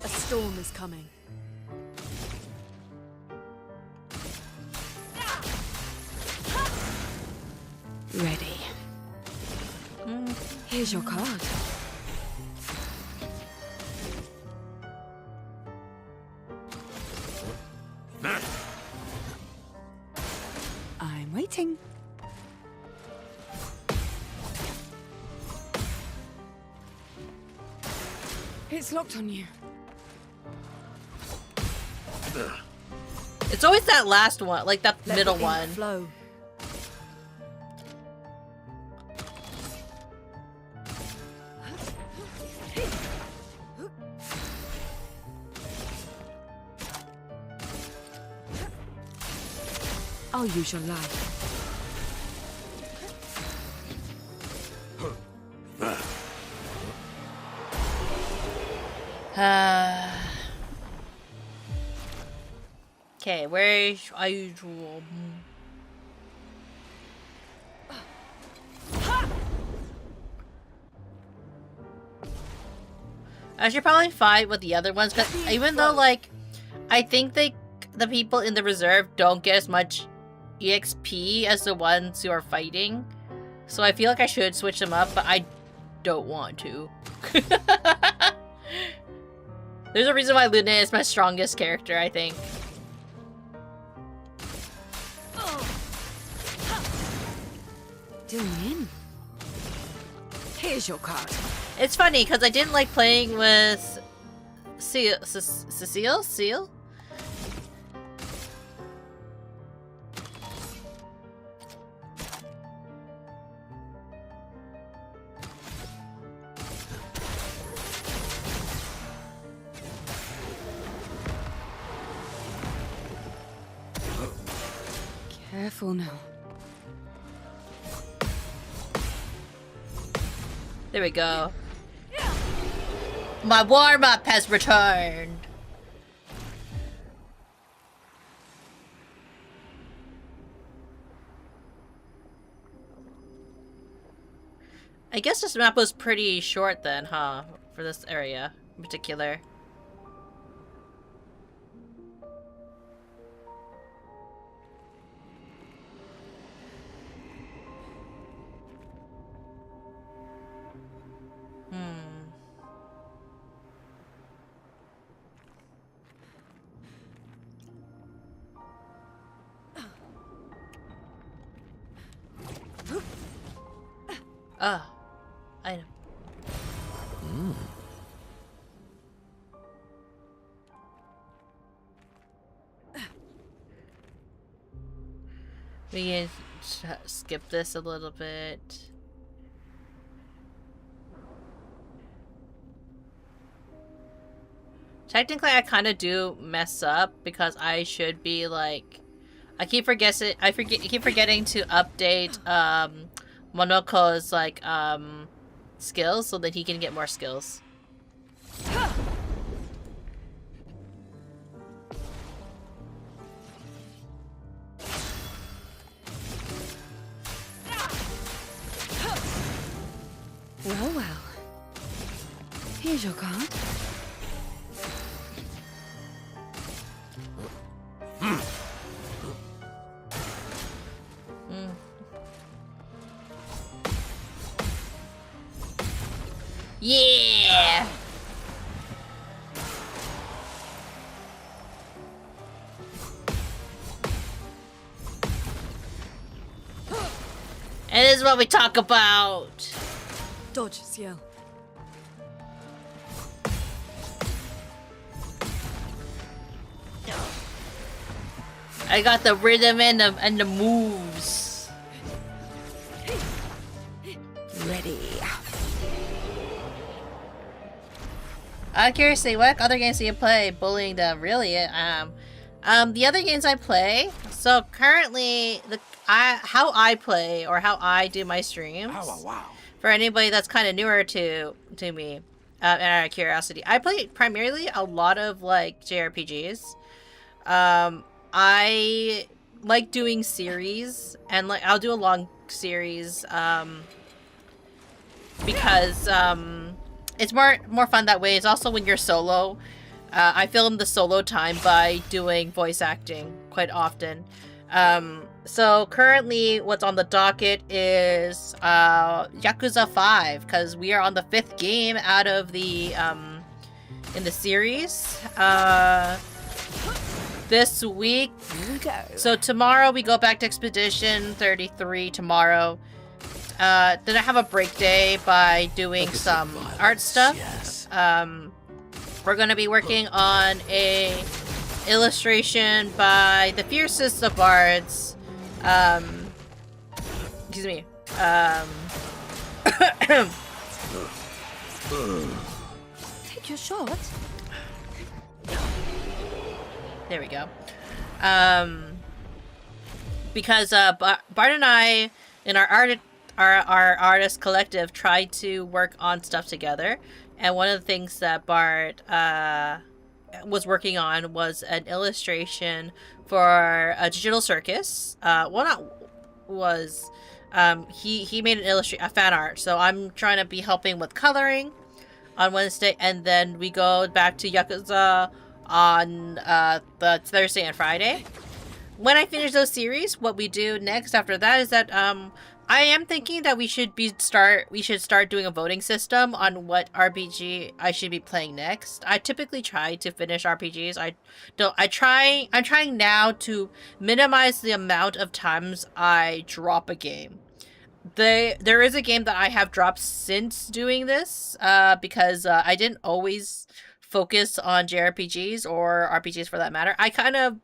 A storm is coming. Ready. Here's your card. I'm waiting. It's locked on you. It's always that last one, like that Let middle the ink one. flow. I'll use your life. Okay, where's I? I should probably fight with the other ones, because even though, like, I think the people in the reserve don't get as much EXP as the ones who are fighting. So I feel like I should switch them up, but I don't want to. There's a reason why Luna is my strongest character, I think. Doing in. Here's your card. It's funny, because I didn't like playing with Cecile? Seal? Careful now. There we go. My warm-up has returned. I guess this map was pretty short then, huh? For this area in particular. Ah, item. We can skip this a little bit. Technically, I kind of do mess up because I should be like, I keep forgetting. Keep forgetting to update Monoko's like skills so that he can get more skills. Well, well. Here's your card. Yeah! And this is what we talk about. Dodge, Ciel. I got the rhythm and the moves. Ready. Curiously, what other games do you play? Bullying them, really? The other games I play. So currently, how I play or how I do my streams. Wow. For anybody that's kind of newer to me, and out of curiosity, I play primarily a lot of like JRPGs. I like doing series, and like I'll do a long series because it's more fun that way. It's also when you're solo. I fill in the solo time by doing voice acting quite often. So currently what's on the docket is Yakuza 5, because we are on the 5th game out of the in the series. This week, Here we go. so tomorrow we go back to Expedition 33 tomorrow. Then I have a break day by doing some art stuff. Yes. We're gonna be working on a illustration by the fiercest of bards. Excuse me. Take your shot. There we go. Because Bart and I, in our artist collective, tried to work on stuff together, and one of the things that Bart was working on was an illustration for a digital circus. He made a fan art, so I'm trying to be helping with coloring on Wednesday, and then we go back to Yakuza on the Thursday and Friday. When I finish those series, what we do next after that is that I am thinking that we should start doing a voting system on what RPG I should be playing next. I typically try to finish RPGs. I'm trying now to minimize the amount of times I drop a game. There is a game that I have dropped since doing this because I didn't always focus on JRPGs or RPGs for that matter. I kind of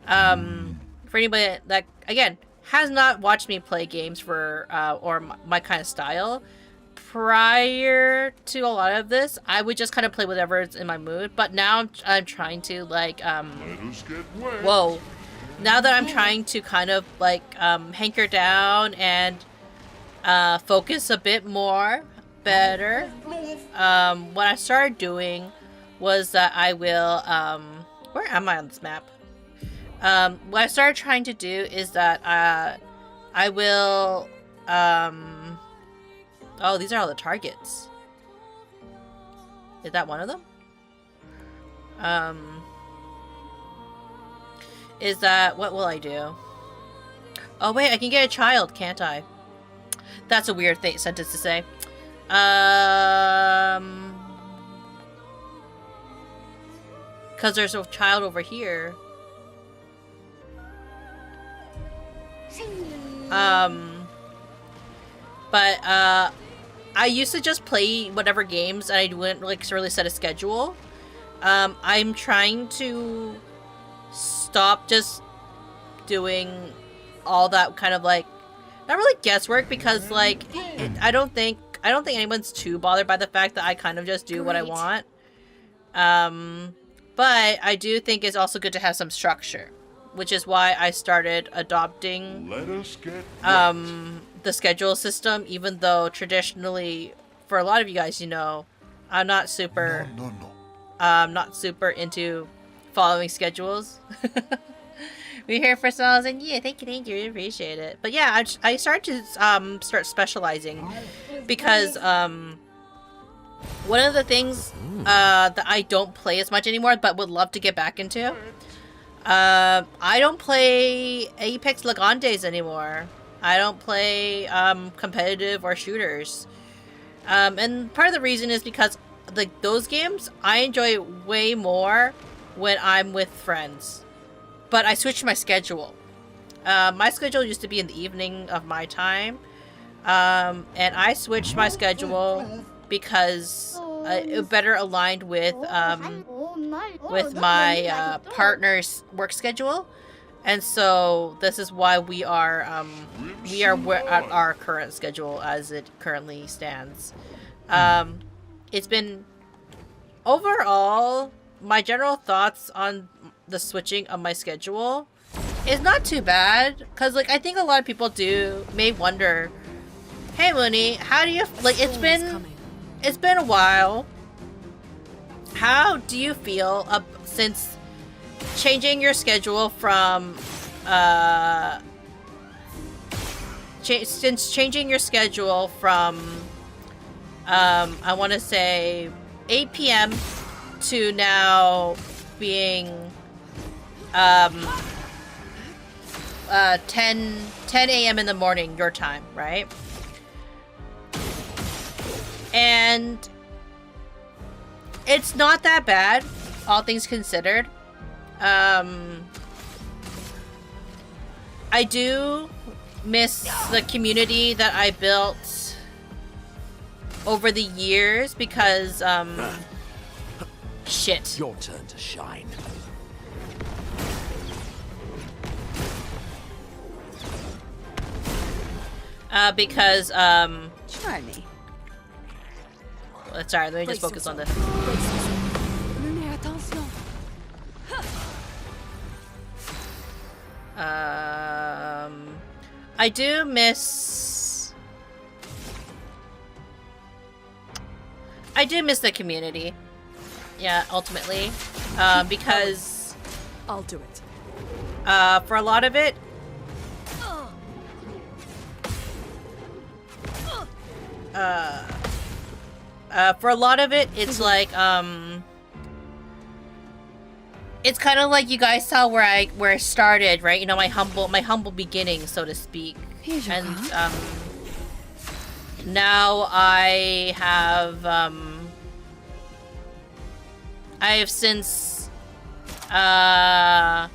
for anybody that again has not watched me play games for or my kind of style prior to a lot of this, I would just kind of play whatever's in my mood. But now I'm trying to like whoa, now that I'm trying to kind of like hanker down and focus a bit more better, what I started doing was that I will where am I on this map? What I started trying to do is that I will oh, these are all the targets. Is that one of them? Is that what will I do? Oh wait, I can get a child, can't I? That's a weird sentence to say. Because there's a child over here. But I used to just play whatever games and I wouldn't like really set a schedule. I'm trying to stop just doing all that kind of like not really guesswork, because like I don't think anyone's too bothered by the fact that I kind of just do what I want. But I do think it's also good to have some structure, which is why I started adopting the schedule system, even though traditionally for a lot of you guys, you know, I'm not super, not super into following schedules. We're here for songs, and yeah, thank you, appreciate it. But yeah, I started to start specializing because one of the things that I don't play as much anymore, but would love to get back into. I don't play Apex Legendes anymore. I don't play competitive or shooters. And part of the reason is because those games I enjoy way more when I'm with friends. But I switched my schedule. My schedule used to be in the evening of my time. And I switched my schedule because it better aligned with my partner's work schedule. And so this is why we are at our current schedule as it currently stands. It's been overall, my general thoughts on the switching of my schedule is not too bad, because like I think a lot of people may wonder, hey Munii, how do you like it's been a while, how do you feel since changing your schedule from I want to say 8 p.m. to now being 10 a.m. in the morning your time, right? And it's not that bad, all things considered. I do miss the community that I built over the years because shit. Your turn to shine. Because Try me. sorry, let me just focus on this. I do miss the community. Yeah, ultimately. Because I'll do it. for a lot of it, it's like it's kind of like you guys saw where I started, right? You know, my humble beginning, so to speak. And now I have since I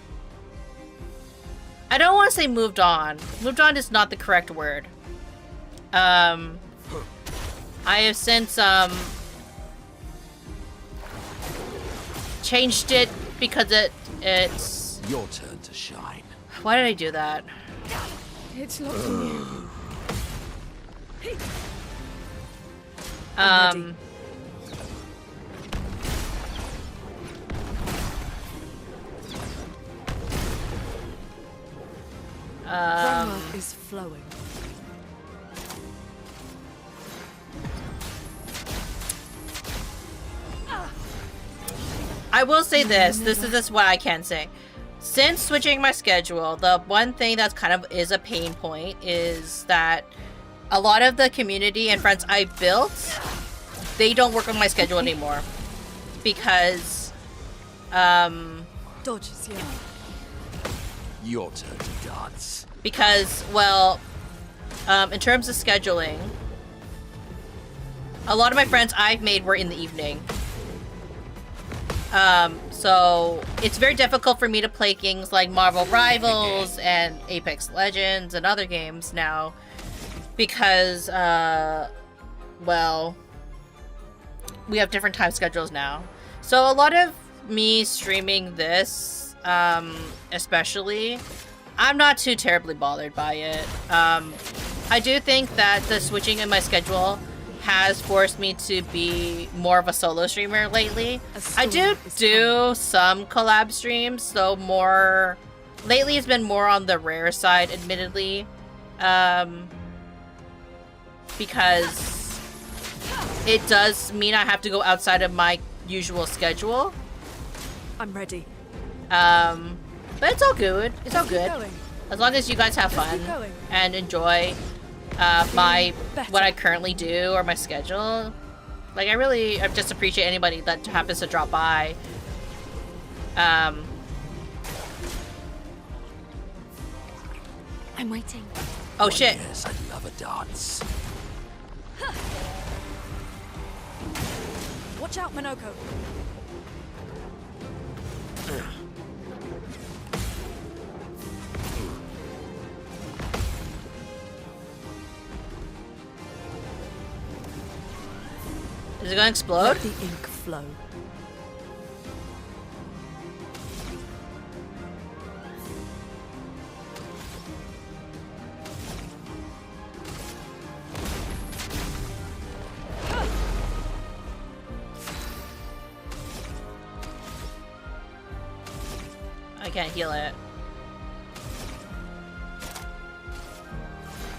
don't want to say moved on. Moved on is not the correct word. I have since changed it because it's Your turn to shine. Why did I do that? It's locked in you. Framework is flowing. I will say this. This is what I can say. Since switching my schedule, the one thing that's kind of is a pain point is that a lot of the community and friends I built, they don't work on my schedule anymore. Because, Dodges, yeah. Your turn to dance. because, well, in terms of scheduling, a lot of my friends I've made were in the evening. So it's very difficult for me to play games like Marvel Rivals and Apex Legends and other games now because, well, we have different time schedules now. So a lot of me streaming this, especially, I'm not too terribly bothered by it. I do think that the switching in my schedule has forced me to be more of a solo streamer lately. I do some collab streams, so more lately it's been more on the rare side, admittedly, because it does mean I have to go outside of my usual schedule. I'm ready. But it's all good. It's all Keep good. going. As long as you guys have Just keep fun going. and enjoy my Better. what I currently do or my schedule. Like I just appreciate anybody that happens to drop by. I'm waiting. Oh shit. Yes, I love a dance. Watch out, Minoko. Is it gonna explode? Let the ink flow. I can't heal it.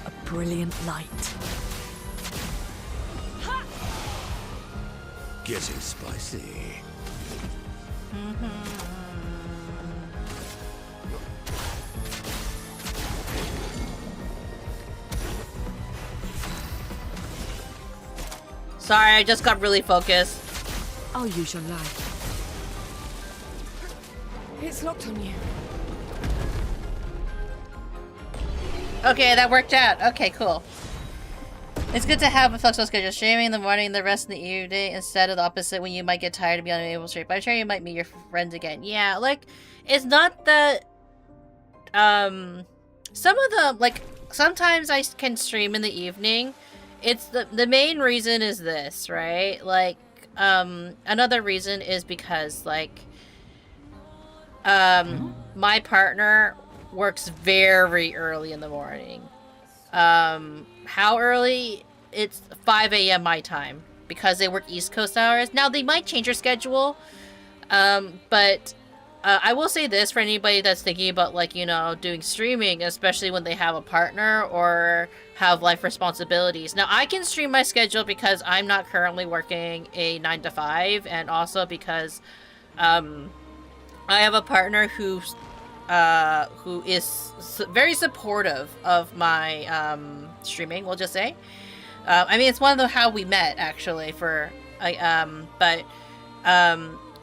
A brilliant light. Getting spicy. Sorry, I just got really focused. I'll use your light. It's locked on you. Okay, that worked out. Okay, cool. It's good to have a flexible schedule. Streaming in the morning and the rest in the evening instead of the opposite when you might get tired of being unable to stream. But I'm sure you might meet your friends again. Yeah, like, it's not that... some of the, like, sometimes I can stream in the evening. It's the main reason is this, right? Like, another reason is because, like, my partner works very early in the morning. How early? It's 5 a.m. my time because they work East Coast hours. Now, they might change their schedule, but I will say this for anybody that's thinking about, like, you know, doing streaming, especially when they have a partner or have life responsibilities. Now, I can stream my schedule because I'm not currently working a 9 to 5, and also because I have a partner who is very supportive of my streaming, we'll just say. I mean, it's one of how we met, actually,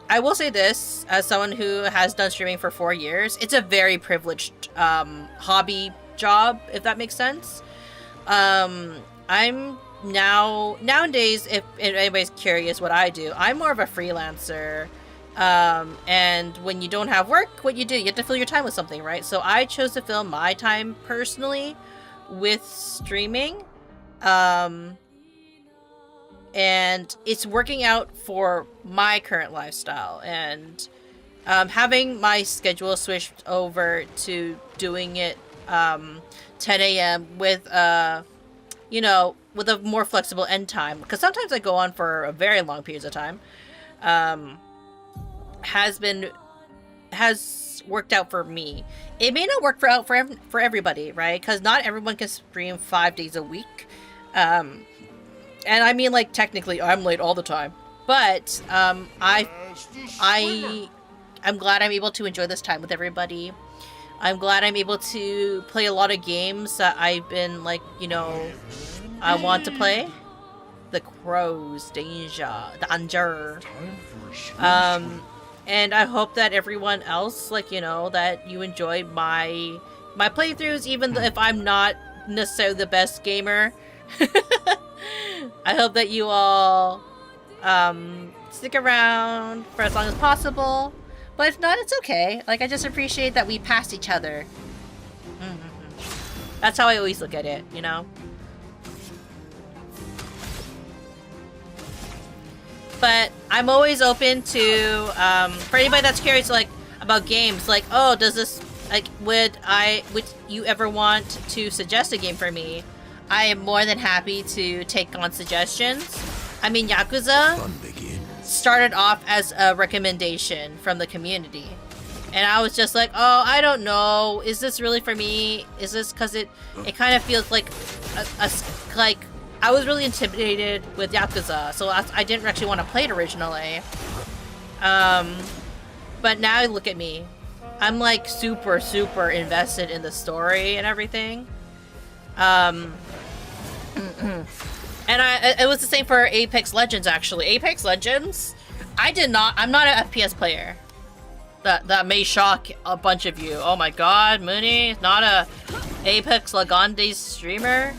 I will say this, as someone who has done streaming for 4 years, it's a very privileged hobby job, if that makes sense. I'm nowadays, if anybody's curious what I do, I'm more of a freelancer. And when you don't have work, what you do, you have to fill your time with something, right? So I chose to fill my time personally with streaming. And it's working out for my current lifestyle. And having my schedule switched over to doing it 10 a.m. with, you know, with a more flexible end time. Because sometimes I go on for a very long periods of time. Has worked out for me. It may not work for everybody, right? Because not everyone can stream 5 days a week. And I mean, like, technically, I'm late all the time. But I'm glad I'm able to enjoy this time with everybody. I'm glad I'm able to play a lot of games that I've been, like, you know, I want to play. The Crows, Danger. And I hope that everyone else, like, you know, that you enjoy my playthroughs, even though if I'm not necessarily the best gamer. I hope that you all stick around for as long as possible. But if not, it's okay. Like, I just appreciate that we passed each other. That's how I always look at it, you know? But I'm always open to, for anybody that's curious, like, about games, like, oh, does this, like, would you ever want to suggest a game for me? I am more than happy to take on suggestions. I mean, Yakuza started off as a recommendation from the community. And I was just like, oh, I don't know. Is this really for me? Is this because it kind of feels like I was really intimidated with Yakuza, so I didn't actually want to play it originally. But now look at me. I'm like super invested in the story and everything. And it was the same for Apex Legends actually. Apex Legends, I'm not an FPS player. That may shock a bunch of you. Oh my god, Munii, not a Apex Legends streamer?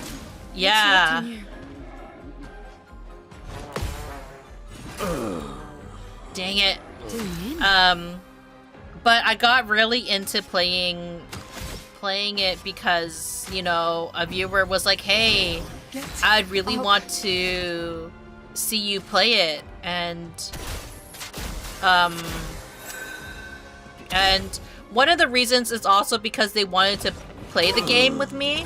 Yeah. Dang it. But I got really into playing it because, you know, a viewer was like, hey, I'd really want to see you play it, and one of the reasons is also because they wanted to play the game with me.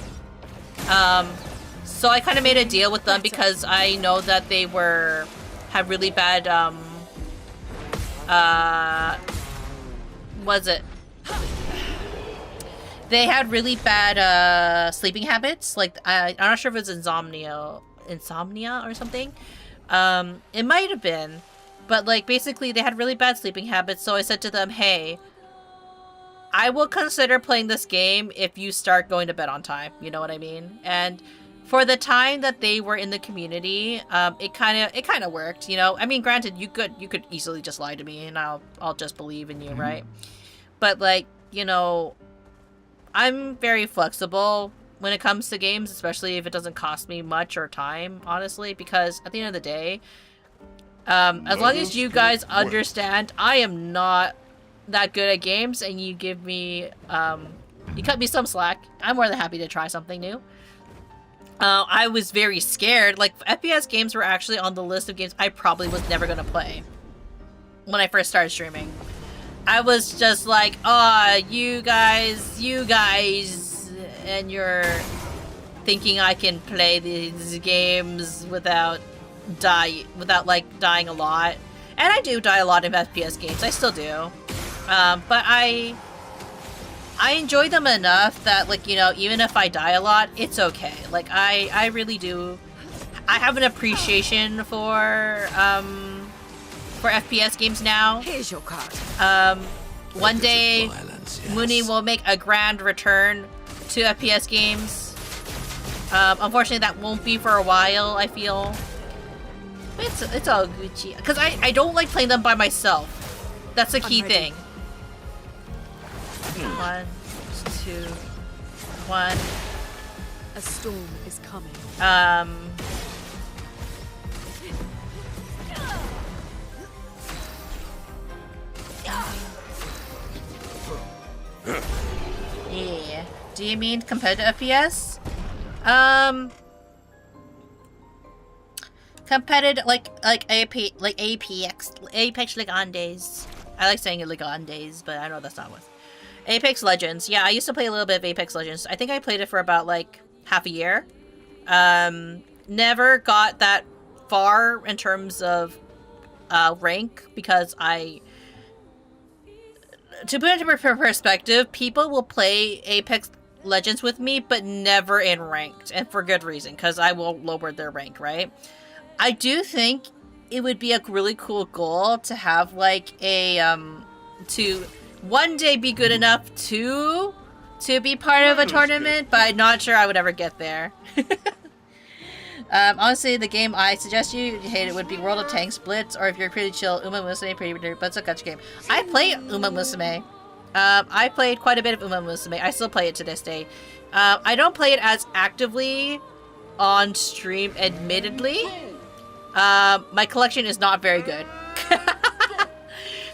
So I kind of made a deal with them because I know that they had really bad they had really bad sleeping habits. Like I'm not sure if it's insomnia or something. It might have been, but like basically they had really bad sleeping habits. So I said to them, hey, I will consider playing this game if you start going to bed on time. You know what I mean? And for the time that they were in the community, it kind of worked. You know, I mean, granted, you could easily just lie to me and I'll just believe in you, right? But like, you know, I'm very flexible when it comes to games, especially if it doesn't cost me much or time, honestly, because at the end of the day, as long as you guys understand, I am not that good at games, and you give me, you cut me some slack, I'm more than happy to try something new. I was very scared. Like, FPS games were actually on the list of games I probably was never gonna play when I first started streaming. I was just like, oh, you guys, and you're thinking I can play these games without like dying a lot. And I do die a lot in FPS games, I still do. But I enjoy them enough that, like, you know, even if I die a lot, it's okay. Like, I really do. I have an appreciation for FPS games now. Here's your card. One day, Violence, yes. Munii will make a grand return to FPS games. Unfortunately, that won't be for a while, I feel. It's all Gucci. Because I don't like playing them by myself. That's the key thing. 1, 2, 1. A storm is coming. Yeah. Do you mean competitive FPS? Competitive, like Apex Legends. I like saying Legends, but I know that's not what. Apex Legends. Yeah, I used to play a little bit of Apex Legends. I think I played it for about like half a year. Never got that far in terms of rank because to put it into perspective, people will play Apex Legends with me, but never in ranked, and for good reason, because I will lower their rank, right? I do think it would be a really cool goal to have like a to one day be good enough to be part of a tournament, but I'm not sure I would ever get there. Honestly, the game I suggest you hate it would be World of Tanks, Blitz, or if you're pretty chill, Uma Musume, but it's a gacha game. I play Uma Musume. I played quite a bit of Uma Musume. I still play it to this day. I don't play it as actively on stream, admittedly. My collection is not very good.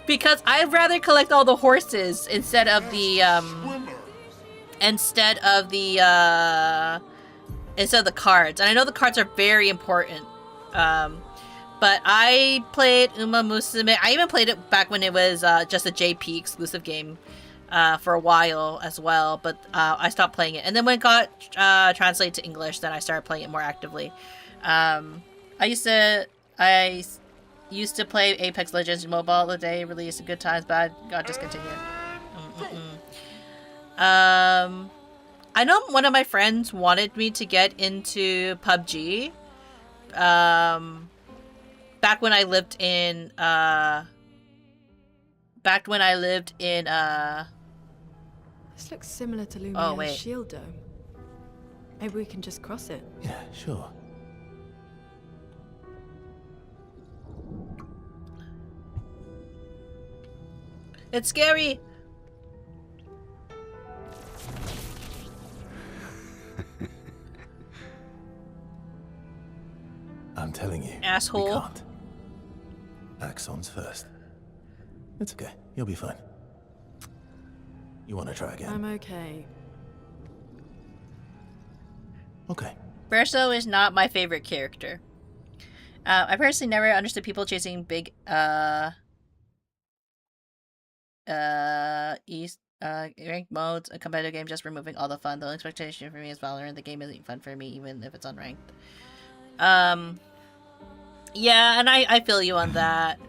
Because I'd rather collect all the horses instead of the cards. And I know the cards are very important. But I played Uma Musume. I even played it back when it was just a JP exclusive game for a while as well. But I stopped playing it. And then when it got translated to English, then I started playing it more actively. I used to play Apex Legends mobile the day it released. Good times, but I got discontinued. I know one of my friends wanted me to get into PUBG, back when I lived in This looks similar to Lumiere's Oh, wait. shield dome. Maybe we can just cross it. Yeah, sure. It's scary. I'm telling you, Asshole. we can't. Axons first. It's okay. You'll be fine. You want to try again? I'm okay. Okay. Verso is not my favorite character. I personally never understood people chasing big ranked modes, a competitive game, just removing all the fun. The only expectation for me is Valorant. The game isn't fun for me, even if it's unranked. Yeah, and I feel you on that.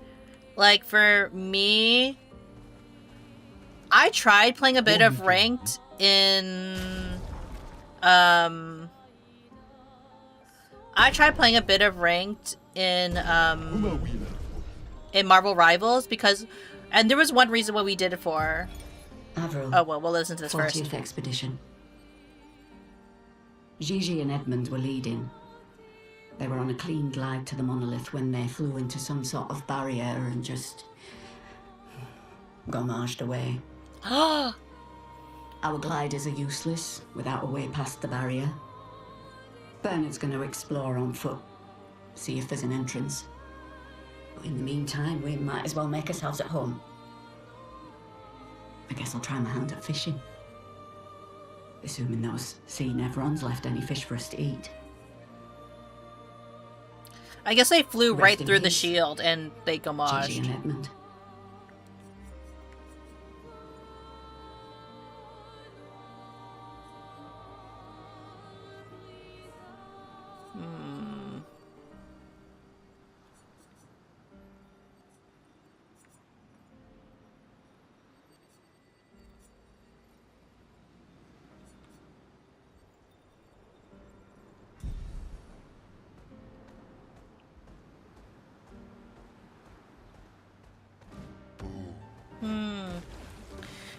Like, for me, I tried playing a bit of ranked in, in Marvel Rivals because, and there was one reason why we did it for. Avril. Oh, well, we'll listen to this 40th first. expedition. Gigi and Edmund were leading. They were on a clean glide to the monolith when they flew into some sort of barrier and just gommaged away. Our gliders are useless without a way past the barrier. Bernard's going to explore on foot, see if there's an entrance. But in the meantime, we might as well make ourselves at home. I guess I'll try my hand at fishing. Assuming those sea nevrons left any fish for us to eat. I guess they flew Rest right in through the peace, shield and they Gigi gommaged. and Edmund.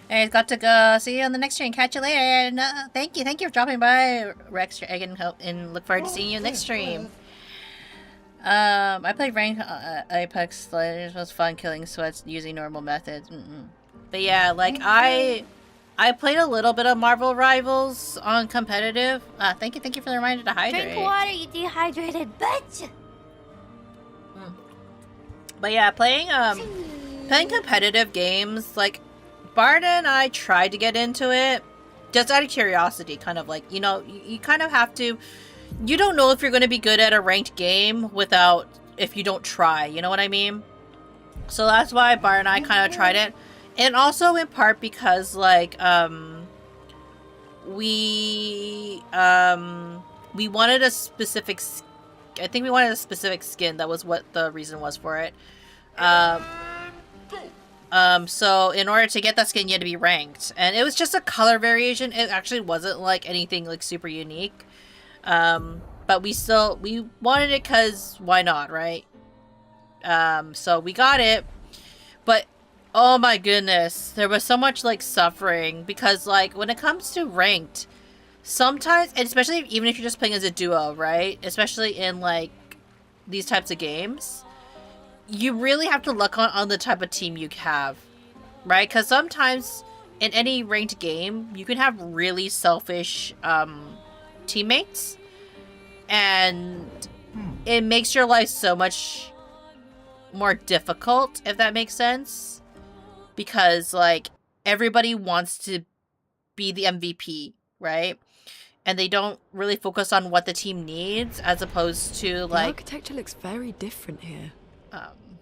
Hey, got to go. See you on the next stream. Catch you later. And thank you for dropping by, Rex. I can help and look forward to seeing you next stream. I played ranked Apex. It was fun killing sweats using normal methods. But yeah, like I played a little bit of Marvel Rivals on competitive. Thank you for the reminder to hydrate. Drink water, you dehydrated bitch! But yeah, playing competitive games, like Barda and I tried to get into it just out of curiosity, kind of like, you know, you kind of have to, you don't know if you're going to be good at a ranked game if you don't try, you know what I mean? So that's why Barda and I kind of tried it. And also in part because like we wanted a specific skin. That was what the reason was for it. So in order to get that skin, you had to be ranked, and it was just a color variation. It actually wasn't like anything like super unique. But we wanted it because why not, right? So we got it, but oh my goodness, there was so much like suffering because like when it comes to ranked, sometimes, and especially even if you're just playing as a duo, right? Especially in like these types of games, you really have to look on the type of team you have, right? Because sometimes in any ranked game, you can have really selfish teammates, and it makes your life so much more difficult, if that makes sense. Because, like, everybody wants to be the MVP, right? And they don't really focus on what the team needs, as opposed to, like... The architecture looks very different here.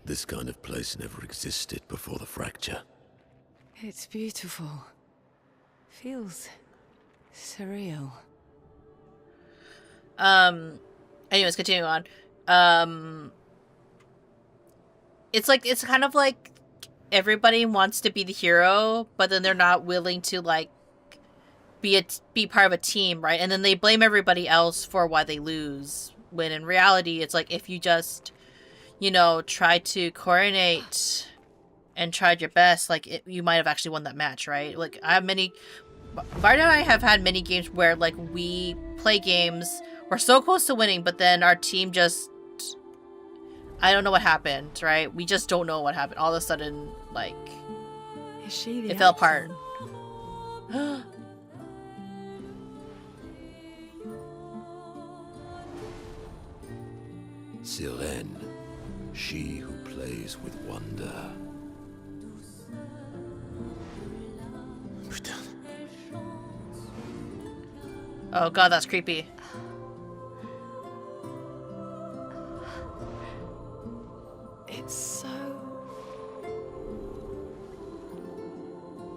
This kind of place never existed before the fracture. It's beautiful. Feels surreal. Anyways, continuing on. It's kind of like everybody wants to be the hero, but then they're not willing to like be part of a team, right? And then they blame everybody else for why they lose, when in reality, it's like if you just, you know, try to coordinate and tried your best, like you might have actually won that match, right? Like I have many, Varda and I have had many games where like we play games, we're so close to winning, but then our team just, I don't know what happened, right? We just don't know what happened. All of a sudden, like, Is she the it fell apart. Axon? Sirene, she who plays with wonder. Oh god, that's creepy. It's so...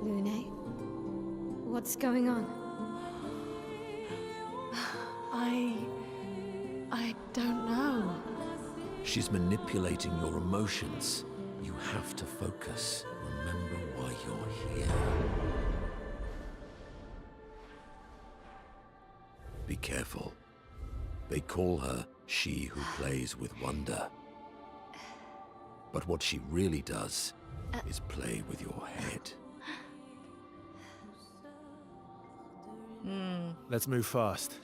Lune? What's going on? I don't know. She's manipulating your emotions. You have to focus. Remember why you're here. Be careful. They call her she who plays with wonder. But what she really does is play with your head. Let's move fast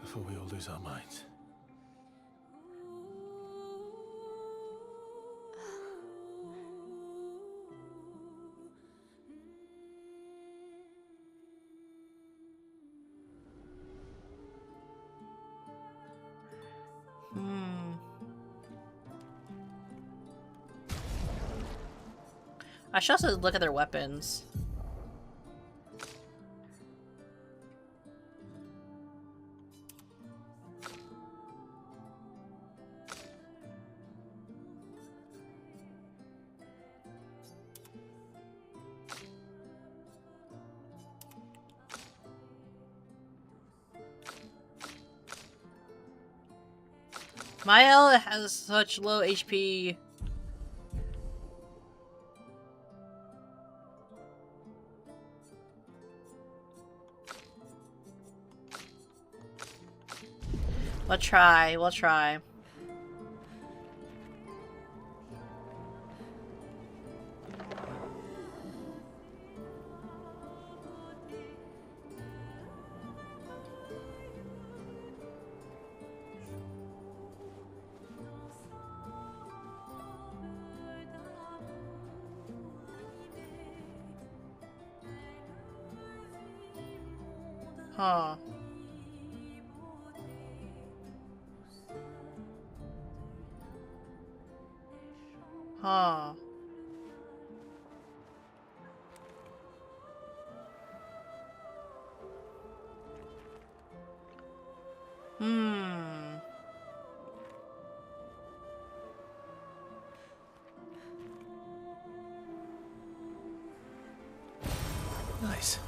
before we all lose our minds. I should also look at their weapons. Mael has such low HP. We'll try, we'll try. Huh. Huh. Nice.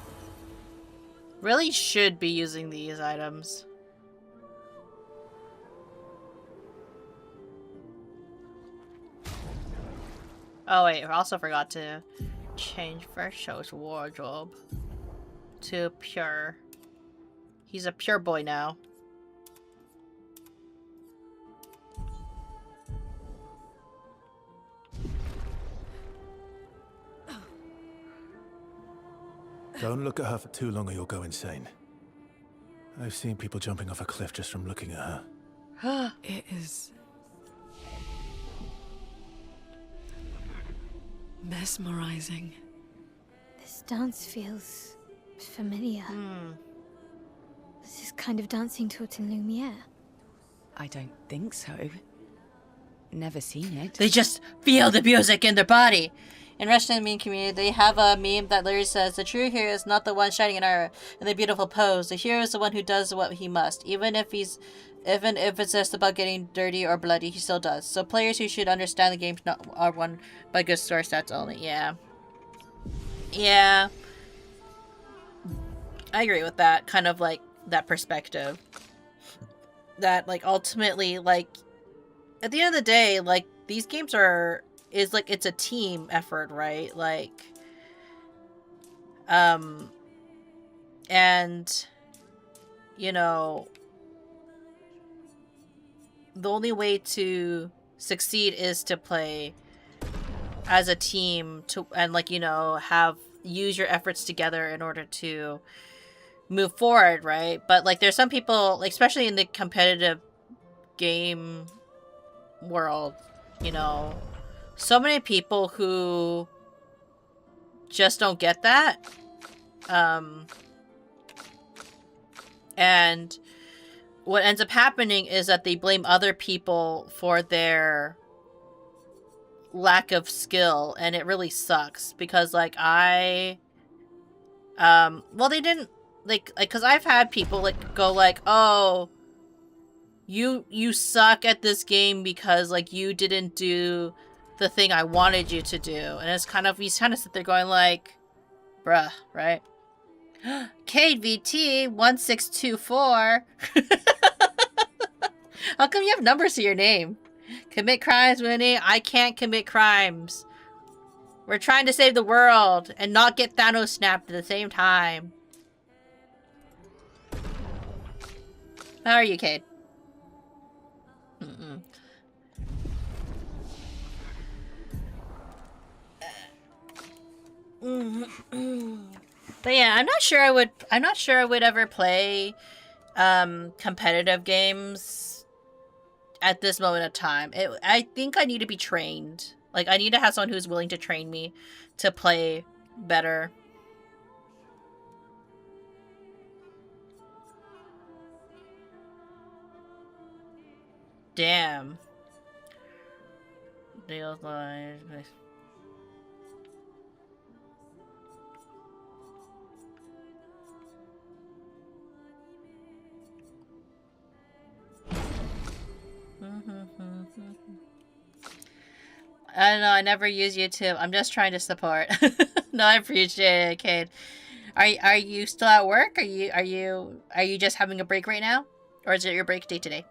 Really should be using these items. Oh wait, I also forgot to change Versho's wardrobe to pure. He's a pure boy now. Don't look at her for too long or you'll go insane. I've seen people jumping off a cliff just from looking at her. It is... mesmerizing. This dance feels familiar. This is kind of dancing taught in Lumiere. I don't think so. Never seen it. They just feel the music in their body. In Russian meme community, they have a meme that literally says, "The true hero is not the one shining an arrow in the beautiful pose. The hero is the one who does what he must. Even if it's just about getting dirty or bloody, he still does. So players who should understand the game are won by good story stats only." Yeah. Yeah. I agree with that. Kind of like that perspective. That like ultimately, like at the end of the day, like these games is like it's a team effort, right? Like and you know, the only way to succeed is to play as a team and like, you know, use your efforts together in order to move forward, right? But like there's some people, like especially in the competitive game world, you know, so many people who just don't get that. And what ends up happening is that they blame other people for their lack of skill, and it really sucks because like well, they didn't like because I've had people like go like, oh, you suck at this game because like you didn't do the thing I wanted you to do, and it's kind of, you kind of sit there going like, bruh, right? KVT 1624. How come you have numbers to your name? Commit crimes, Munii. I can't commit crimes. We're trying to save the world and not get Thanos snapped at the same time. How are you, Cade? But yeah, I'm not sure I would ever play competitive games at this moment of time. I think I need to be trained. Like, I need to have someone who's willing to train me to play better. Damn. Deals live. I don't know, I never use YouTube. I'm just trying to support. No, I appreciate it, Kate. Are you still at work? Are you just having a break right now? Or is it your break day today?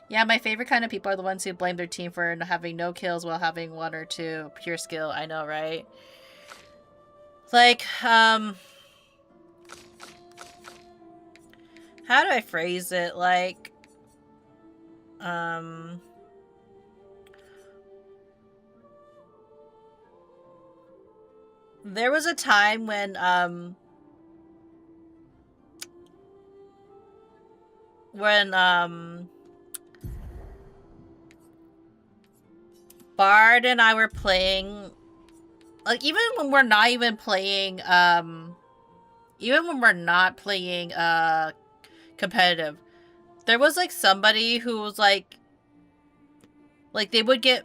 Yeah, my favorite kind of people are the ones who blame their team for having no kills while having one or two pure skill. I know, right? Like, how do I phrase it? Like, there was a time when, Bard and I were playing, like, even when we're not even playing, competitive, there was, like, somebody who was, like, they would get,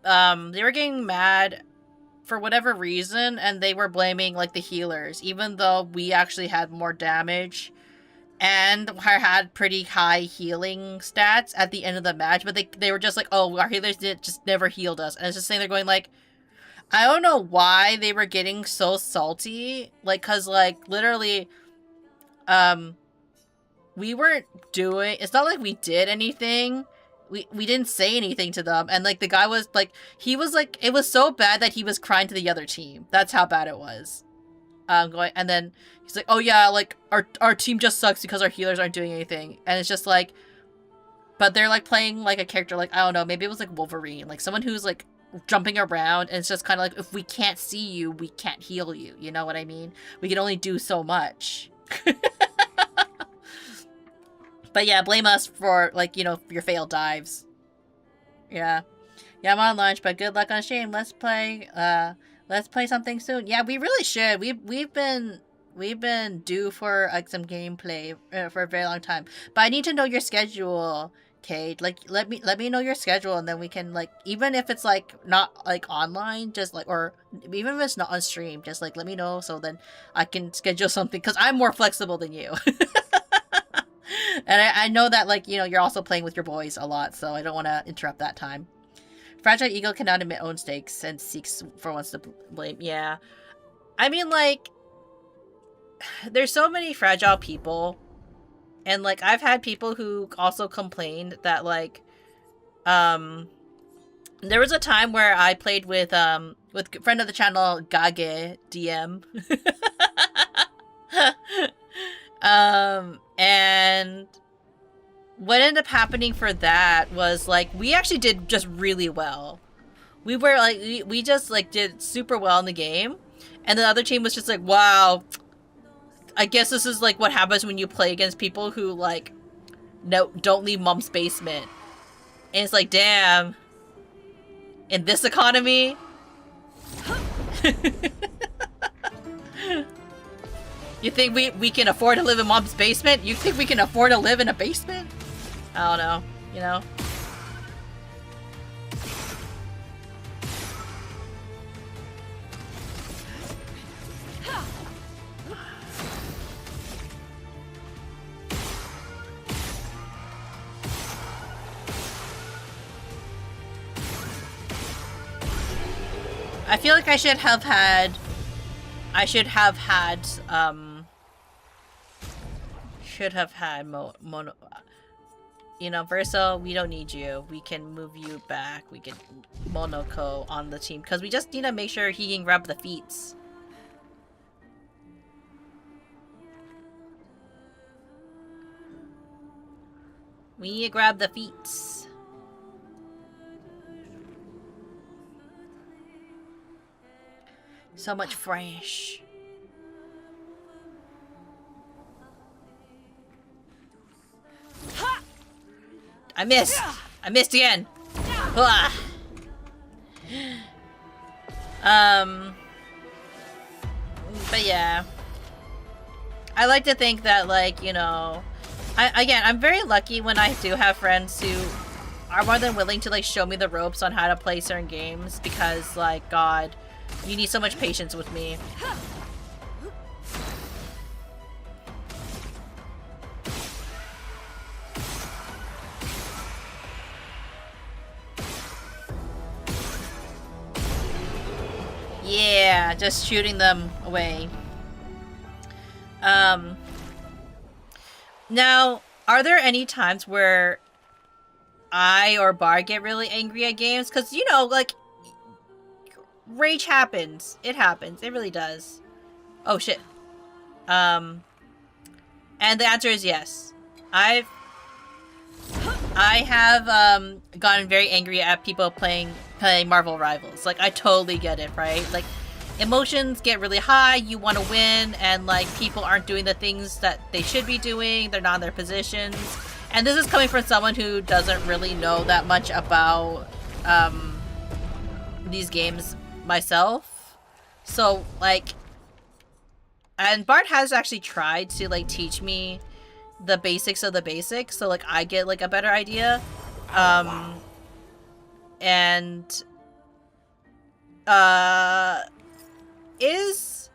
they were getting mad for whatever reason, and they were blaming, like, the healers, even though we actually had more damage and had pretty high healing stats at the end of the match, but they were just like, oh, our healers just never healed us. And it's just saying, they're going like, I don't know why they were getting so salty, like, cause like literally we weren't doing, it's not like we did anything. We didn't say anything to them, and like the guy was like, he was like, it was so bad that he was crying to the other team. That's how bad it was. And then he's like, oh yeah, like our team just sucks because our healers aren't doing anything. And it's just like, but they're like playing like a character, like, I don't know, maybe it was like Wolverine, like someone who's like jumping around, and it's just kind of like, if we can't see you, we can't heal you, you know what I mean? We can only do so much. But yeah, blame us for, like, you know, your failed dives. Yeah, I'm on lunch, but good luck on stream. Let's play something soon. Yeah, we really should. We've been due for like some gameplay for a very long time. But I need to know your schedule, Kate. Like, let me know your schedule, and then we can, like, even if it's like not like online, just like, or even if it's not on stream, just like let me know, so then I can schedule something, because I'm more flexible than you. And I know that, like, you know, you're also playing with your boys a lot, so I don't want to interrupt that time. Fragile Ego cannot admit own stakes and seeks for once to blame. Yeah. I mean, like, there's so many fragile people. And, like, I've had people who also complained that, like, there was a time where I played with friend of the channel, Gage DM. And what ended up happening for that was like we actually did just really well. We were like we just like did super well in the game, and the other team was just like, wow, I guess this is like what happens when you play against people who like don't leave mom's basement. And it's like, damn, in this economy. You think we can afford to live in mom's basement? You think we can afford to live in a basement? I don't know, you know? I feel like I should have had mono. You know, Verso, we don't need you. We can move you back. We can Monoko on the team because we just need to make sure he can grab the feats. We need to grab the feats. So much fresh. I missed! I missed again! But yeah. I like to think that, like, you know... I'm very lucky when I do have friends who are more than willing to, like, show me the ropes on how to play certain games because, like, God... You need so much patience with me. Yeah, just shooting them away. Now, are there any times where I or Bar get really angry at games? Because, you know, like... Rage happens. It happens. It really does. Oh, shit. And the answer is yes. I have, gotten very angry at people playing Marvel Rivals. Like, I totally get it, right? Like, emotions get really high, you want to win, and, like, people aren't doing the things that they should be doing, they're not in their positions. And this is coming from someone who doesn't really know that much about, these games myself. So, like, and Bart has actually tried to, like, teach me the basics of the basics, so, like, I get, like, a better idea. And is,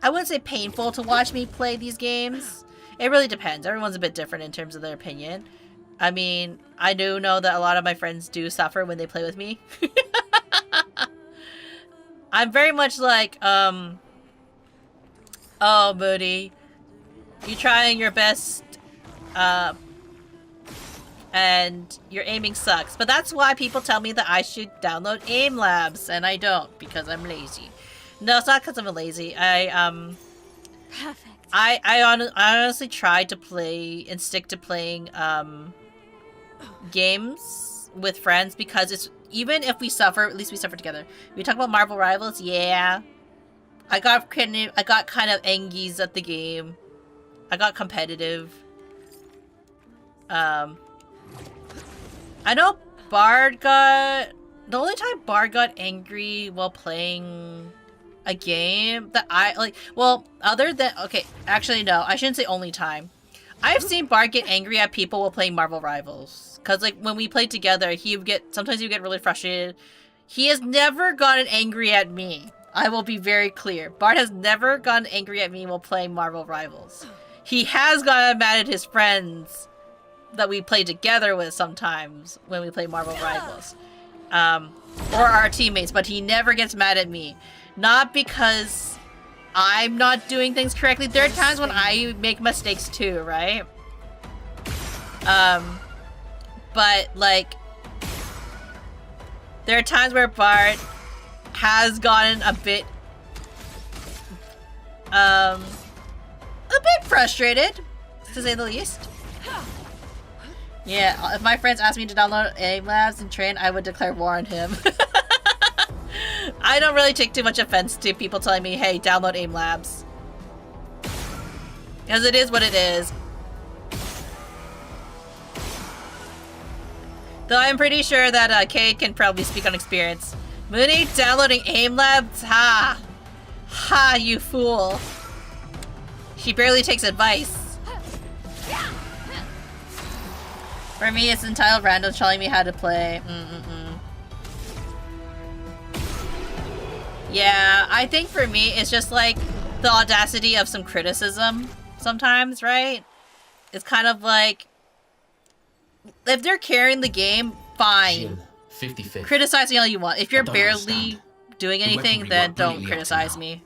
I wouldn't say painful to watch me play these games. It really depends. Everyone's a bit different in terms of their opinion. I mean, I do know that a lot of my friends do suffer when they play with me. I'm very much like, oh, Moody, you trying your best, and your aiming sucks. But that's why people tell me that I should download aim labs, and I don't, because I'm lazy. No, it's not because I'm lazy. Perfect. I honestly tried to play and stick to playing, games with friends because it's, even if we suffer, at least we suffer together. We talk about Marvel Rivals, yeah. I got kind of angies at the game. I got competitive. I know Bard got... The only time Bard got angry while playing a game that I, like... Well, other than... Okay, actually, no. I shouldn't say only time. I've seen Bard get angry at people while playing Marvel Rivals. Because, like, when we played together, sometimes he would get really frustrated. He has never gotten angry at me. I will be very clear. Bart has never gotten angry at me while playing Marvel Rivals. He has gotten mad at his friends that we play together with sometimes when we play Marvel Rivals. Or our teammates, but he never gets mad at me. Not because I'm not doing things correctly. There are times when I make mistakes too, right? But, like, there are times where Bart has gotten a bit frustrated, to say the least. Yeah, if my friends asked me to download AIM Labs and train, I would declare war on him. I don't really take too much offense to people telling me, hey, download AIM Labs. Because it is what it is. Though I'm pretty sure that Cade can probably speak on experience. Munii downloading AIM Labs? Ha! Ha, you fool. She barely takes advice. For me, it's entitled random telling me how to play. Yeah, I think for me, it's just like the audacity of some criticism sometimes, right? It's kind of like, if they're carrying the game, fine. 55th. Criticize me all you want. If you're I don't barely understand. doing The anything, weaponry then worked don't brilliantly up to criticize now. me.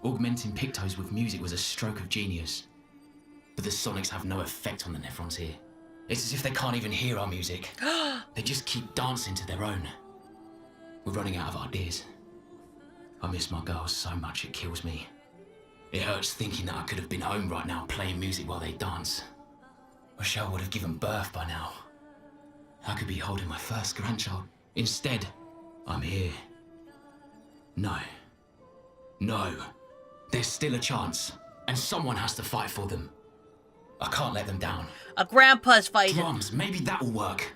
Augmenting Pictos with music was a stroke of genius. But the sonics have no effect on the Nephrons here. It's as if they can't even hear our music. They just keep dancing to their own. We're running out of ideas. I miss my girls so much it kills me. It hurts thinking that I could have been home right now playing music while they dance. Wish I would have given birth by now. I could be holding my first grandchild. Instead, I'm here. No. No. There's still a chance, and someone has to fight for them. I can't let them down. A grandpa's fighting. Drums, maybe that will work.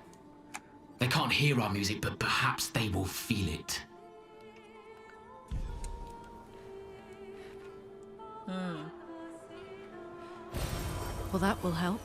They can't hear our music, but perhaps they will feel it. Well, that will help.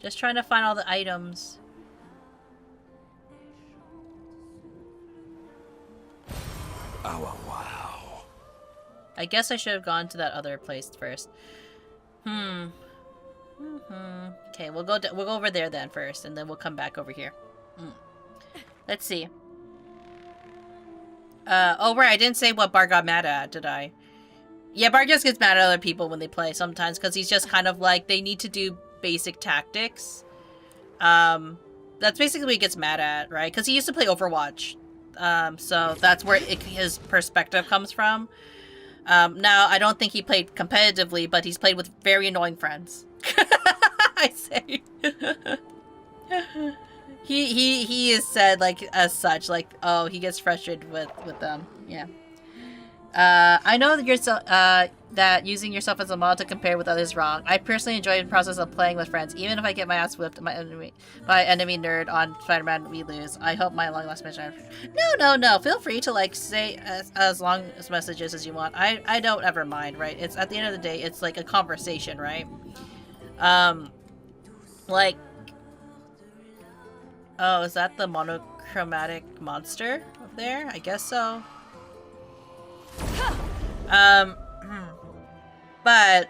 Just trying to find all the items. Oh, wow. I guess I should have gone to that other place first. Okay, we'll go over there then first, and then we'll come back over here. Let's see. Oh right, I didn't say what Bard got mad at, did I? Yeah, Bard just gets mad at other people when they play sometimes, because he's just kind of like, they need to do basic tactics. That's basically what he gets mad at, right? Because he used to play Overwatch. So that's where his perspective comes from. Now, I don't think he played competitively, but he's played with very annoying friends. I say. He is said, like, as such, like, oh, he gets frustrated with them. Yeah. I know that that using yourself as a model to compare with others is wrong. I personally enjoy the process of playing with friends, even if I get my ass whipped by enemy nerd on Spider-Man we lose. I hope my long lost mission. No. Feel free to like say as long as messages as you want. I don't ever mind, right? It's at the end of the day, it's like a conversation, right? Like, oh, is that the monochromatic monster up there? I guess so. But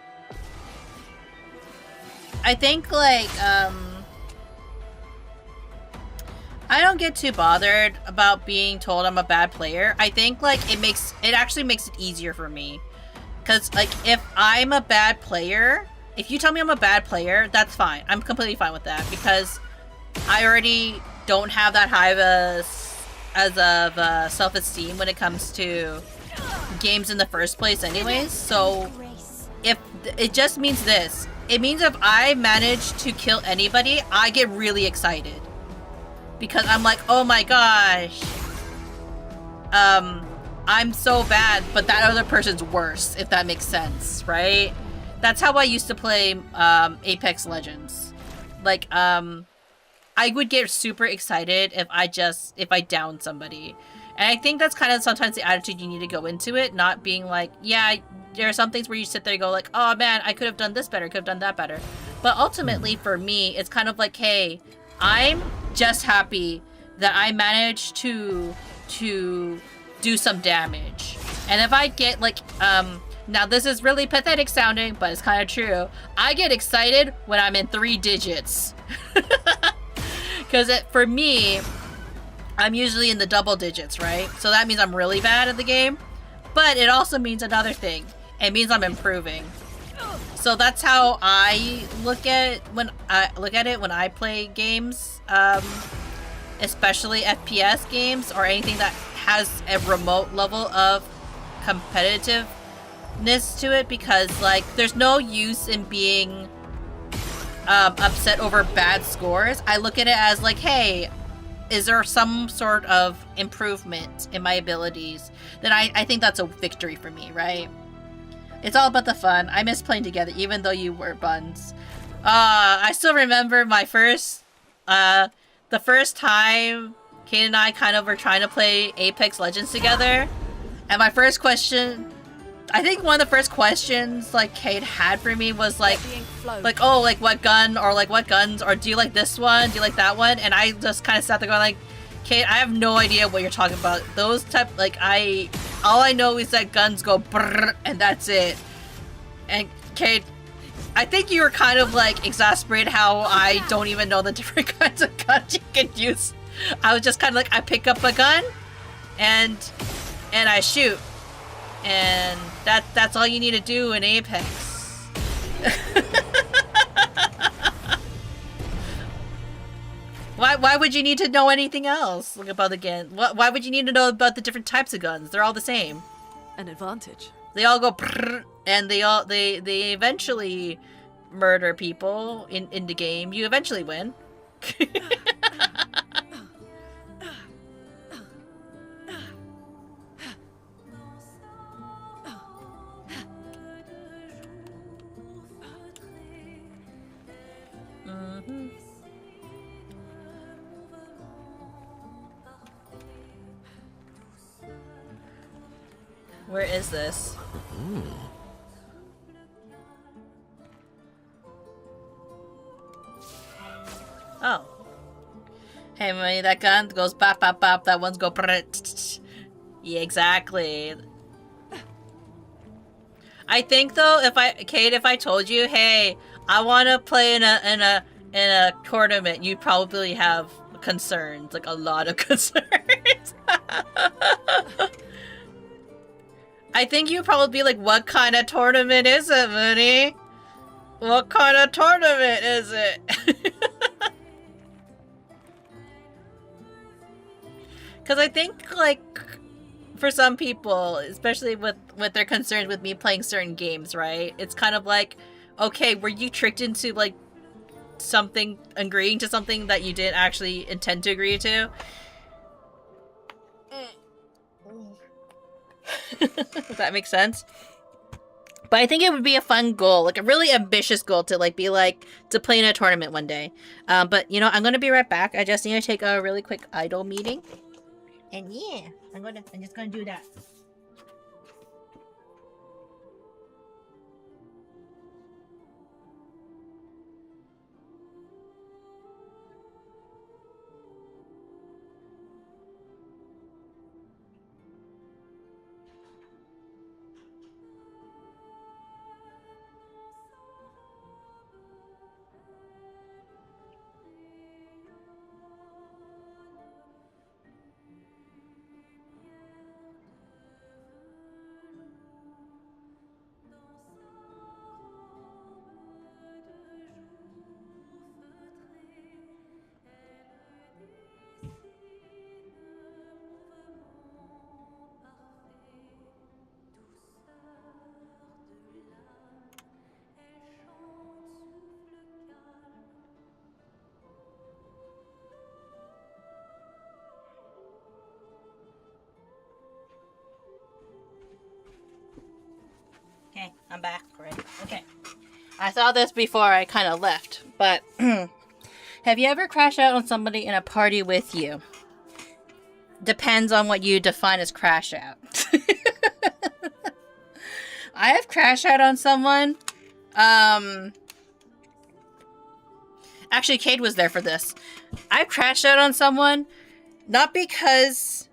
I think like I don't get too bothered about being told I'm a bad player. I think like it actually makes it easier for me, because like if I'm a bad player, if you tell me I'm a bad player, that's fine. I'm completely fine with that, because I already don't have that high of self-esteem when it comes to games in the first place anyways. So if it just means this, it means if I manage to kill anybody, I get really excited, because I'm like, oh my gosh, I'm so bad, but that other person's worse, if that makes sense, right? That's how I used to play Apex Legends. Like, I would get super excited if I downed somebody. And I think that's kind of sometimes the attitude you need to go into it, not being like, yeah, there are some things where you sit there and go like, oh man, I could have done this better, could have done that better. But ultimately for me, it's kind of like, hey, I'm just happy that I managed to do some damage. And if I get like, now this is really pathetic sounding, but it's kind of true. I get excited when I'm in 3 digits. Because for me, I'm usually in the double digits, right? So that means I'm really bad at the game. But it also means another thing. It means I'm improving. So that's how I look at when I play games, especially FPS games or anything that has a remote level of competitiveness to it, because like there's no use in being upset over bad scores. I look at it as like, hey, is there some sort of improvement in my abilities? Then I think that's a victory for me, right? It's all about the fun. I miss playing together, even though you were buns. I still remember my first, the first time Kate and I kind of were trying to play Apex Legends together. And my first question, I think one of the first questions like Kate had for me was like oh, like what gun, or like what guns, or do you like this one, do you like that one? And I just kind of sat there going like, Kate, I have no idea what you're talking about. Those type, like all I know is that guns go brrr, and that's it. And Kate, I think you were kind of like exasperated how I don't even know the different kinds of guns you can use. I was just kind of like, I pick up a gun and I shoot. And that's all you need to do in Apex. Why would you need to know anything else about the gun? Why would you need to know about the different types of guns? They're all the same. An advantage. They all go brrr, and they eventually murder people in the game. You eventually win. Where is this? Oh. Hey, Munii, that gun goes bop bop bop. That one's go brrrt. Yeah, exactly. I think though, Kate, if I told you, hey, I want to play in a tournament, you'd probably have concerns, like a lot of concerns. I think you'd probably be like, what kind of tournament is it, Munii? What kind of tournament is it? Because I think, like, for some people, especially with their concerns with me playing certain games, right? It's kind of like, okay, were you tricked into, like, something, agreeing to something that you didn't actually intend to agree to? If that makes sense. But I think it would be a fun goal, like a really ambitious goal to like be like to play in a tournament one day. But you know, I'm gonna be right back. I just need to take a really quick idol meeting. And yeah, I'm just gonna do that. Okay, I'm back, right? Okay. I saw this before I kind of left, but have you ever crashed out on somebody in a party with you? Depends on what you define as crash out. I have crashed out on someone. Actually, Cade was there for this. I've crashed out on someone, not because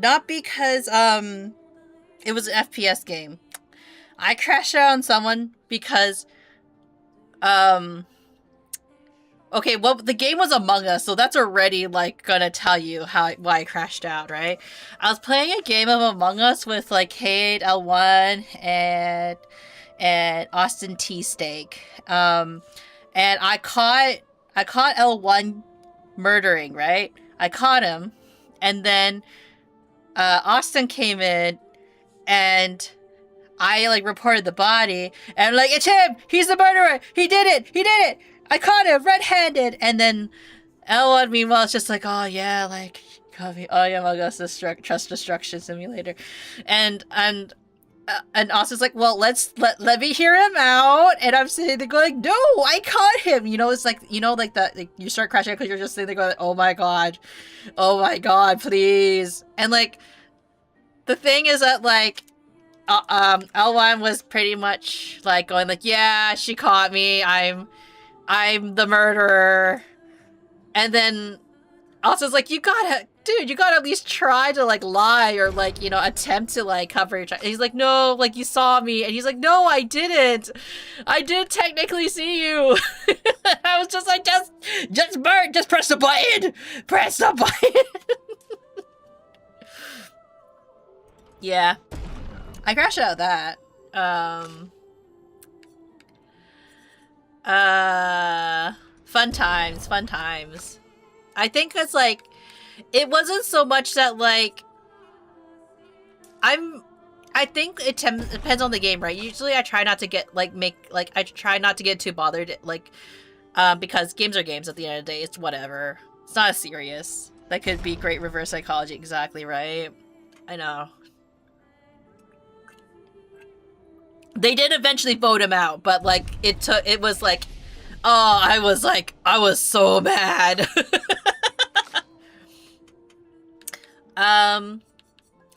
it was an FPS game. I crashed out on someone because, okay, well, the game was Among Us, so that's already, like, gonna tell you why I crashed out, right? I was playing a game of Among Us with, like, Cade, L1, and Austin T Steak. And I caught L1 murdering, right? I caught him, and then Austin came in, and I like reported the body, and I'm like, it's him! He's the murderer! He did it! He did it! I caught him red-handed! And then L1 meanwhile is just like, oh yeah, like, oh yeah, Among Us Trust Destruction Simulator. And Austin's like, well, let me hear him out. And I'm sitting there going, no, I caught him. You know, it's like, you know, like that, like you start crashing because you're just sitting there going, oh my god, please. And like, the thing is that like, L1 was pretty much like going like, yeah, she caught me. I'm the murderer. And then Austin's like, you gotta at least try to like lie or like, you know, attempt to like cover your tracks. He's like, no, like you saw me. And he's like, no, I didn't. I did technically see you. I was just like, just burn, just press the button. Press the button. Yeah. I crashed out of that. Fun times. I think it's like, it wasn't so much that like, I think it depends on the game, right? Usually I try not to get I try not to get too bothered, like, because games are games at the end of the day. It's whatever. It's not as serious. That could be great reverse psychology, exactly, right? I know. They did eventually vote him out, but like it was like, oh, I was so mad.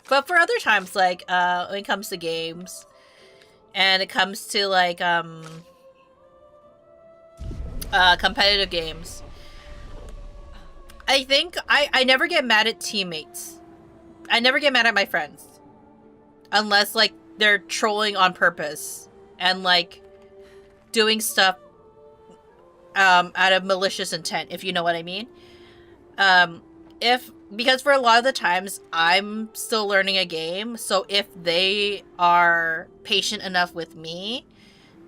But for other times, like when it comes to games and it comes to like competitive games, I think I never get mad at teammates. I never get mad at my friends unless like they're trolling on purpose and like doing stuff out of malicious intent, if you know what I mean. Because for a lot of the times I'm still learning a game, so if they are patient enough with me,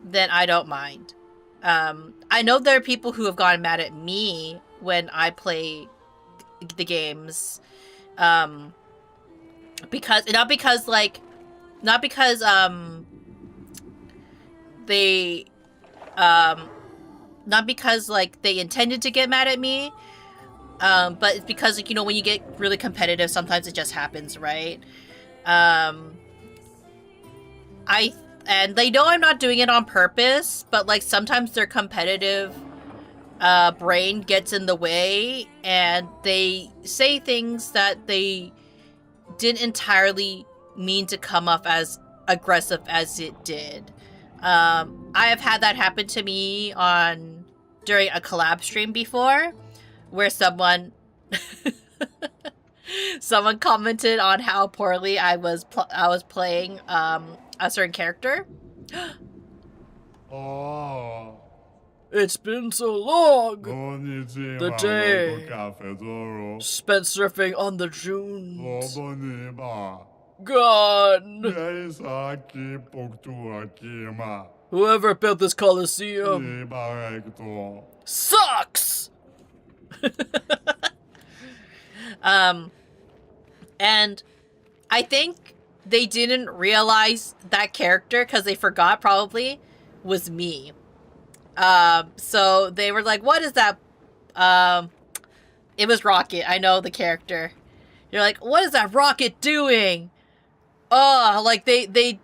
then I don't mind. I know there are people who have gotten mad at me when I play the games, because not because like they intended to get mad at me, but it's because, like, you know, when you get really competitive, sometimes it just happens, right? And they know I'm not doing it on purpose, but like sometimes their competitive brain gets in the way and they say things that they didn't entirely mean to come off as aggressive as it did. I have had that happen to me during a collab stream before, where someone commented on how poorly I was playing a certain character. Oh. It's been so long. The day spent surfing on the dunes. Gone. Whoever built this Coliseum sucks. And I think they didn't realize that character because they forgot probably was me. So they were like, what is that? It was Rocket. I know the character. You're like, what is that Rocket doing? Oh, like they did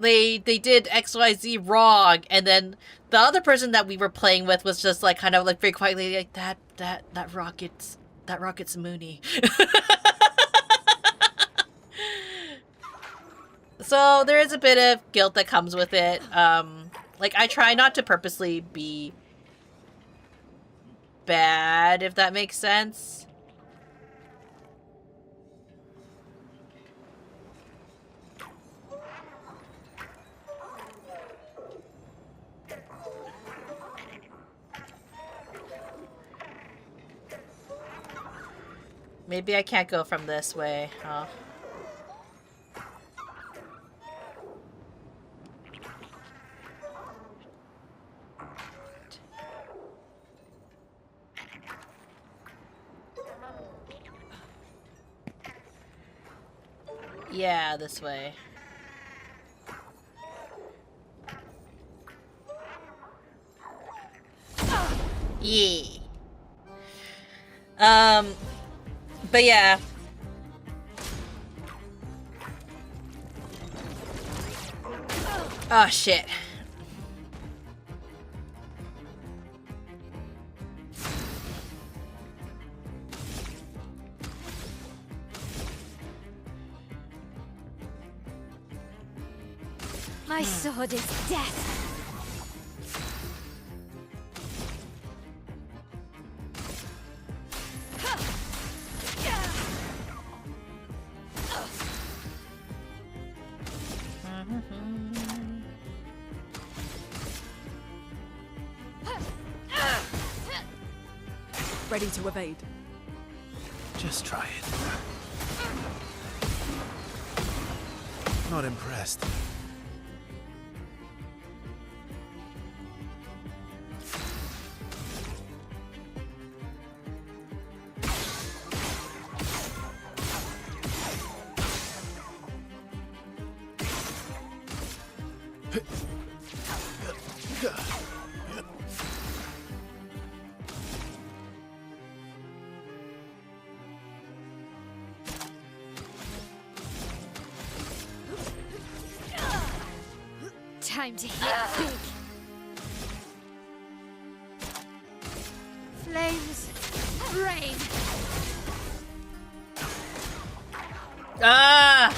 XYZ wrong. And then the other person that we were playing with was just like kind of like very quietly like that Rocket's Munii. So there is a bit of guilt that comes with it. Like, I try not to purposely be bad, if that makes sense. Maybe I can't go from this way. Oh. Yeah, this way. Yeah. But yeah. Oh shit. My sword is death. Ready to evade. Just try it. Not impressed. Time to hit big. Flames, rain. Ah!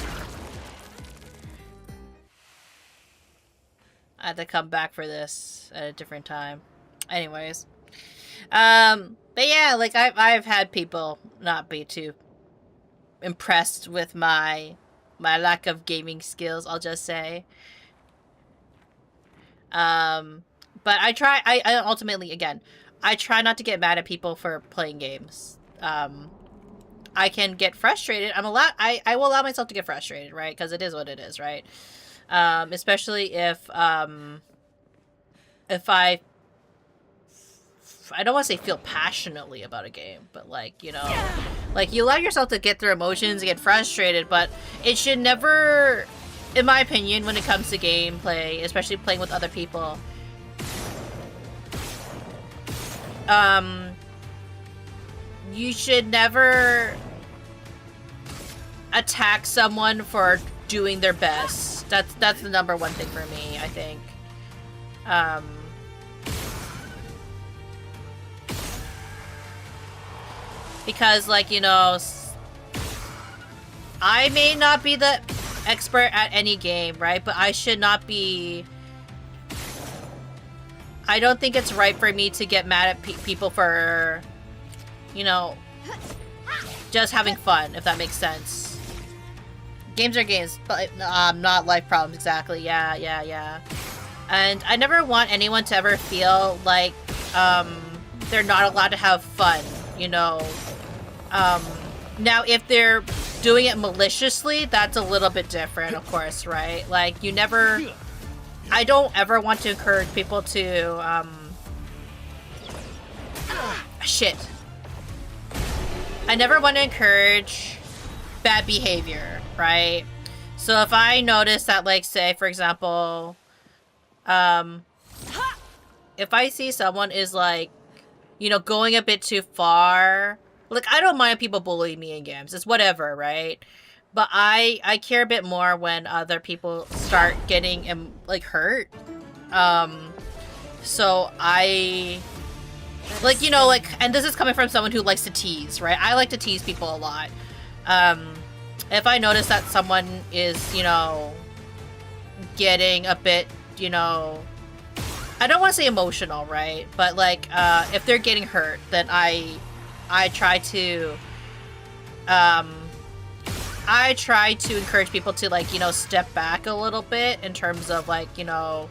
I had to come back for this at a different time. Anyways. But yeah, like I've had people not be too impressed with my lack of gaming skills, I'll just say. But I ultimately, again, I try not to get mad at people for playing games. I can get frustrated. I will allow myself to get frustrated, right? Because it is what it is, right? Especially if I don't want to say feel passionately about a game, but like, you know, like you allow yourself to get through emotions and get frustrated, but it should never, in my opinion, when it comes to gameplay, especially playing with other people, you should never attack someone for doing their best. That's the number one thing for me, I think. Because, like, you know, I may not be the expert at any game, right? But I should not be... I don't think it's right for me to get mad at people for, you know, just having fun, if that makes sense. Games are games, but not life problems, exactly. Yeah. And I never want anyone to ever feel like they're not allowed to have fun, you know. Now, if they're doing it maliciously, that's a little bit different, of course, right? Like, you never... I don't ever want to encourage people to, shit. I never want to encourage bad behavior, right? So if I notice that, like, say, for example, if I see someone is, like, you know, going a bit too far... Like, I don't mind people bullying me in games. It's whatever, right? But I care a bit more when other people start getting, like, hurt. So I... Like, you know, like... And this is coming from someone who likes to tease, right? I like to tease people a lot. If I notice that someone is, you know... getting a bit, you know... I don't want to say emotional, right? But, like, if they're getting hurt, then I try to, I try to encourage people to, like, you know, step back a little bit in terms of, like, you know,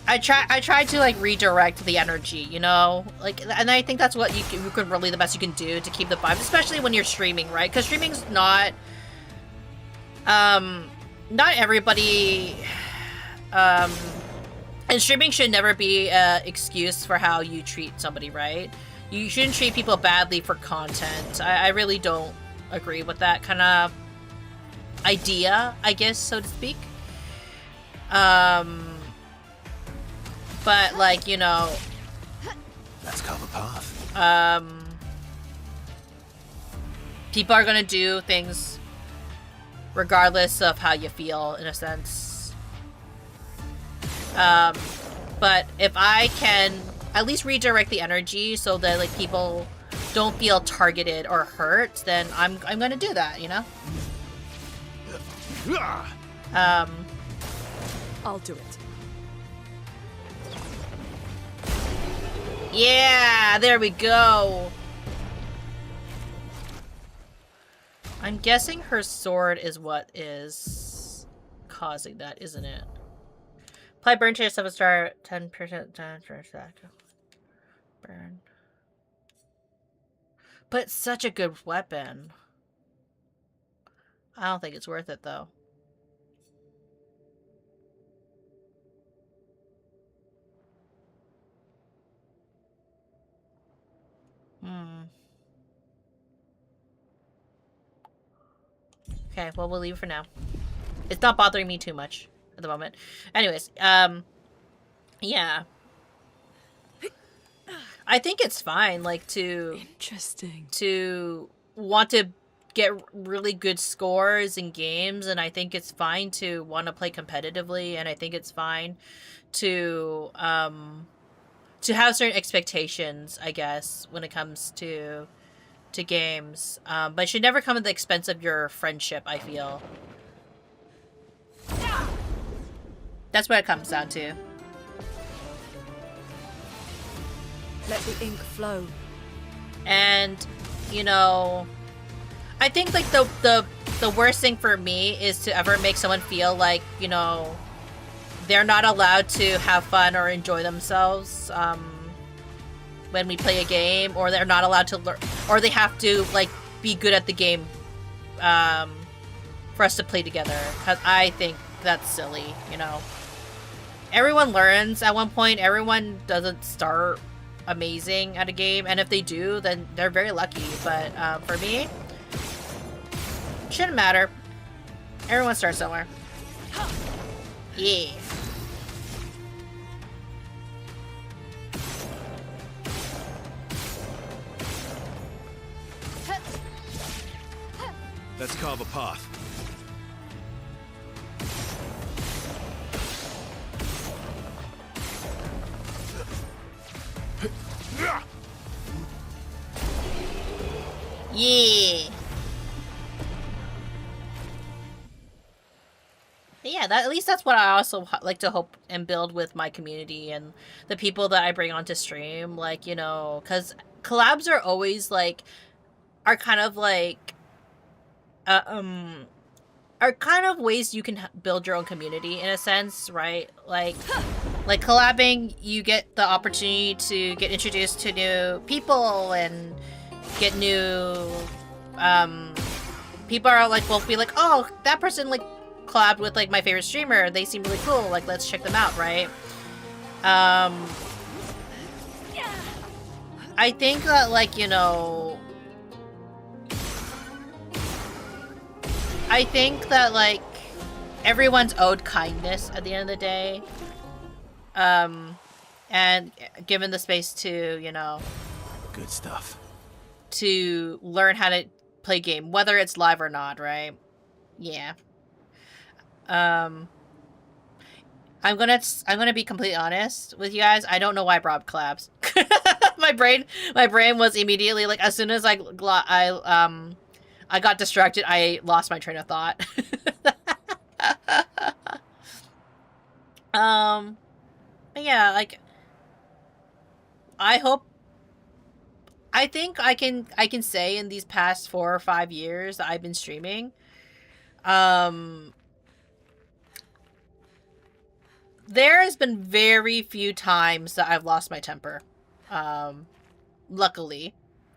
I try to, like, redirect the energy, you know, like, and I think that's what you can really, the best you can do to keep the vibe, especially when you're streaming, right? Because streaming's not everybody, and streaming should never be an excuse for how you treat somebody, right? You shouldn't treat people badly for content. I really don't agree with that kind of idea, I guess, so to speak. But like, you know, Let's carve a path. people are gonna do things regardless of how you feel, in a sense. But if I can at least redirect the energy so that like people don't feel targeted or hurt, then I'm gonna do that, you know? I'll do it. Yeah, there we go. I'm guessing her sword is what is causing that, isn't it? Apply burn to yourself a star, 10% damage. Burn. But it's such a good weapon. I don't think it's worth it, though. Okay, well, we'll leave it for now. It's not bothering me too much at the moment. Anyways, yeah. I think it's fine, like, Interesting. to want to get really good scores in games, and I think it's fine to want to play competitively, and I think it's fine to have certain expectations, I guess, when it comes to games. But it should never come at the expense of your friendship, I feel. That's what it comes down to. Let the ink flow. And, you know, I think like the worst thing for me is to ever make someone feel like, you know, they're not allowed to have fun or enjoy themselves when we play a game, or they're not allowed to learn, or they have to like be good at the game for us to play together. Because I think that's silly, you know. Everyone learns at one point. Everyone doesn't start amazing at a game, and if they do, then they're very lucky. But for me, shouldn't matter. Everyone starts somewhere. Yeah. Let's carve a path. Yeah. Yeah, at least that's what I also like to hope and build with my community and the people that I bring onto stream. Like, you know, because collabs are always like, are kind of ways you can build your own community in a sense, right? Like collabing, you get the opportunity to get introduced to new people and get new people are like, will be like, oh, that person like collabed with like my favorite streamer, they seem really cool, like let's check them out, right? I think that, like, you know, I think that like everyone's owed kindness at the end of the day, and given the space to, you know, Good stuff. to learn how to play game, whether it's live or not, right? Yeah. I'm gonna be completely honest with you guys. I don't know why I brought up collabs. my brain was immediately like, as soon as I got distracted, I lost my train of thought. But yeah, like, I think I can say in these past 4 or 5 years that I've been streaming, there has been very few times that I've lost my temper. Luckily.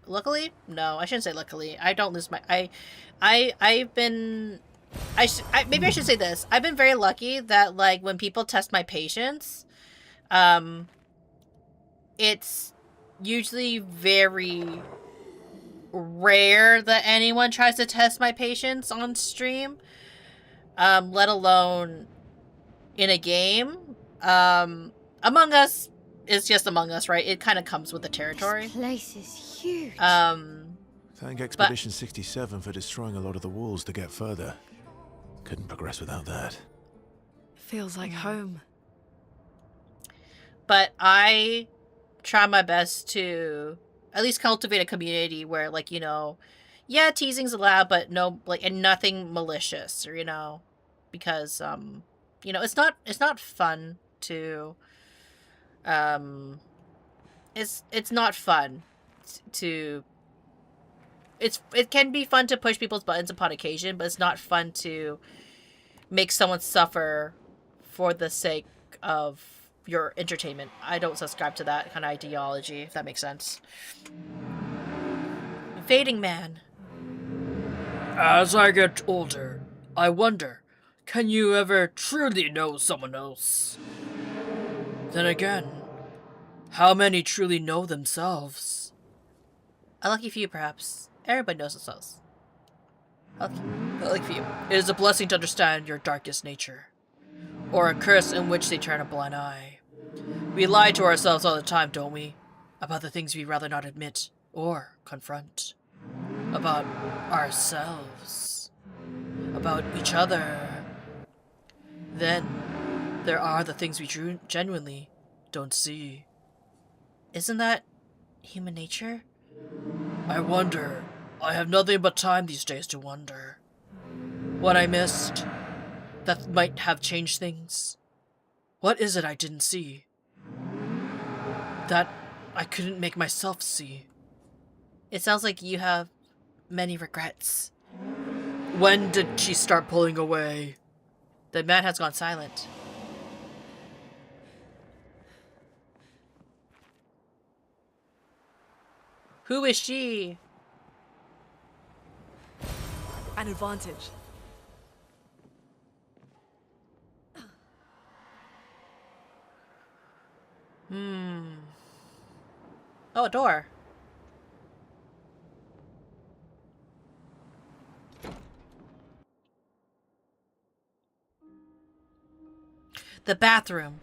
Luckily? No, I shouldn't say luckily. I don't lose my... I've been... maybe I should say this. I've been very lucky that, like, when people test my patience, it's usually very rare that anyone tries to test my patience on stream. let alone in a game. Among Us is just Among Us, right? It kind of comes with the territory. This place is huge. Thank Expedition 67 for destroying a lot of the walls to get further. Couldn't progress without that. Feels like home. But I try my best to at least cultivate a community where, like, you know, yeah, teasing's allowed, but no, like, and nothing malicious, or, you know, because you know, it's not fun to it's not fun to it can be fun to push people's buttons upon occasion, but it's not fun to make someone suffer for the sake of your entertainment. I don't subscribe to that kind of ideology, if that makes sense. Fading Man. As I get older, I wonder, can you ever truly know someone else? Then again, how many truly know themselves? A lucky few, perhaps. Everybody knows themselves. A lucky few. It is a blessing to understand your darkest nature, or a curse in which they turn a blind eye. We lie to ourselves all the time, don't we? About the things we'd rather not admit or confront. About ourselves. About each other. Then, there are the things we genuinely don't see. Isn't that human nature? I wonder. I have nothing but time these days to wonder. What I missed, that might have changed things. What is it I didn't see? That I couldn't make myself see. It sounds like you have many regrets. When did she start pulling away? The man has gone silent. Who is she? An advantage. Oh, a door. The bathroom.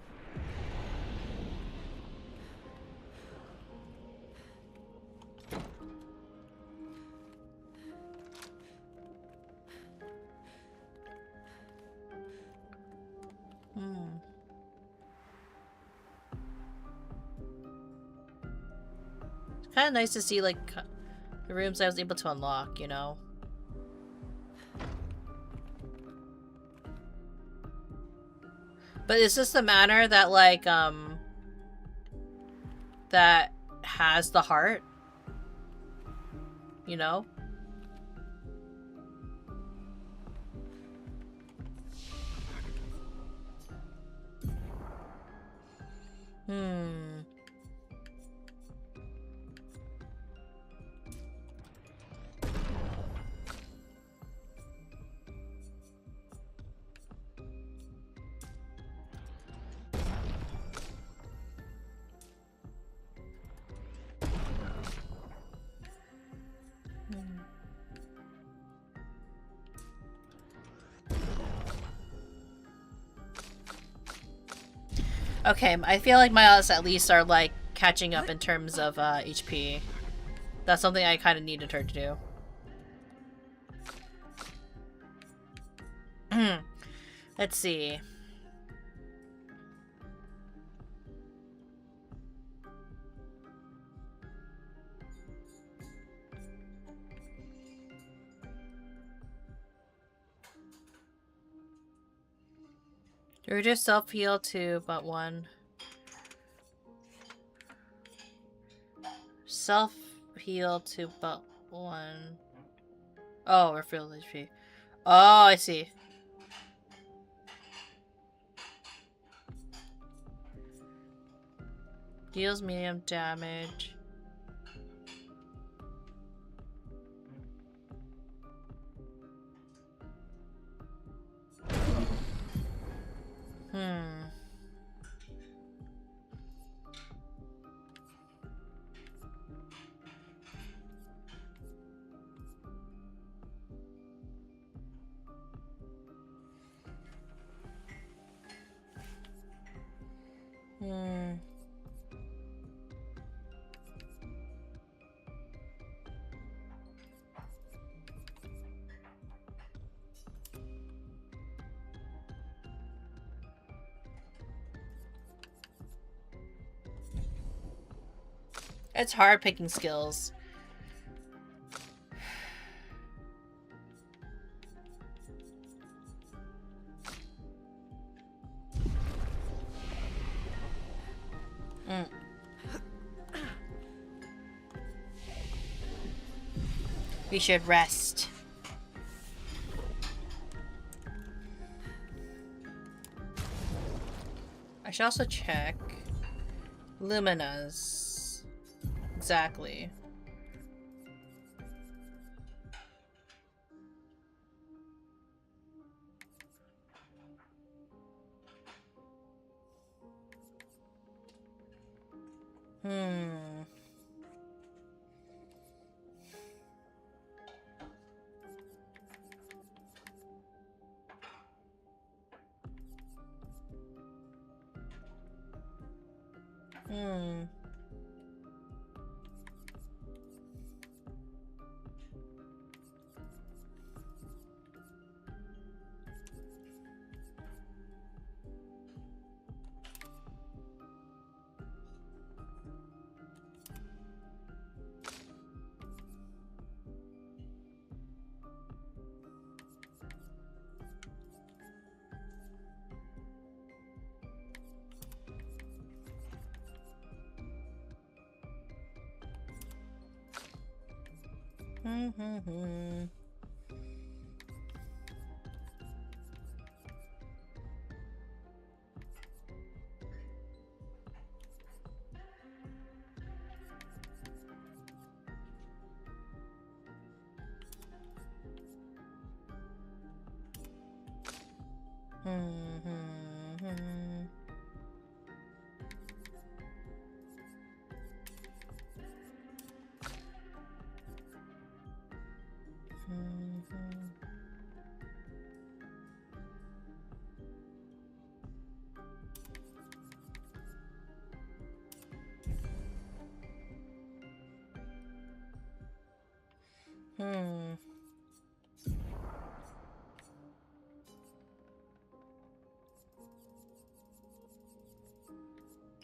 It's kind of nice to see, like, the rooms I was able to unlock, you know? But is this the manor that, like, that has the heart? You know? Okay, I feel like my odds at least are, like, catching up in terms of HP. That's something I kind of needed her to do. Let's see. Reduce self-heal to but 1. Self-heal to but 1. Oh, refill HP. Oh, I see. Deals medium damage. It's hard picking skills. We should rest. I should also check Lumina's. Exactly.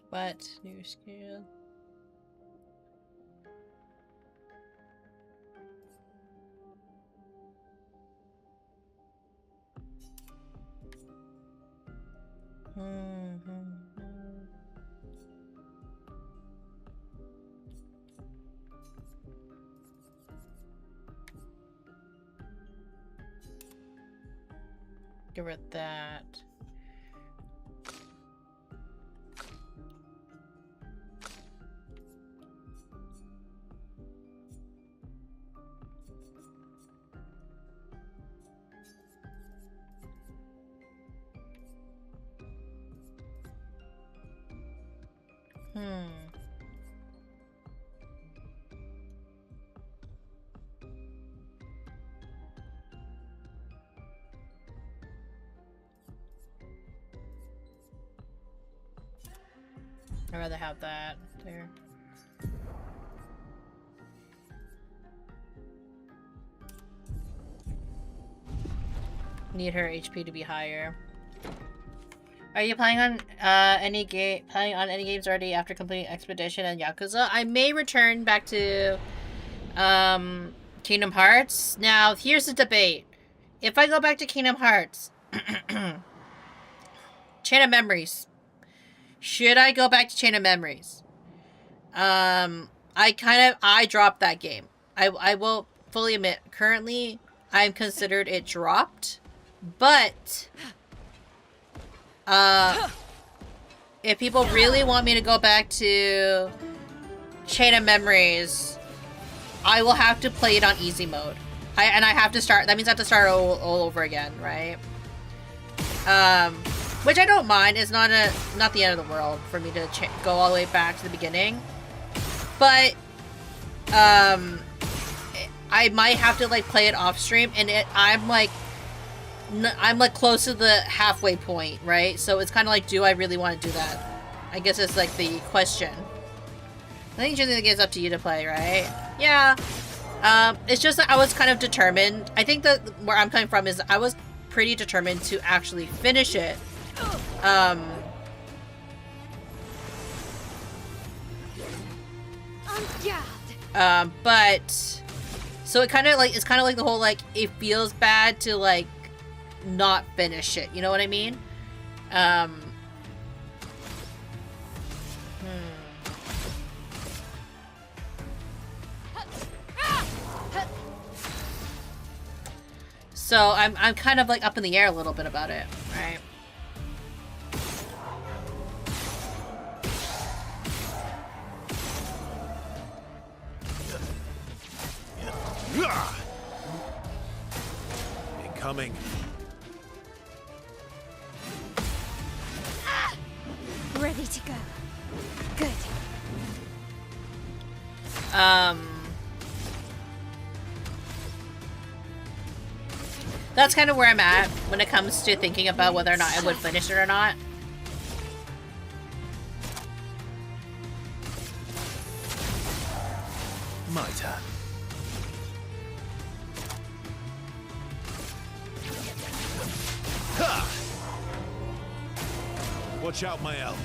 What? New skill? Get rid of that. I'd rather have that there. Need her HP to be higher. Are you planning on any games already after completing Expedition and Yakuza? I may return back to Kingdom Hearts. Now, here's the debate. If I go back to Kingdom Hearts, Chain of Memories. Should I go back to Chain of Memories? I dropped that game. I will fully admit, currently, I'm considered it dropped. But, if people really want me to go back to Chain of Memories, I will have to play it on easy mode. I have to start, that means I have to start all over again, right? Which I don't mind. It's not the end of the world for me to go all the way back to the beginning. But, I might have to, like, play it off stream, and I'm close to the halfway point, right? So it's kind of like, do I really want to do that? I guess it's, like, the question. I think choosing the game is up to you to play, right? Yeah. It's just that I was kind of determined. I think that where I'm coming from is I was pretty determined to actually finish it. But so it kind of like it's kind of like the whole like it feels bad to like not finish it. You know what I mean? So I'm kind of like up in the air a little bit about it, right? Incoming. Ready to go. Good. That's kind of where I'm at when it comes to thinking about whether or not I would finish it or not. My turn. Ha! Watch out, my elf.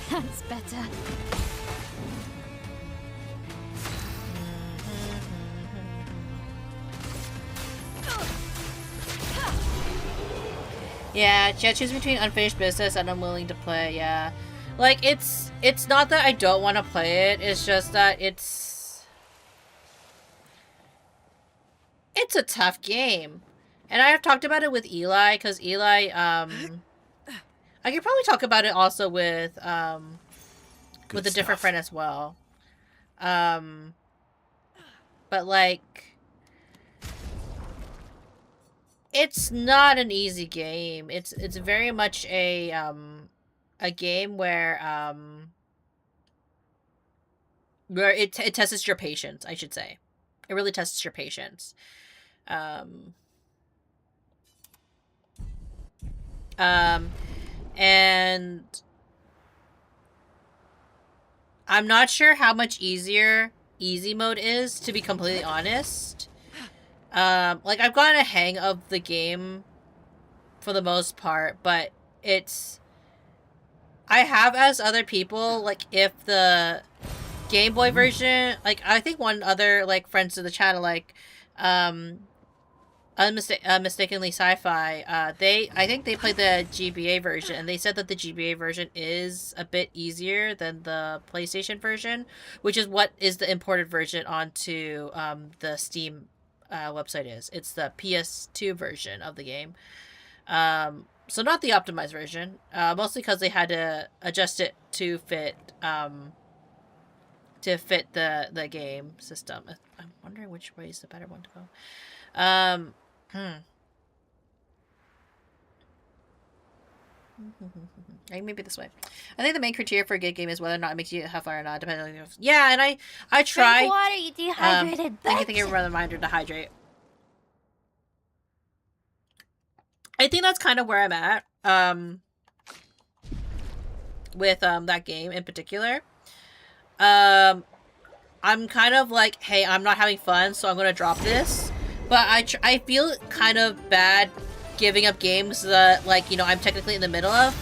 That's better. Yeah, choose between unfinished business and unwilling to play. Yeah, like it's not that I don't want to play it. It's just that it's a tough game, and I have talked about it with Eli because Eli I could probably talk about it also with a different friend as well. But like. It's not an easy game. It's very much a game where it tests your patience, I should say. It really tests your patience. And I'm not sure how much easier easy mode is, to be completely honest. Like, I've gotten a hang of the game for the most part, but I have asked other people, like, if the Game Boy version, like, I think one other, like, friends of the channel, like, Mistakenly Sci-Fi, I think they played the GBA version, and they said that the GBA version is a bit easier than the PlayStation version, which is what is the imported version onto, the Steam website is. It's the PS2 version of the game. So not the optimized version, mostly because they had to adjust it to fit the game system. I'm wondering which way is the better one to go. Maybe this way. I think the main criteria for a good game is whether or not it makes you have fire or not, depending on yeah, and I try. Drink water, you dehydrated. I think a reminder to hydrate. I think that's kind of where I'm at. With that game in particular. I'm kind of like, hey, I'm not having fun, so I'm gonna drop this. But I feel kind of bad giving up games that, like, you know, I'm technically in the middle of.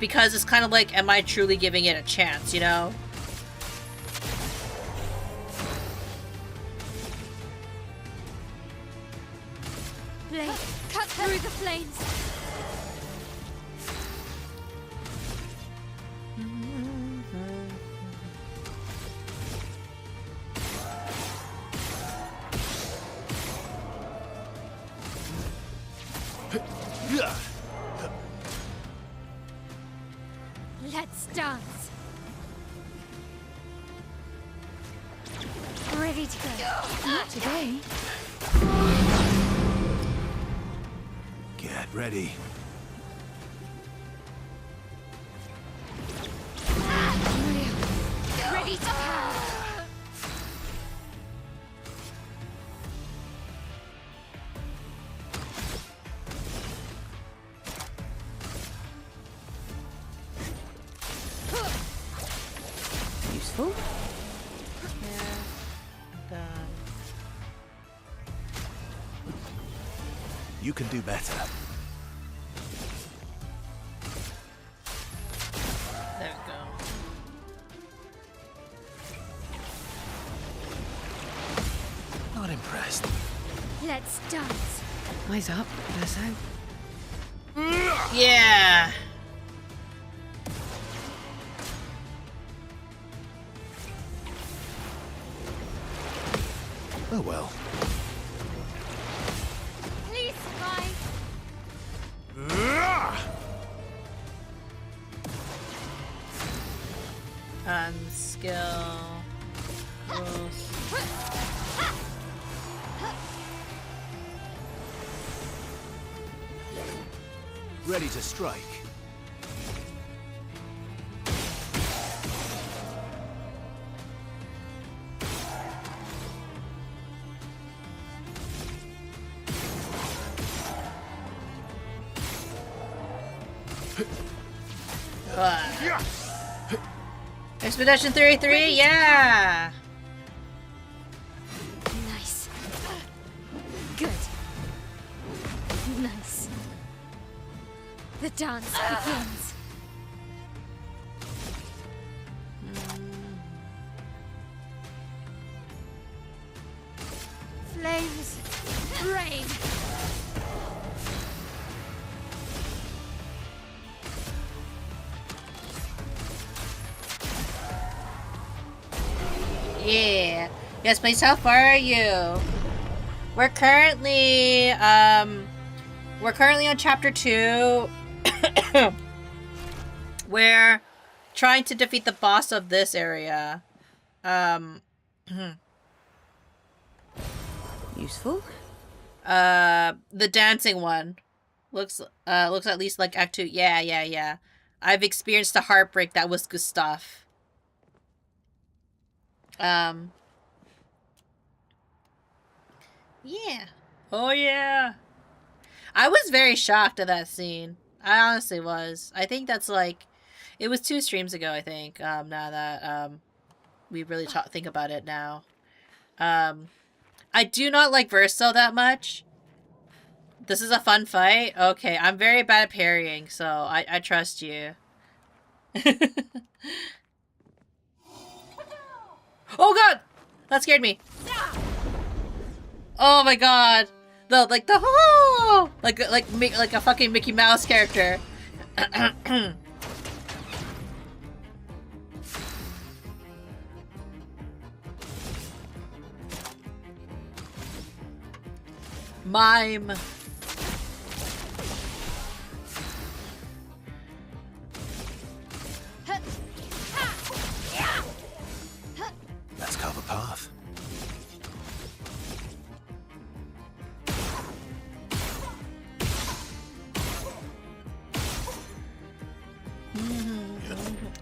Because it's kind of like, am I truly giving it a chance, you know? Blade, cut through the flames. Let's dance. Ready to go. Not today. Get ready. Ready to power. Useful. You can do better. best. Let's dance. Eyes up, Verso. Yeah. Oh well. Please survive. Skill. Ready to strike. Expedition 33, yeah! Nice. Good. Nice. The dance begins. Flames rain. Yeah. Yes, please, how far are you? We're currently on chapter 2. We're trying to defeat the boss of this area. Useful? The dancing one. Looks at least like Act 2. Yeah. I've experienced the heartbreak that was Gustav. Yeah. Oh, yeah. I was very shocked at that scene. I honestly was. I think that's like... It was 2 streams ago, I think, now that, we really think about it now. I do not like Verso that much. This is a fun fight? Okay, I'm very bad at parrying, so I trust you. Oh god! That scared me. Oh my god. Like a fucking Mickey Mouse character. Mime. Let's carve a path.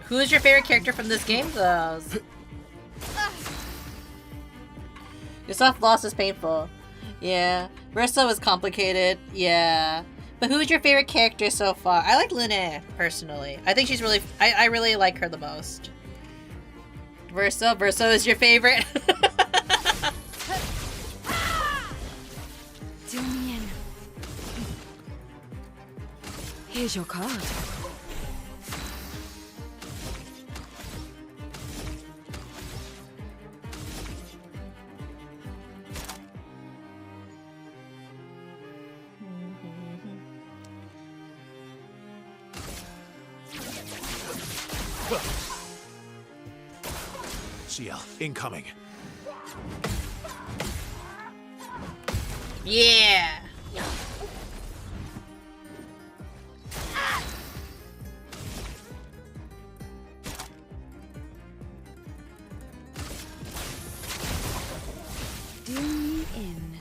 Who is your favorite character from this game, though? Your soft loss is painful. Yeah. Verso is complicated. Yeah. But who's your favorite character so far? I like Luna, personally. I think she's really... I really like her the most. Verso is your favorite? Do me in. Here's your card. CL, incoming. Yeah. Do me in.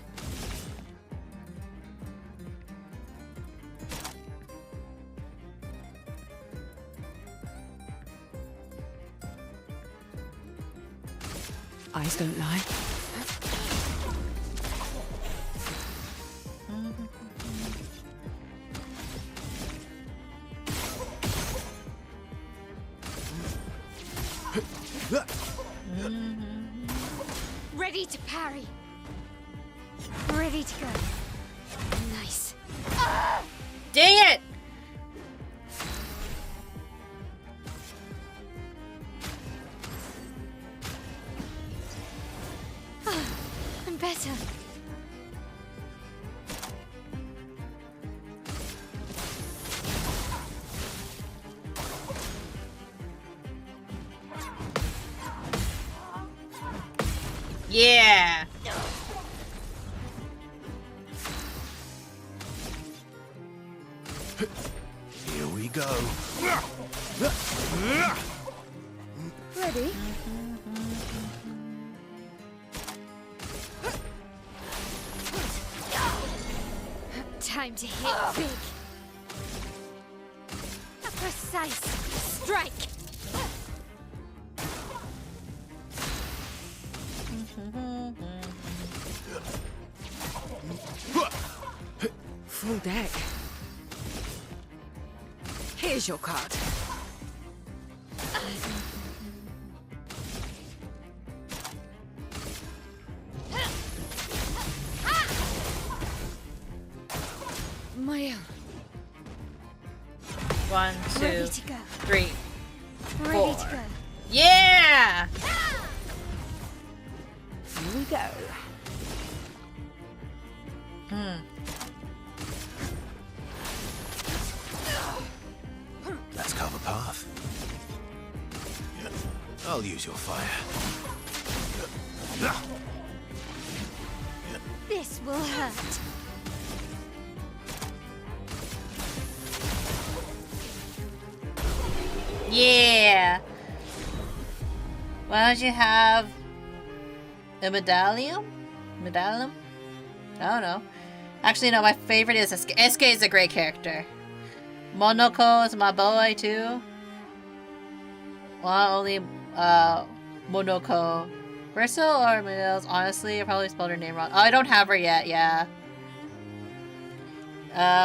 Eyes don't lie. Ready to parry. Ready to go. Nice. Dang it! I'm better. Yeah! Here we go. Ready? Time to hit big. A precise strike. Full deck. Here's your card. My own. 1, 2, Ready to go. 3, Ready 4. to go. Yeah! Here we go. Let's cover path. I'll use your fire. This will hurt. Yeah! Why don't you have a medallion? Medallion? I don't know. Actually, no, my favorite is SK. SK is a great character. Monoko is my boy, too. Well, only, Monoko. Verso or Mills? Honestly, I probably spelled her name wrong. Oh, I don't have her yet, yeah.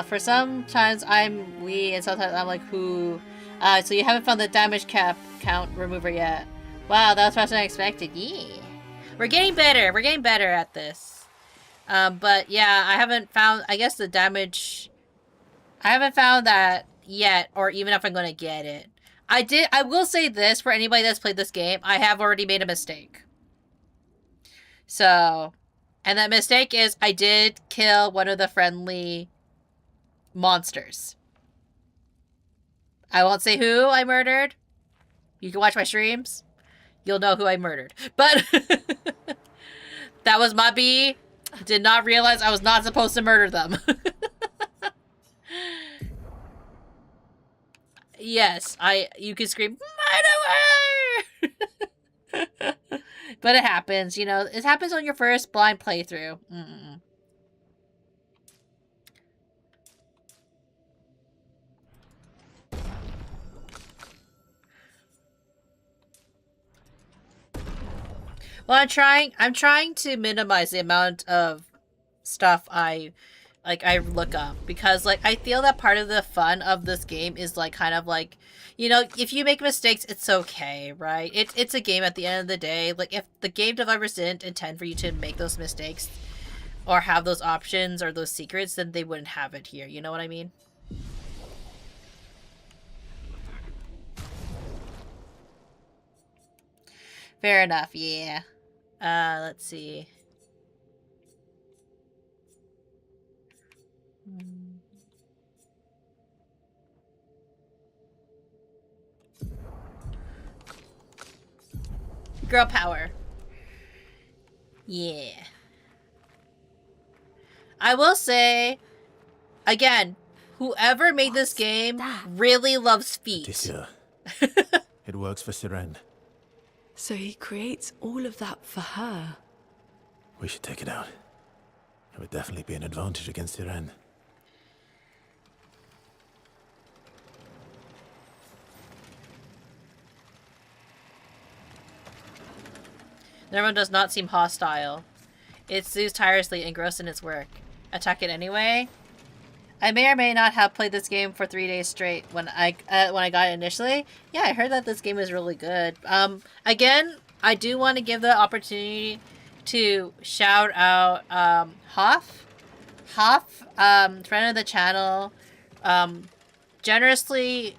For sometimes I'm we, and sometimes I'm like who. So you haven't found the damage count remover yet. Wow, that was faster than I expected. Yeah. We're getting better. We're getting better at this. But yeah, I haven't found, I guess the damage, I haven't found that yet, or even if I'm going to get it. I will say this for anybody that's played this game, I have already made a mistake. So, and that mistake is I did kill one of the friendly monsters. I won't say who I murdered. You can watch my streams. You'll know who I murdered. But that was my B. Did not realize I was not supposed to murder them. Yes, you can scream, murderer! But it happens, you know. It happens on your first blind playthrough. Well, I'm trying to minimize the amount of stuff I look up, because like I feel that part of the fun of this game is like kind of like, you know, if you make mistakes, it's okay, right? It's a game at the end of the day. Like if the game developers didn't intend for you to make those mistakes or have those options or those secrets, then they wouldn't have it here. You know what I mean? Fair enough, yeah. Let's see. Girl power. Yeah. I will say, again, whoever made this game really loves feet. Tisha. It works for Siren. So he creates all of that for her. We should take it out. It would definitely be an advantage against Siren. Nervo does not seem hostile. It seems tirelessly engrossed in its work. Attack it anyway? I may or may not have played this game for 3 days straight when I got it initially. Yeah, I heard that this game is really good. Again, I do want to give the opportunity to shout out Hoff. Hoff, friend of the channel, generously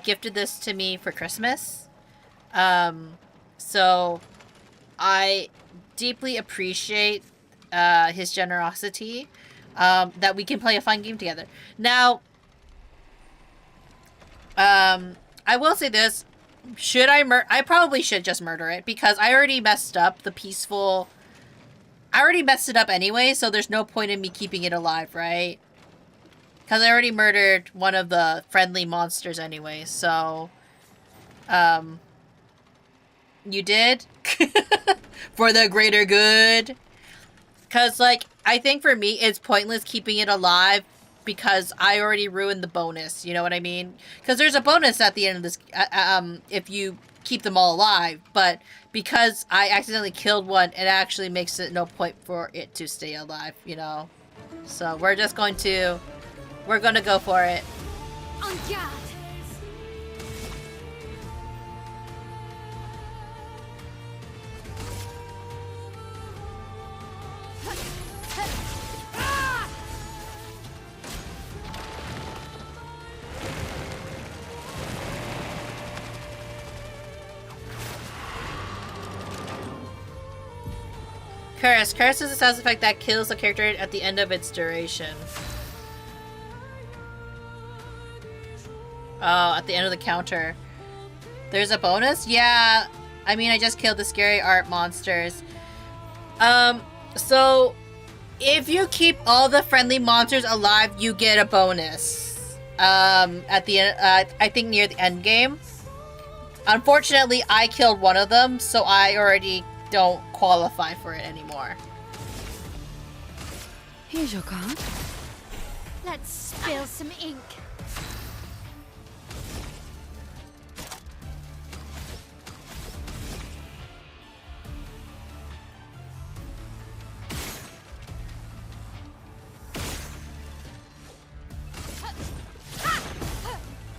gifted this to me for Christmas. So I deeply appreciate his generosity. That we can play a fun game together. Now, I will say this. Should I probably should just murder it, because I already messed up the peaceful I already messed it up anyway, so there's no point in me keeping it alive, right? Because I already murdered one of the friendly monsters anyway, so... You did? For the greater good? Because, like, I think for me, it's pointless keeping it alive because I already ruined the bonus, you know what I mean? Because there's a bonus at the end of this, if you keep them all alive, but because I accidentally killed one, it actually makes it no point for it to stay alive, you know? So we're just going to, we're gonna go for it. On guard! Curse. Curse is a sound effect that kills the character at the end of its duration. Oh, at the end of the counter. There's a bonus? Yeah. I mean, I just killed the scary art monsters. So if you keep all the friendly monsters alive, you get a bonus. At the end, I think near the end game. Unfortunately, I killed one of them, so I already don't qualify for it anymore. Here's your card. Let's spill some ink.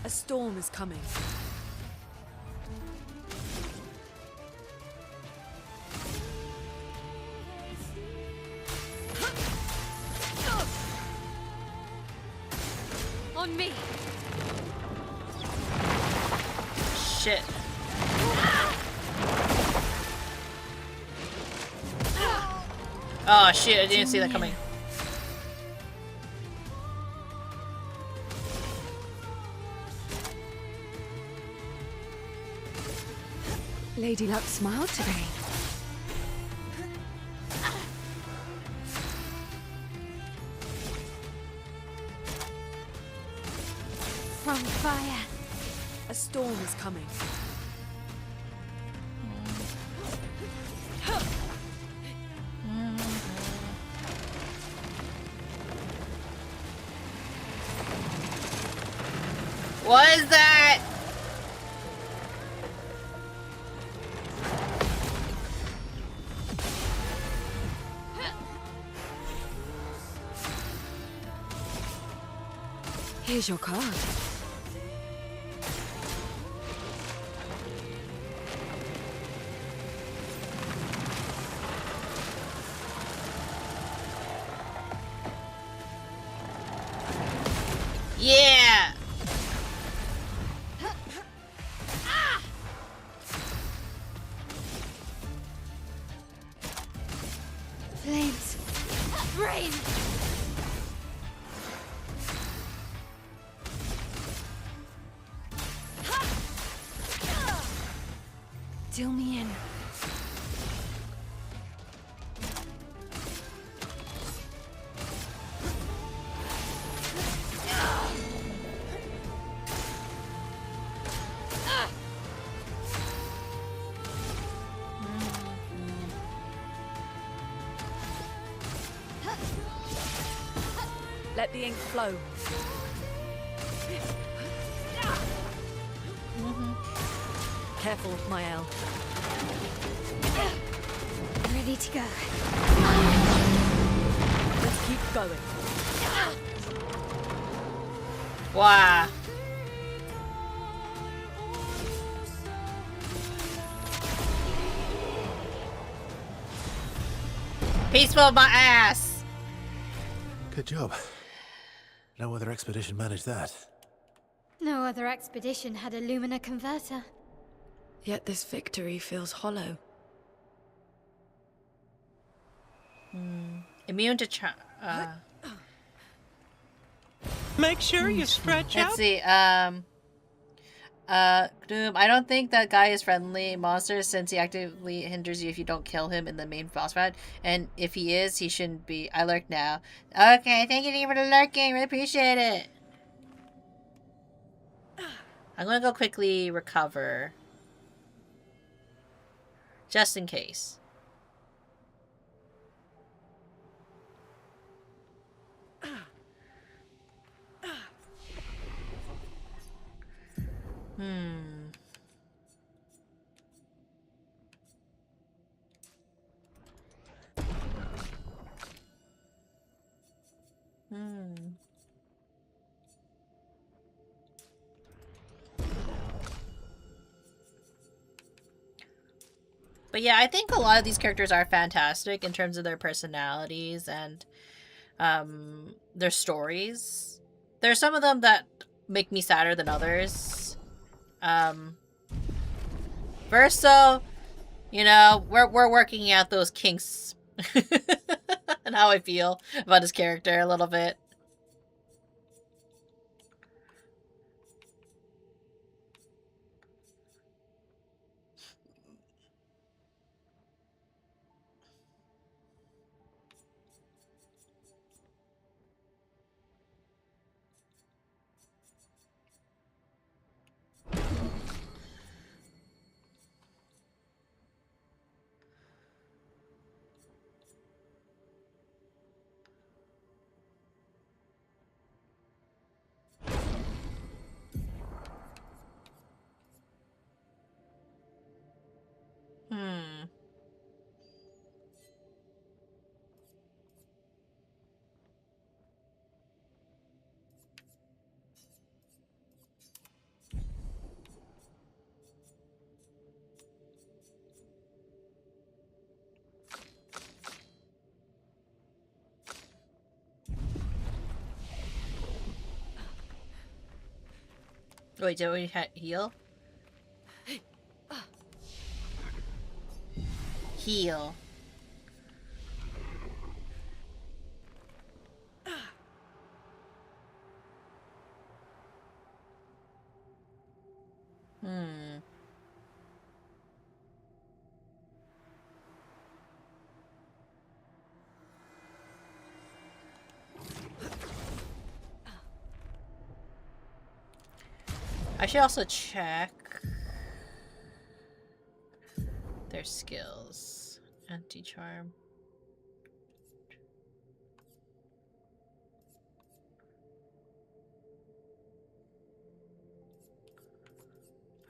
A storm is coming. On me. Shit. Oh shit, I didn't see that coming. Lady Luck smiled today. From fire. A storm is coming. What is that? Here's your card. Yeah. Flames. Rain. Deal me in. Let the ink flow. Careful, Mael. Ready to go. Let's keep going. Wow. Peaceful my ass. Good job. No other expedition managed that. No other expedition had a Lumina converter. Yet this victory feels hollow. Immune to Make sure you stretch let's out. see. Doom, I don't think that guy is friendly monster since he actively hinders you if you don't kill him in the main boss fight. And if he is, he shouldn't be. I lurk now. Okay, thank you for the lurking. Really appreciate it. I'm gonna go quickly recover. Just in case. Hmm. But yeah, I think a lot of these characters are fantastic in terms of their personalities and their stories. There's some of them that make me sadder than others. Verso, you know, we're working out those kinks and how I feel about his character a little bit. Hmm. Wait, did we heal? Heal. Hmm. I should also check their skills. Anti-charm.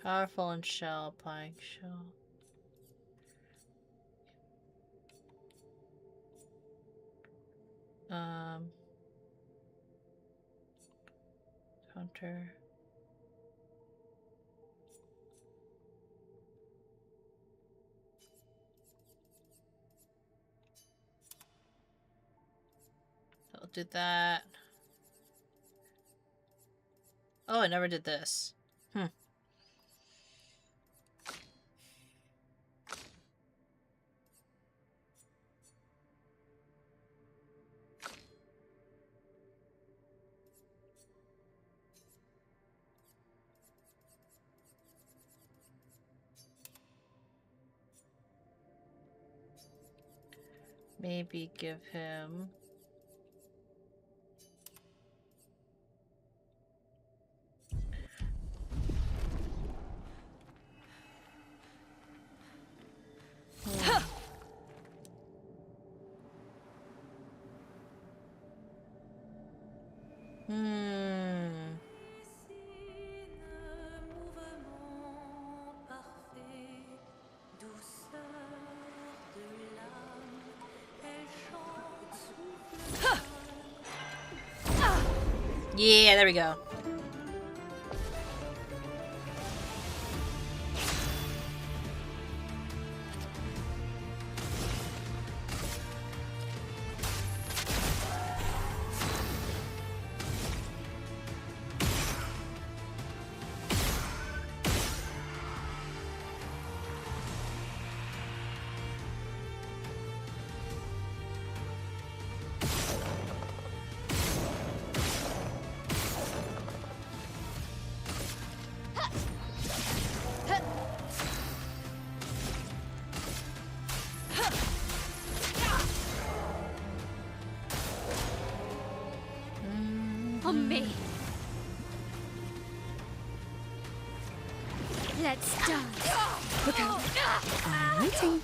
Powerful and shell, applying shell. Counter. I'll do that. Oh, I never did this. Maybe give him... Yeah, there we go. on me. Let's dance. Look out. I'm waiting.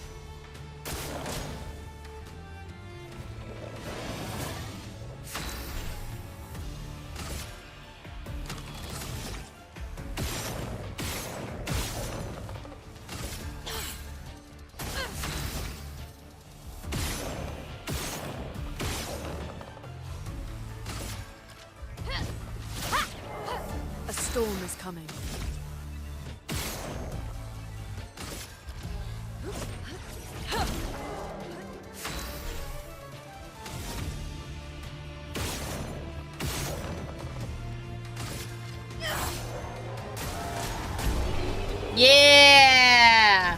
A storm is coming. Yeah!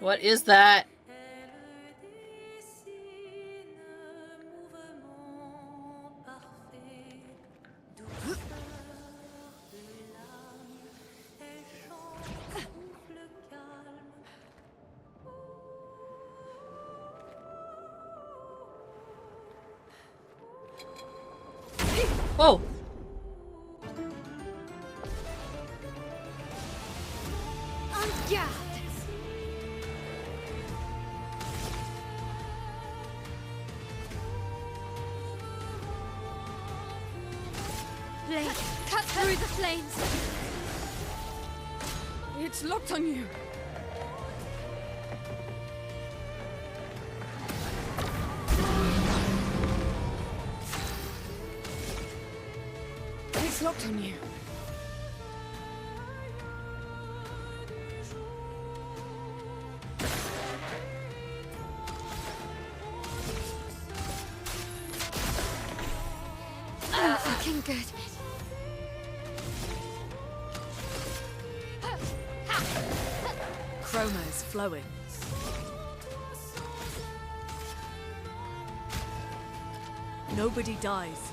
What is that? Oh! On guard. Blade, cut through the flames. It's locked on you. It's locked on you. Looking good. Chroma is flowing. Nobody dies.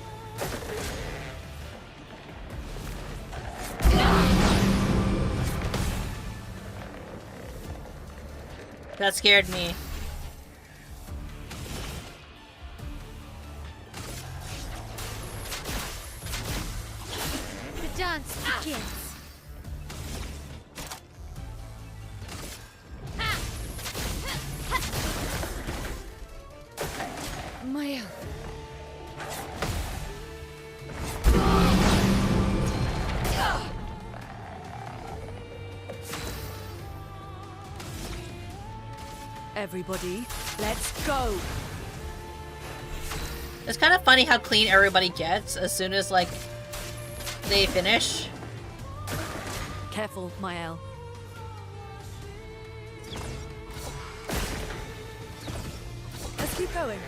That scared me. The dance begins. Maya. Everybody, let's go. It's kind of funny how clean everybody gets as soon as, like, they finish. Careful, Mael. Let's keep going.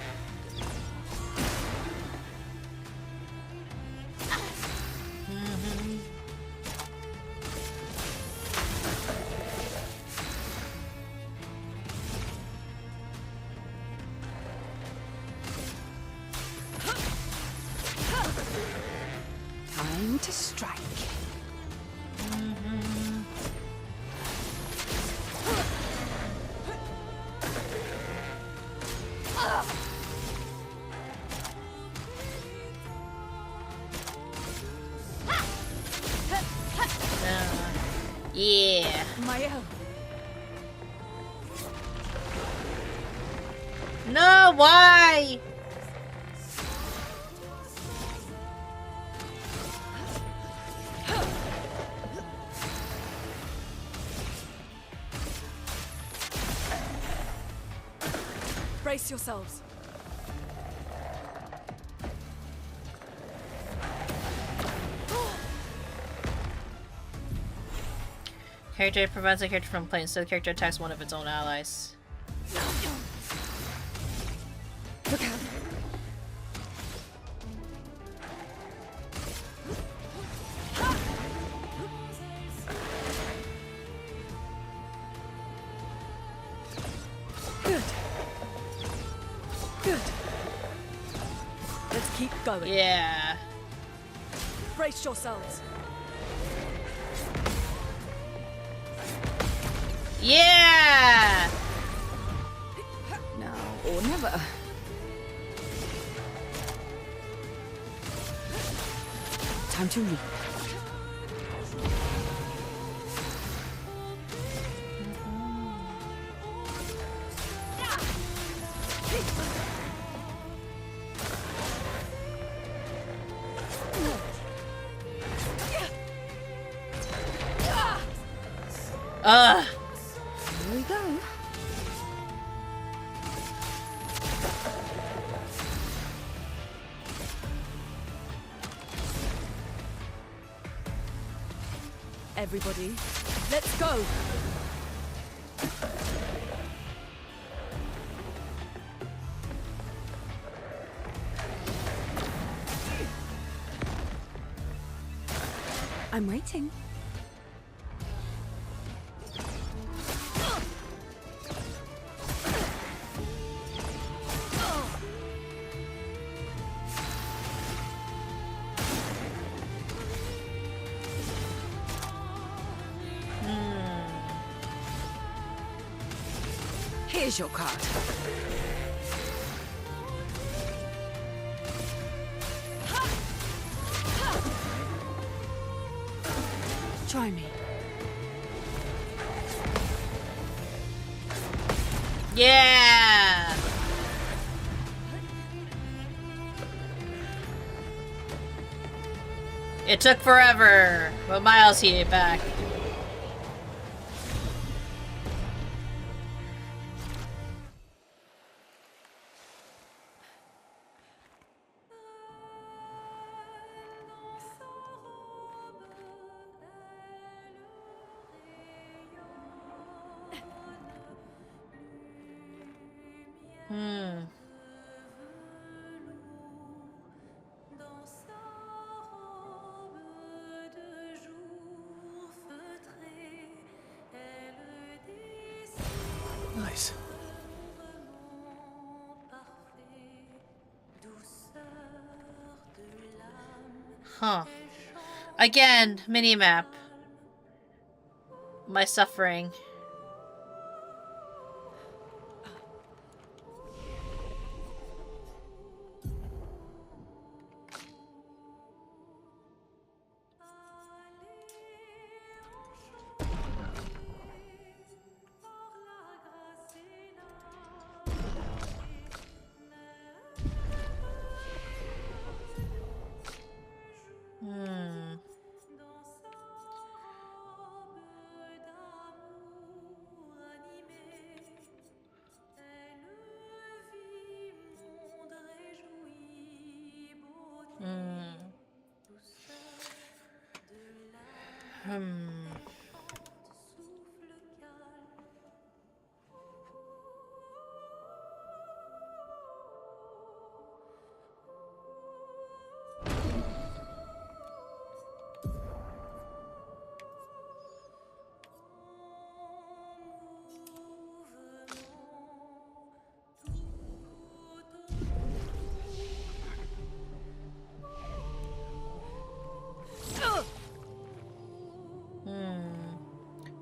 Time to strike. Yeah. Maya. No, why? Brace yourselves. Character prevents a character from playing, so the character attacks one of its own allies. Look out. Good. Let's keep going. Yeah. Brace yourselves. Yeah! Now or never. Time to reap. Here we go. Everybody, let's go. I'm waiting. Here's your card. Try me. Yeah! It took forever, but Miles hit it back. Nice. Huh. Again, minimap. My suffering.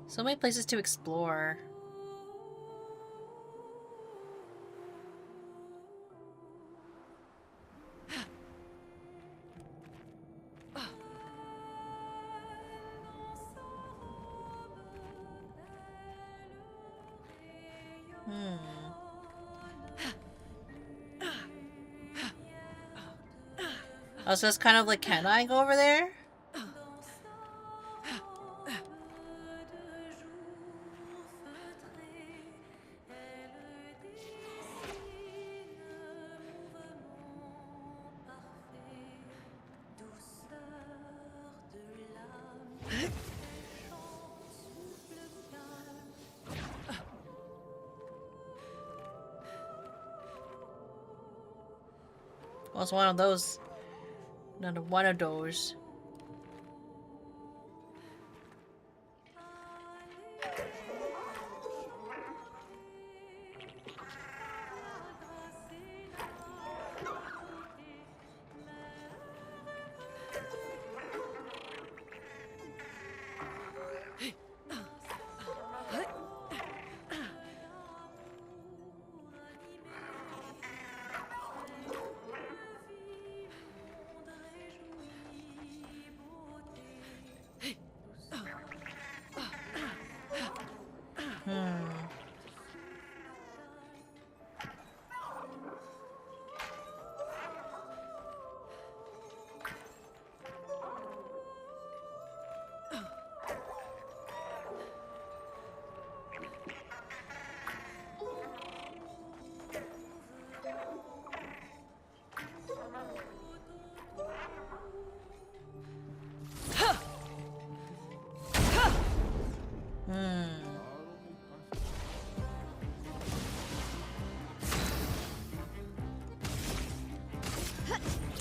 So many places to explore. Oh, so it's kind of like, can I go over there? Well, it's one of those. Another one of those.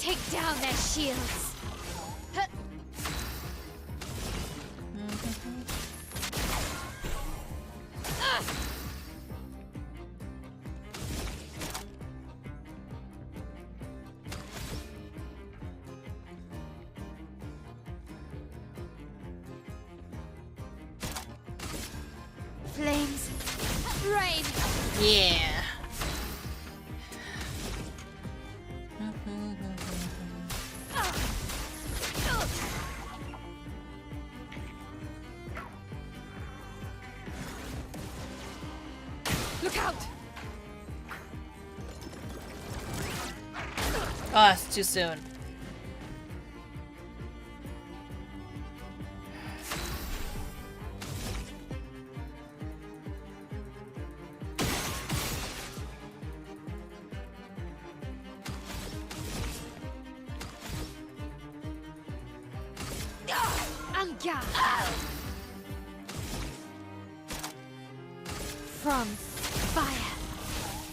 Take down their shields. Huh. Flames. Rain. Yeah. Look out! Oh, it's too soon. Anga. From fire.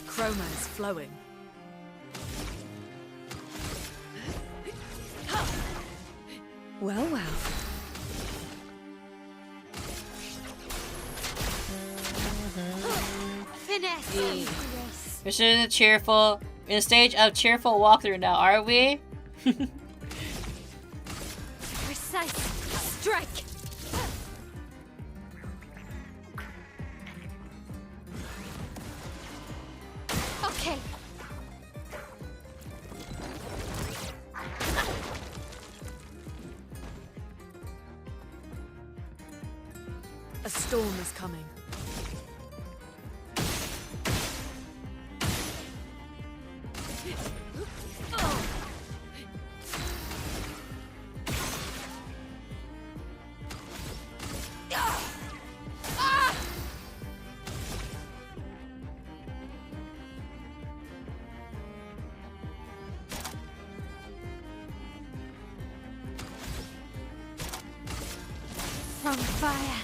Chroma is flowing. Well, well. Finesse. We're in a cheerful, in a stage of cheerful walkthrough now, are we? Precise. Strike. Okay. A storm is coming. From fire.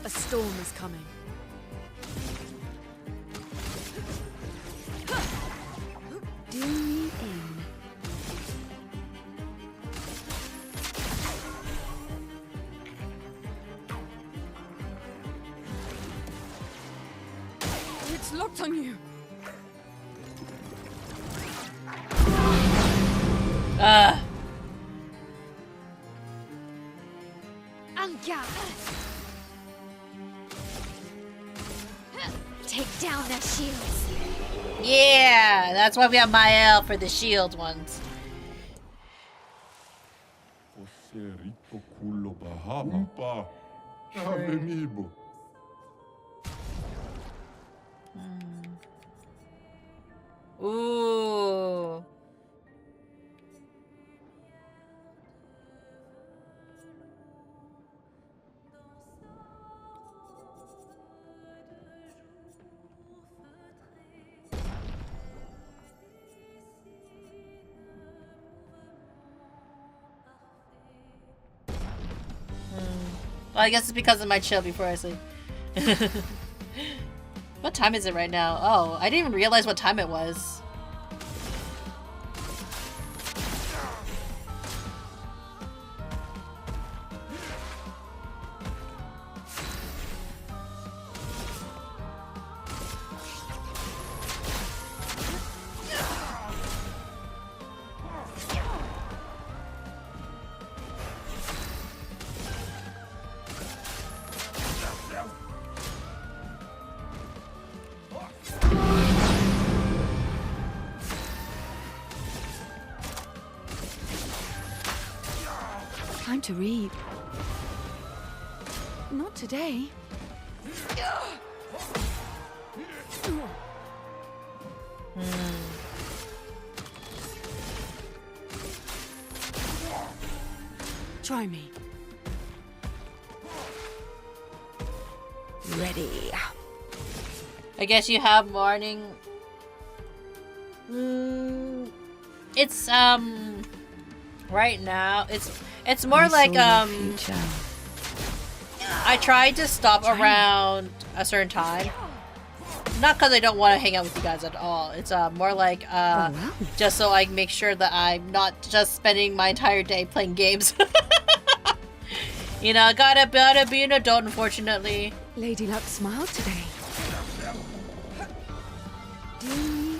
A storm is coming. Do me in. It's locked on you. Anga. Take down their shields. Yeah, that's why we have Mael for the shield ones. Ooh. Well, I guess it's because of my chill before I sleep. What time is it right now? Oh, I didn't even realize what time it was. Time to read. Not today. Try me. Ready. I guess you have morning. It's right now it's more like I tried to stop around a certain time not because I don't want to hang out with you guys at all. It's more like just so I make sure that I'm not just spending my entire day playing games. You know, gotta be an adult, unfortunately. Lady Luck smiled today. Do me in.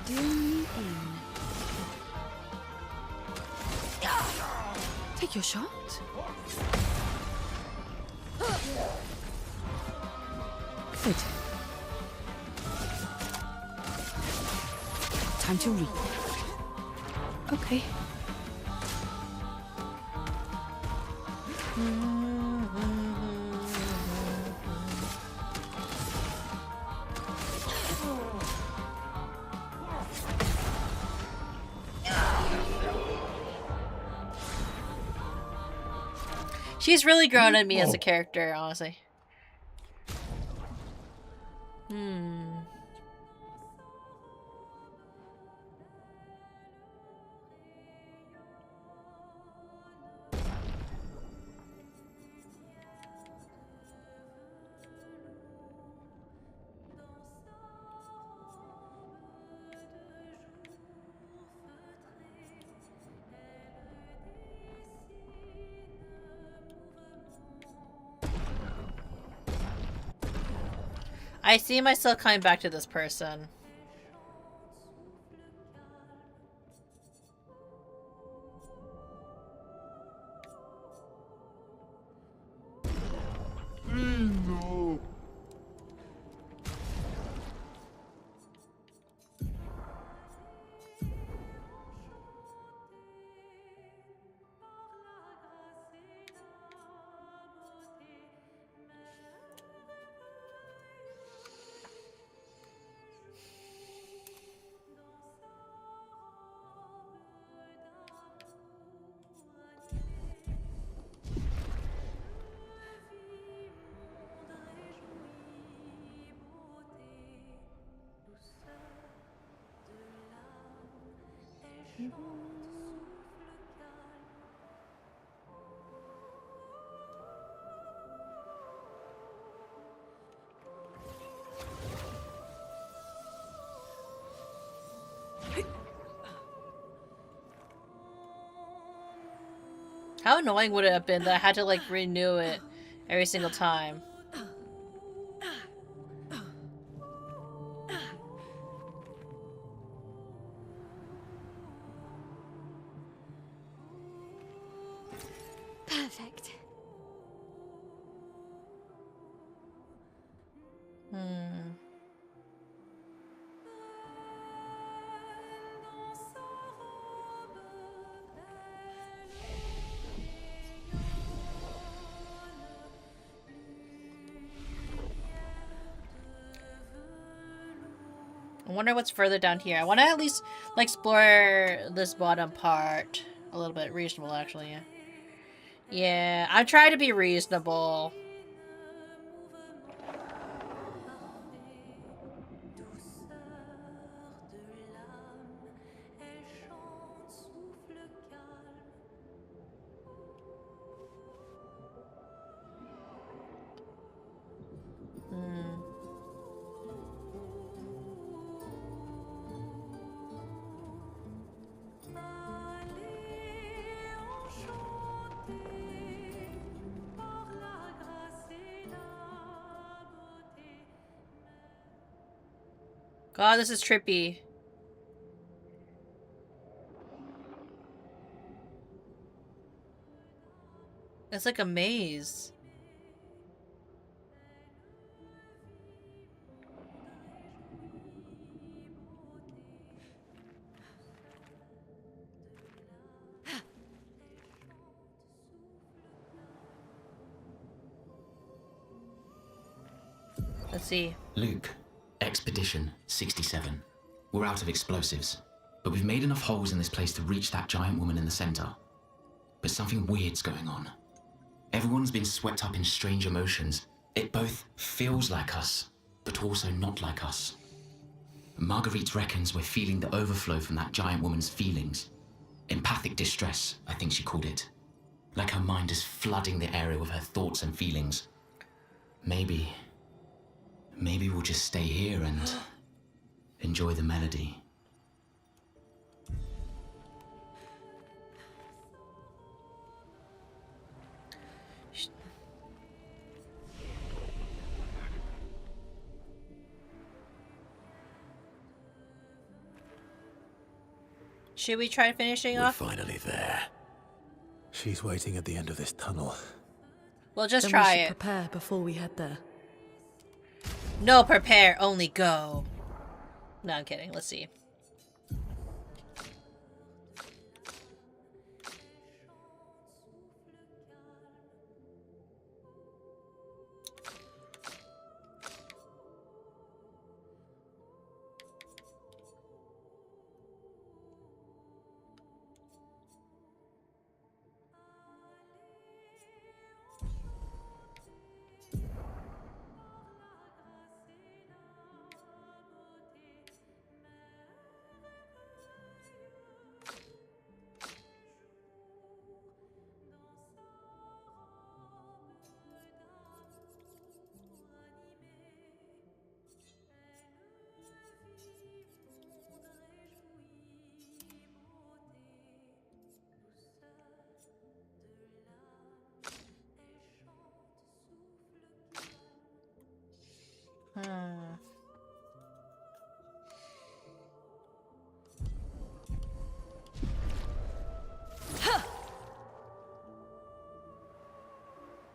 Do me in. Take your shot. Good. Time to read. Okay. She's really grown on me as a character, honestly. I see myself coming back to this person. No. How annoying would it have been that I had to like renew it every single time? Perfect. I wonder what's further down here. I want to at least like explore this bottom part a little bit. Reasonable, actually. Yeah. Yeah, I'm trying to be reasonable. God, this is trippy. It's like a maze. Let's see. Luke, Expedition 67. We're out of explosives, but we've made enough holes in this place to reach that giant woman in the center. But something weird's going on. Everyone's been swept up in strange emotions. It both feels like us, but also not like us. Marguerite reckons we're feeling the overflow from that giant woman's feelings. Empathic distress, I think she called it. Like her mind is flooding the area with her thoughts and feelings. Maybe we'll just stay here and enjoy the melody. Should we try finishing We're off? finally there. She's waiting at the end of this tunnel. We'll just Then try we should it. prepare before we head there. No prepare, only go. No, I'm kidding. Let's see.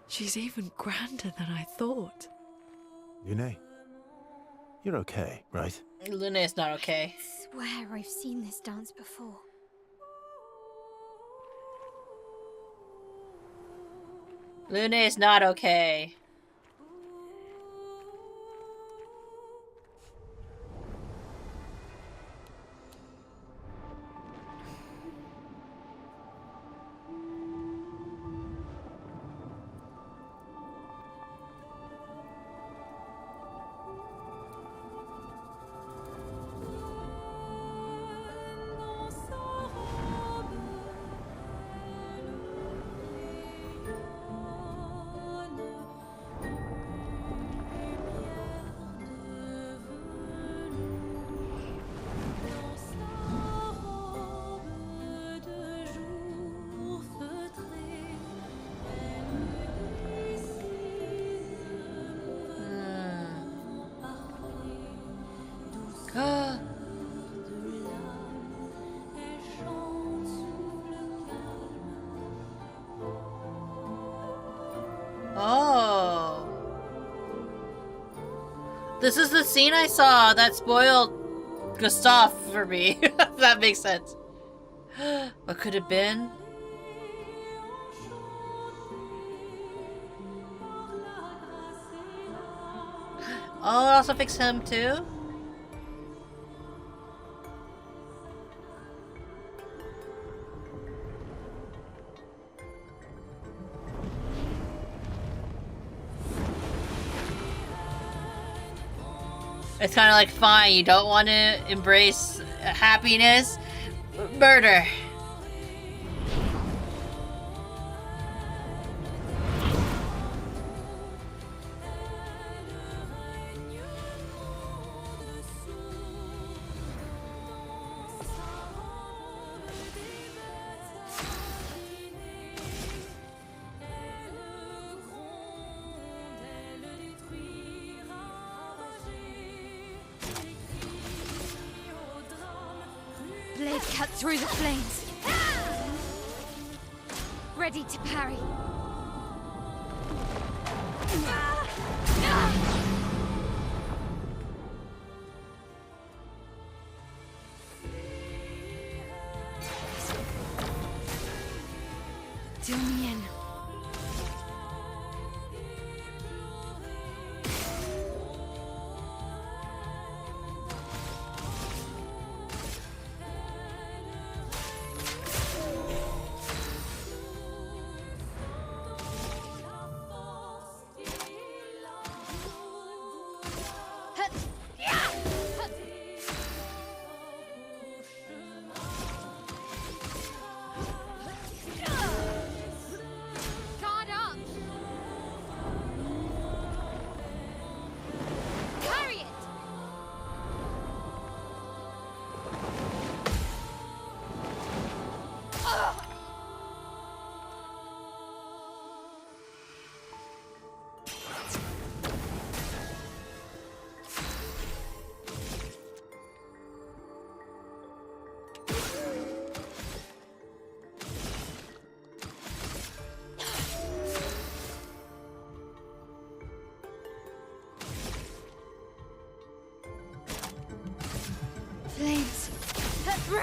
She's even grander than I thought. Munii, you're okay, right? Luna is not okay. I swear I've seen this dance before. Luna is not okay. Oh. This is the scene I saw that spoiled Gustav for me. That makes sense. What could it have been? Oh, it also fixed him too? It's kind of like, fine, you don't want to embrace happiness? Murder. Blade cut through the flames. Ready to parry. Do me in.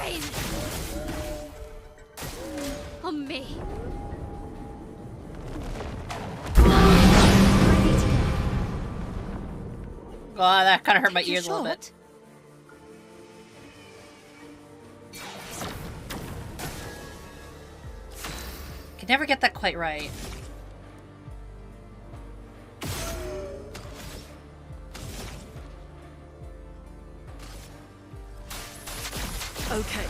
rain! On me. Oh, that kind of hurt my ears a little bit. Can never get that quite right. Okay.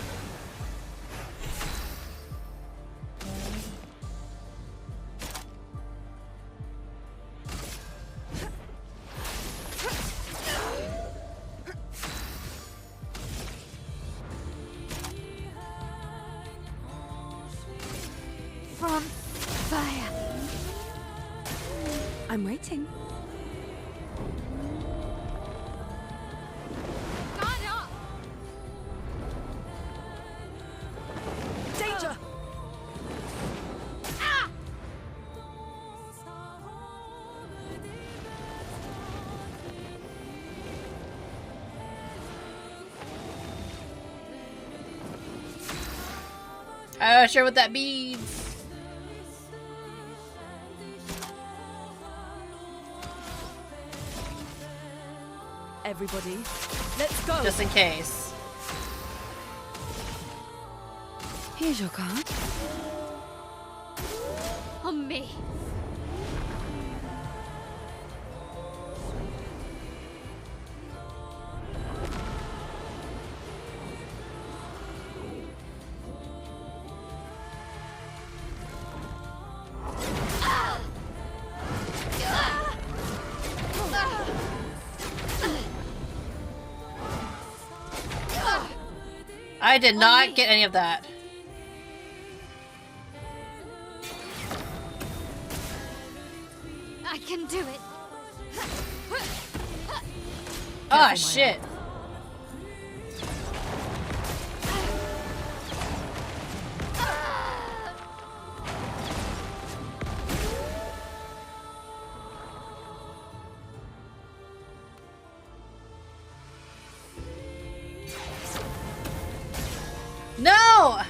From fire. I'm waiting. Guard up! Danger! Ah! I'm not sure what that means. Everybody, let's go! Just in case. Here's your card. On me. I did not get any of that. I can do it. Ah, shit. No!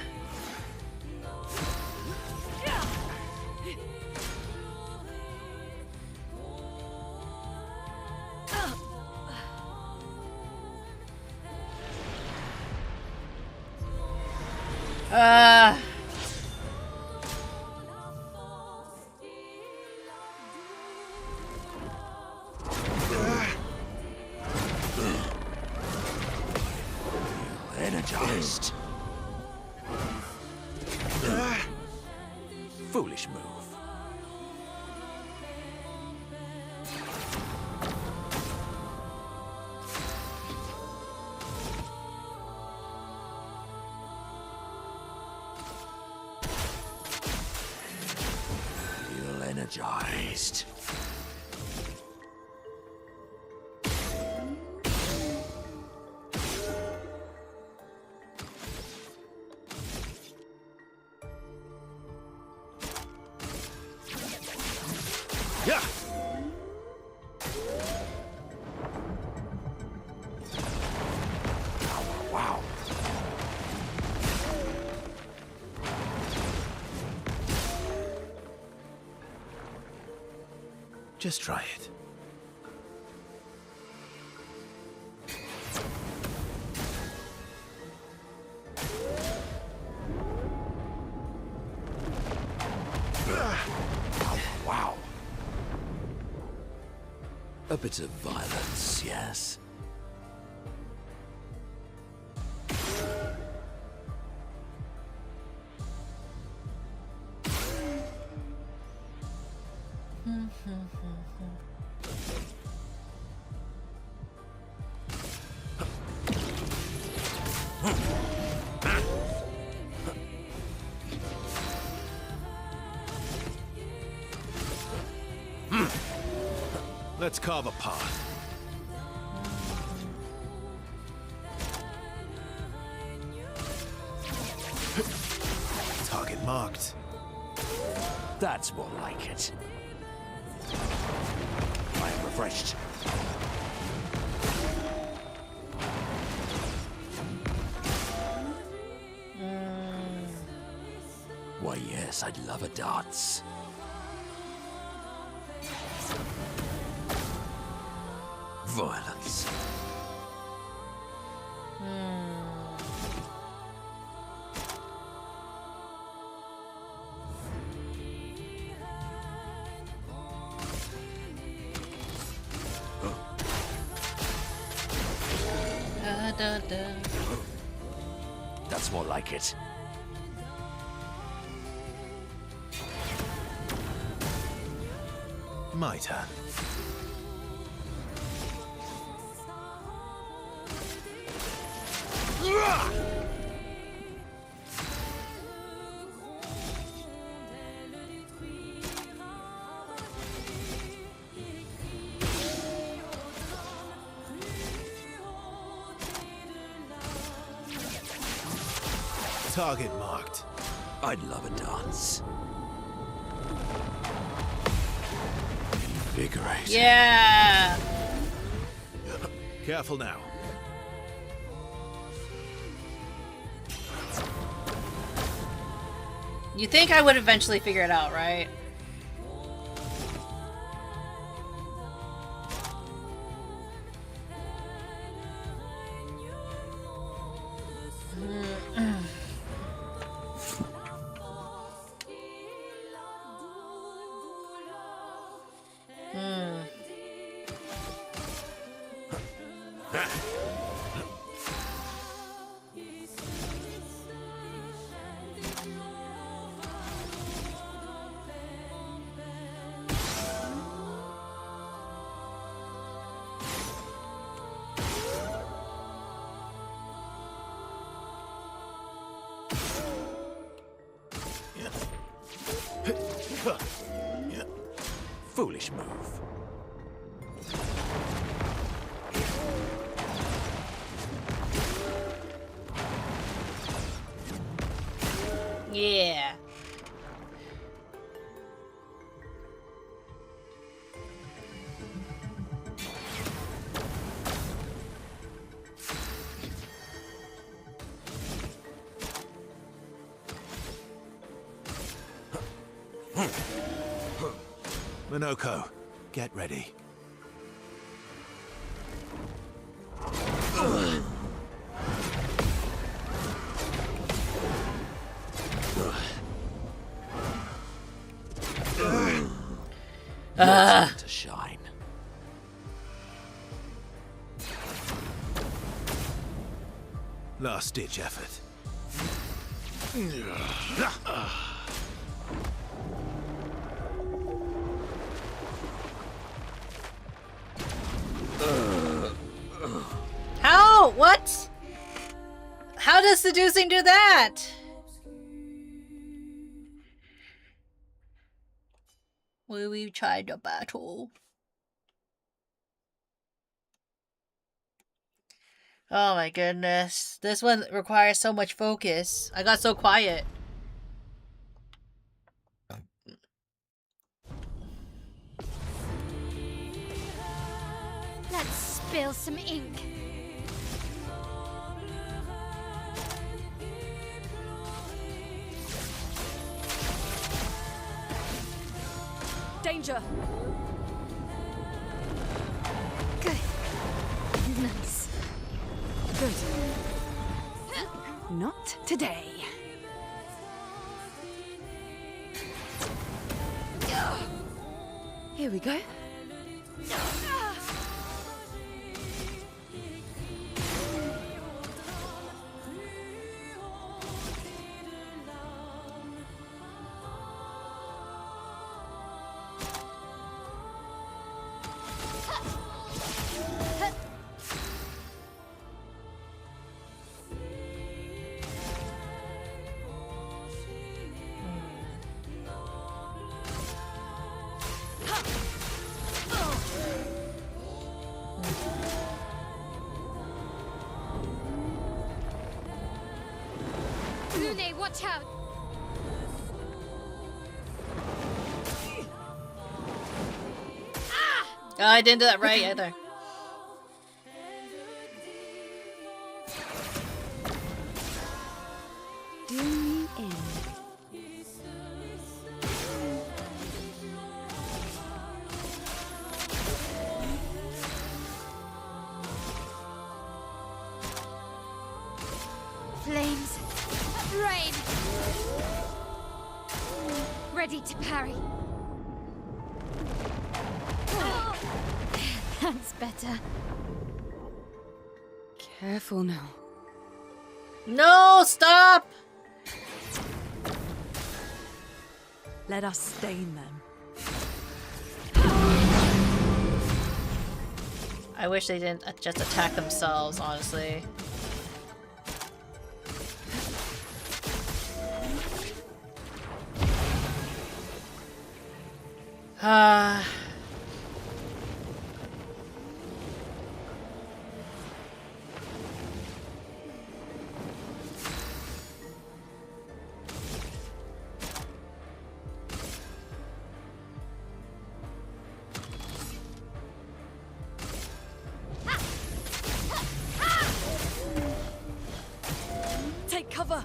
Energized. Foolish move. Feel energized. Yeah. Wow. Just try it. Wow. A bit of violence, yes. Let's carve a path. Target marked. That's more like it. I am refreshed. Yes, I'd love a dance. Violence. That's more like it. My turn. Target marked. I'd love a dance. Invigorating. Yeah. Careful now. You think I would eventually figure it out, right? Foolish move. Yeah. Minoko, get ready. To shine. Last ditch effort. How? What? How does seducing do that? Will we try the battle? Oh my goodness. This one requires so much focus. I got so quiet. Let's spill some ink. Danger! Good. Nice. Good. Not today. Here we go. Munii, watch out! Oh, I didn't do that right either. Do me in. to parry. That's better. Careful now. No, stop! Let us stain them. I wish they didn't just attack themselves, honestly. Take cover.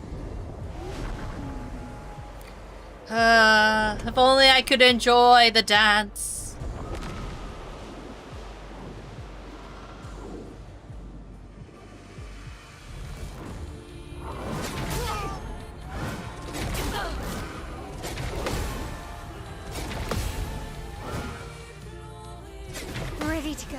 If only I could enjoy the dance. Ready to go.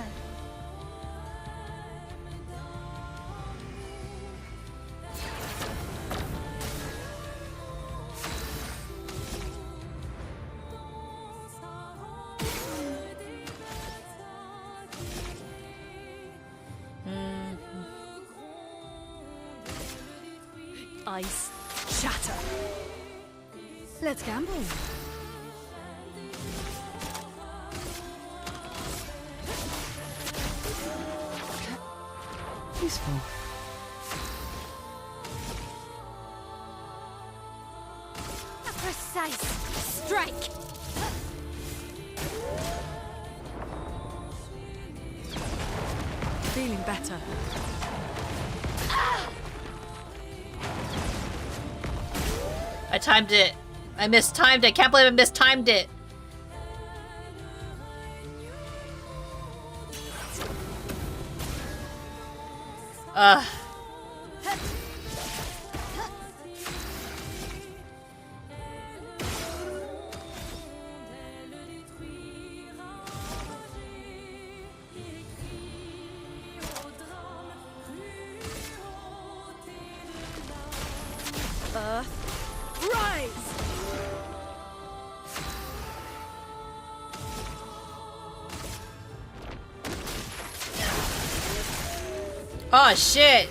Ice shatter. Let's gamble. Useful. A precise strike. Feeling better. I timed it. I mistimed it. Can't believe I mistimed it. Rise! Oh shit!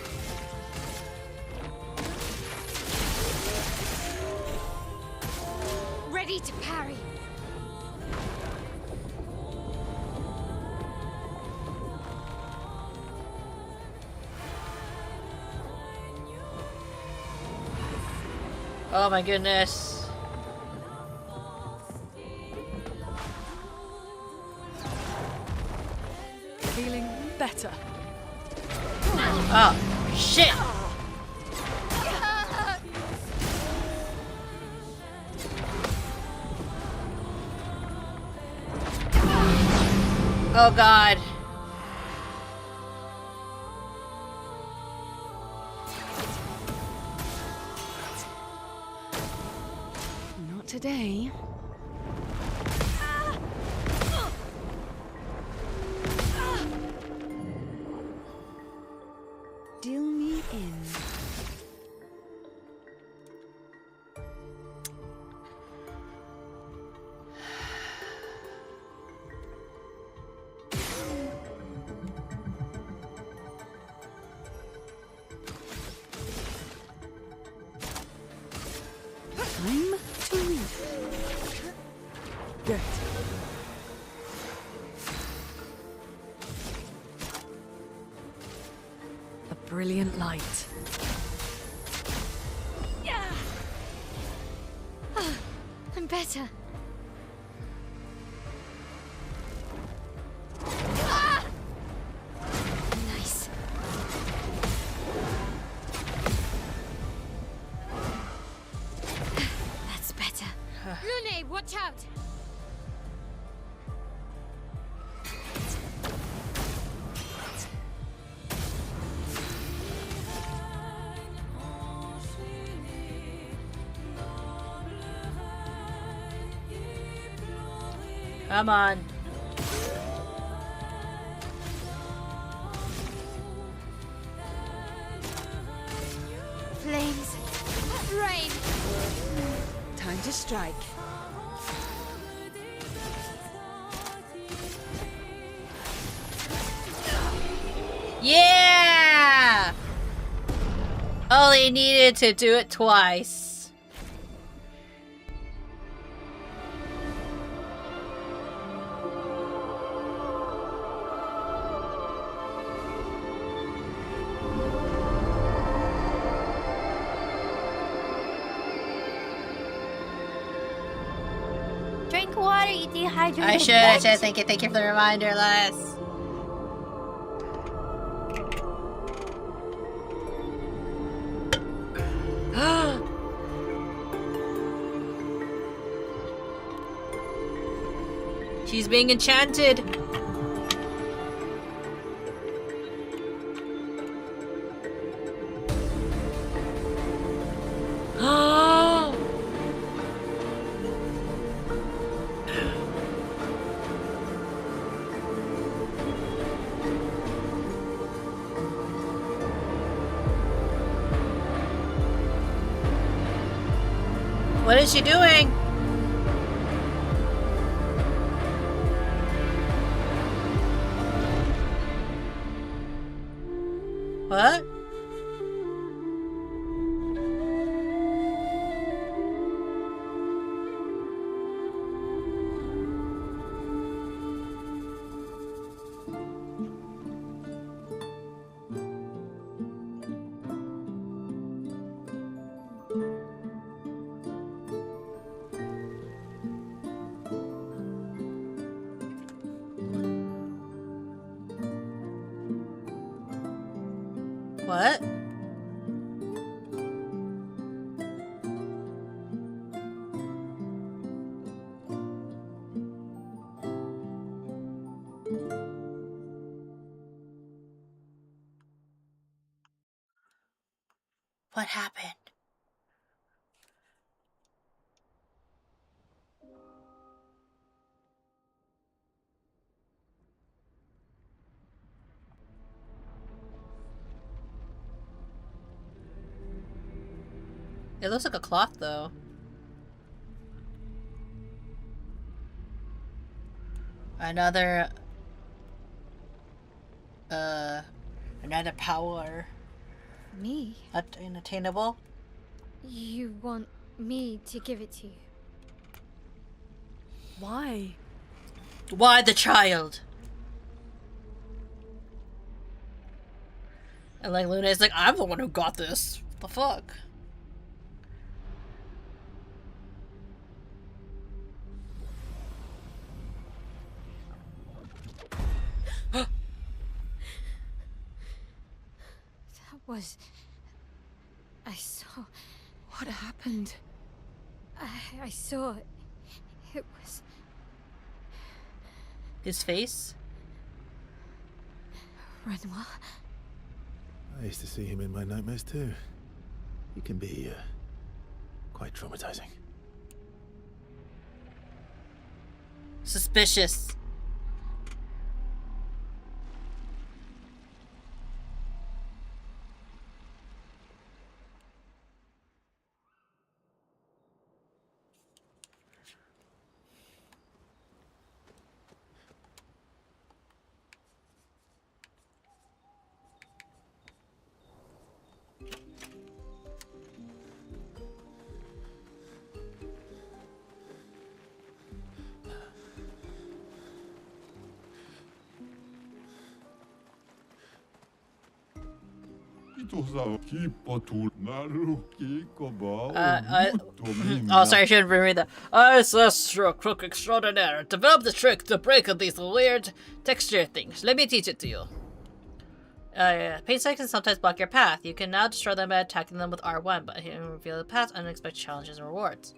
Ready to parry. Oh my goodness. Feeling better. Oh shit! Oh god. Not today. Deal me in. Time to read. Good. A brilliant light. I'm better. Nice. That's better. Munii, watch out! Come on. Flames. Rain. Time to strike. Yeah! Only needed to do it twice. Drink water, you dehydrated. I should. Thank you for the reminder, Les. She's being enchanted. What is she doing? What? What? What happened? It looks like a cloth, though. Another power. Me? Unattainable? You want me to give it to you? Why? Why the child? And like Luna is like, I'm the one who got this. What the fuck? Was... I saw... What happened? I saw... It was... His face? Renoir? I used to see him in my nightmares too. He can be quite traumatizing. Suspicious. Oh, sorry, I shouldn't reread that. Ancestral Crook Extraordinaire developed the trick to break these weird texture things. Let me teach it to you. Paint spikes can sometimes block your path. You can now destroy them by attacking them with R1, but you can reveal the path, unexpected challenges and rewards.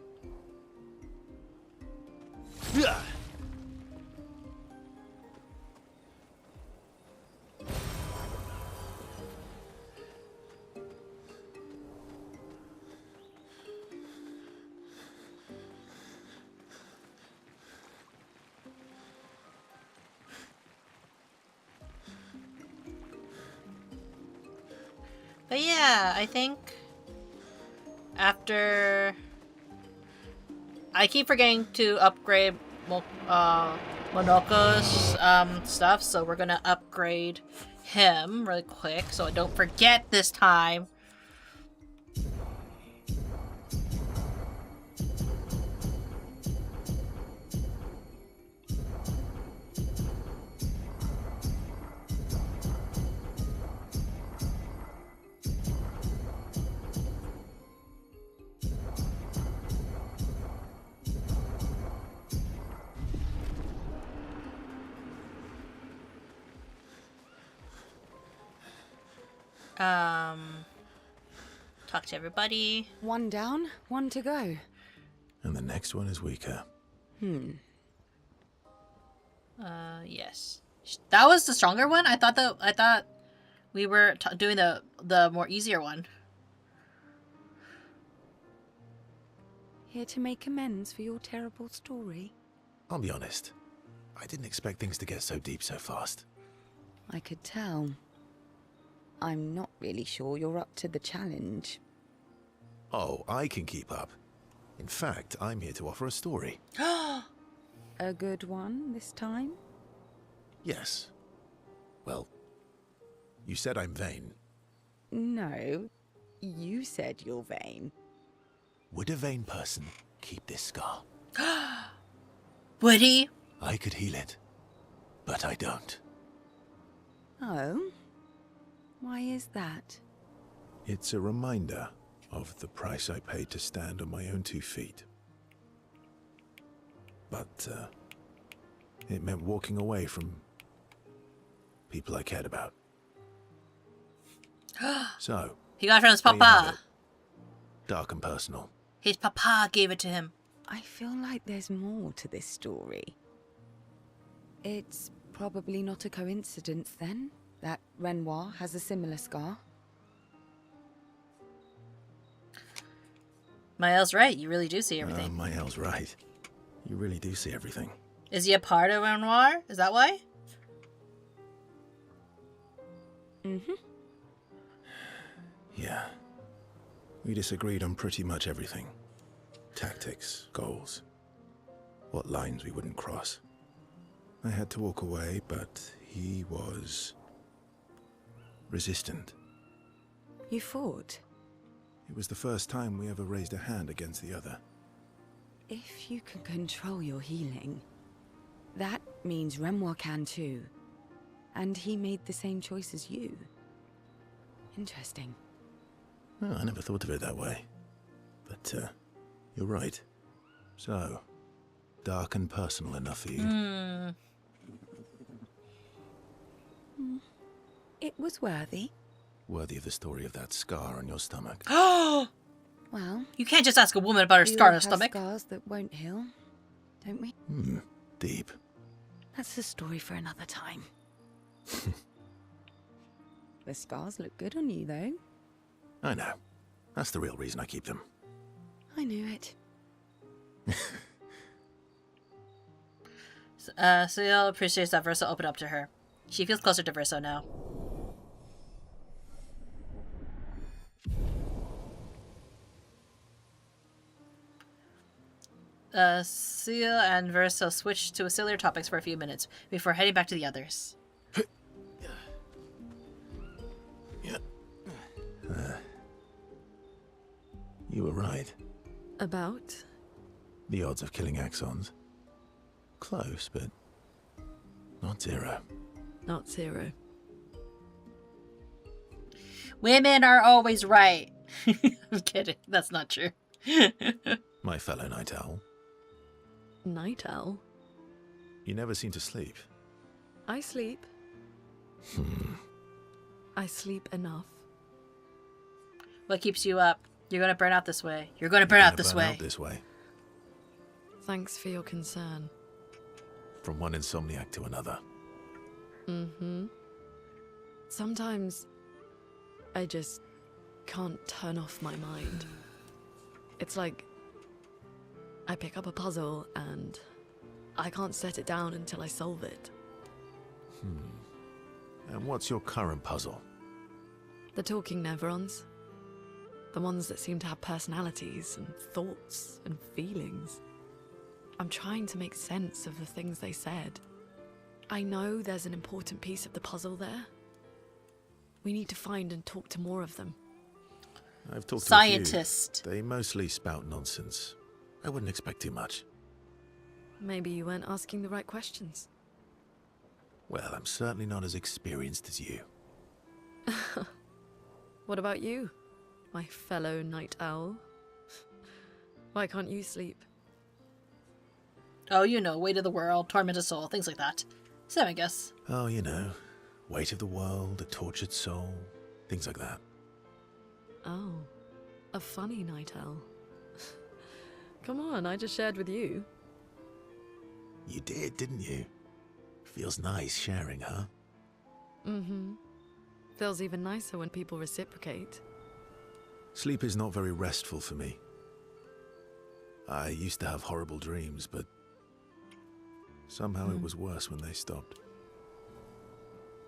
But yeah, I think after I keep forgetting to upgrade Monoko's stuff, so we're gonna upgrade him really quick so I don't forget this time. Talk to everybody. One down, one to go. And the next one is weaker. Yes. That was the stronger one? I thought we were doing the more easier one. Here to make amends for your terrible story. I'll be honest. I didn't expect things to get so deep so fast. I could tell. I'm not really sure you're up to the challenge. Oh, I can keep up. In fact, I'm here to offer a story. A good one this time? Yes. Well, you said I'm vain. No, you said you're vain. Would a vain person keep this scar? Would he? I could heal it, but I don't. Oh? Why is that? It's a reminder of the price I paid to stand on my own 2 feet. But, it meant walking away from people I cared about. So... He got it from his there you have papa. it. Dark and personal. His papa gave it to him. I feel like there's more to this story. It's probably not a coincidence, then, that Renoir has a similar scar. Mael's right. You really do see everything. Mael's right. You really do see everything. Is he a part of Renoir? Is that why? Mm-hmm. Yeah. We disagreed on pretty much everything. Tactics, goals, what lines we wouldn't cross. I had to walk away, but he was... resistant. You fought? It was the first time we ever raised a hand against the other. If you can control your healing, that means Renoir can too. And he made the same choice as you. Interesting. Oh, I never thought of it that way. But, you're right. So, dark and personal enough for you. It was worthy. Worthy of the story of that scar on your stomach. Oh! Well, You can't just ask a woman about her we scar on all her have stomach. scars that won't heal, don't we? Deep. That's a story for another time. The scars look good on you, though. I know. That's the real reason I keep them. I knew it. Seal appreciates that Verso opened up to her. She feels closer to Verso now. Seal and Verso switched to auxiliary topics for a few minutes before heading back to the others. You were right. About? The odds of killing Axons. Close, but not zero. Not zero. Women are always right. I'm kidding. That's not true. My fellow night owl. Night owl? You never seem to sleep. I sleep. I sleep enough. What keeps you up? You're gonna burn out this way. You're gonna burn out this way. Thanks for your concern. From one insomniac to another. Sometimes I just can't turn off my mind. It's like I pick up a puzzle and I can't set it down until I solve it. And what's your current puzzle? The talking Neverons. The ones that seem to have personalities and thoughts and feelings. I'm trying to make sense of the things they said. I know there's an important piece of the puzzle there. We need to find and talk to more of them. I've talked Scientist. to a few. They mostly spout nonsense. I wouldn't expect too much. Maybe you weren't asking the right questions. Well, I'm certainly not as experienced as you. What about you, my fellow night owl? Why can't you sleep? Oh, you know, weight of the world, tormented soul, things like that. Same, I guess. Oh, you know, weight of the world, a tortured soul, things like that. Oh, a funny night owl. Come on, I just shared with you. You did, didn't you? Feels nice sharing, huh? Mm-hmm. Feels even nicer when people reciprocate. Sleep is not very restful for me. I used to have horrible dreams, but somehow it was worse when they stopped.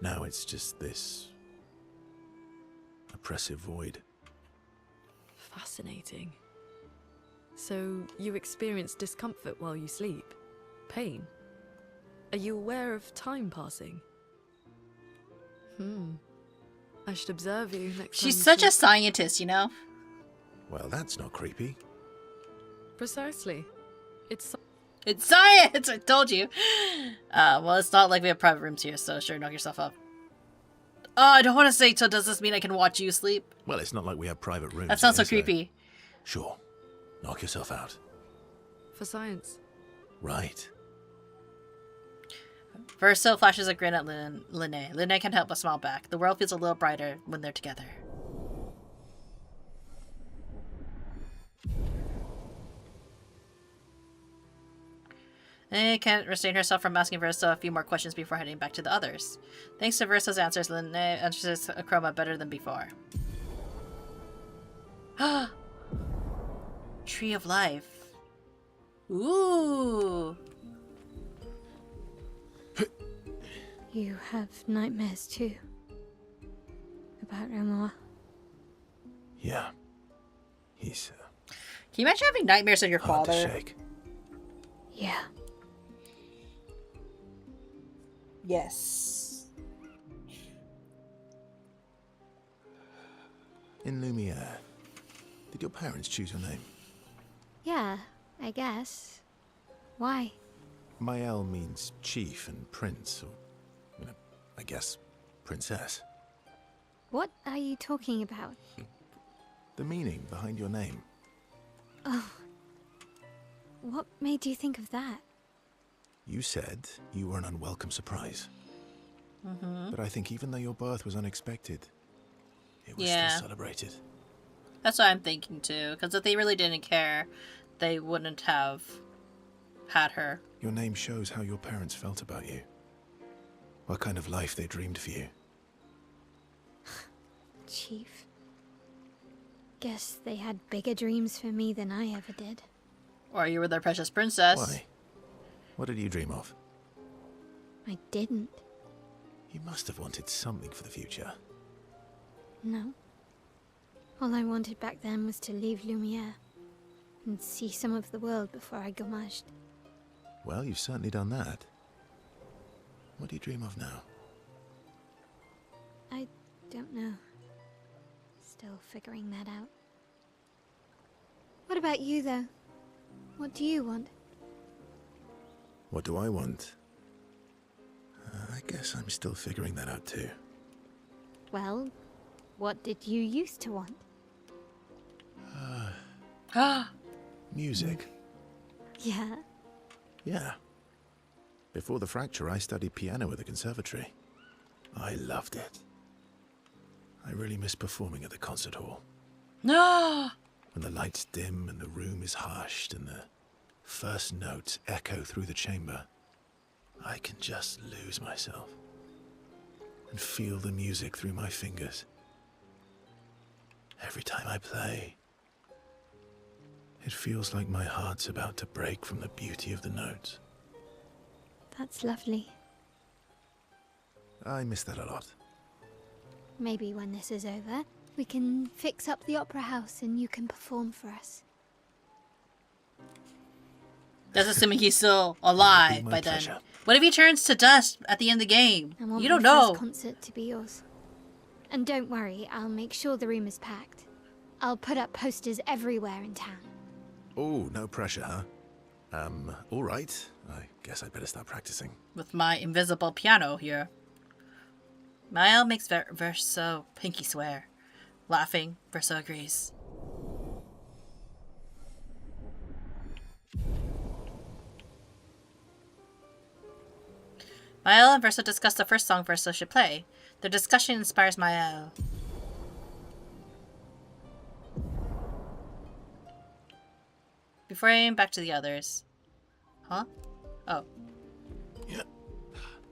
Now it's just this oppressive void. Fascinating. So you experience discomfort while you sleep? Pain? Are you aware of time passing? I should observe you next time. She's such a scientist, you know? Well, that's not creepy. Precisely. It's science! I told you. Well, it's not like we have private rooms here, so sure, knock yourself up. Oh, I don't want to say, so does this mean I can watch you sleep? Well, it's not like we have private rooms. That sounds so here, creepy. Sure. Knock yourself out. for science. Right. Verso flashes a grin at Linne. Linne can't help but smile back. The world feels a little brighter when they're together. Linne can't restrain herself from asking Verso a few more questions before heading back to the others. Thanks to Verso's answers, Linne answers Chroma better than before. Tree of Life. Ooh. You have nightmares too. About Renoir. Yeah. He's Can you imagine having nightmares of your hard father? to shake. Yeah. Yes. In Lumiere, did your parents choose your name? Yeah, I guess. Why? Mael means chief and prince, or, I guess, princess. What are you talking about? The meaning behind your name. Oh. What made you think of that? You said you were an unwelcome surprise. But I think even though your birth was unexpected, it was still celebrated. That's what I'm thinking too, because if they really didn't care, they wouldn't have had her. Your name shows how your parents felt about you. What kind of life they dreamed for you. Chief. Guess they had bigger dreams for me than I ever did. Or you were their precious princess. Why? What did you dream of? I didn't. You must have wanted something for the future. No. All I wanted back then was to leave Lumiere and see some of the world before I gommaged. Well, you've certainly done that. What do you dream of now? I don't know. Still figuring that out. What about you, though? What do you want? What do I want? I guess I'm still figuring that out too. Well, what did you used to want? Music. Yeah. Yeah. Before the fracture, I studied piano at the conservatory. I loved it. I really miss performing at the concert hall. No. When the lights dim and the room is hushed and the first notes echo through the chamber, I can just lose myself and feel the music through my fingers. Every time I play, it feels like my heart's about to break from the beauty of the notes. That's lovely. I miss that a lot. Maybe when this is over, we can fix up the opera house and you can perform for us. That's assuming he's still alive by then. pleasure. What if he turns to dust at the end of the game? I want You don't my know. first concert to be yours. And don't worry, I'll make sure the room is packed. I'll put up posters everywhere in town. Oh, no pressure, huh? All right. I guess I'd better start practicing. With my invisible piano here. Mael makes Verso pinky swear. Laughing, Verso agrees. Mael and Verso discuss the first song Verso should play. Their discussion inspires Mael. Before I aim back to the others. Huh? Oh. Yeah.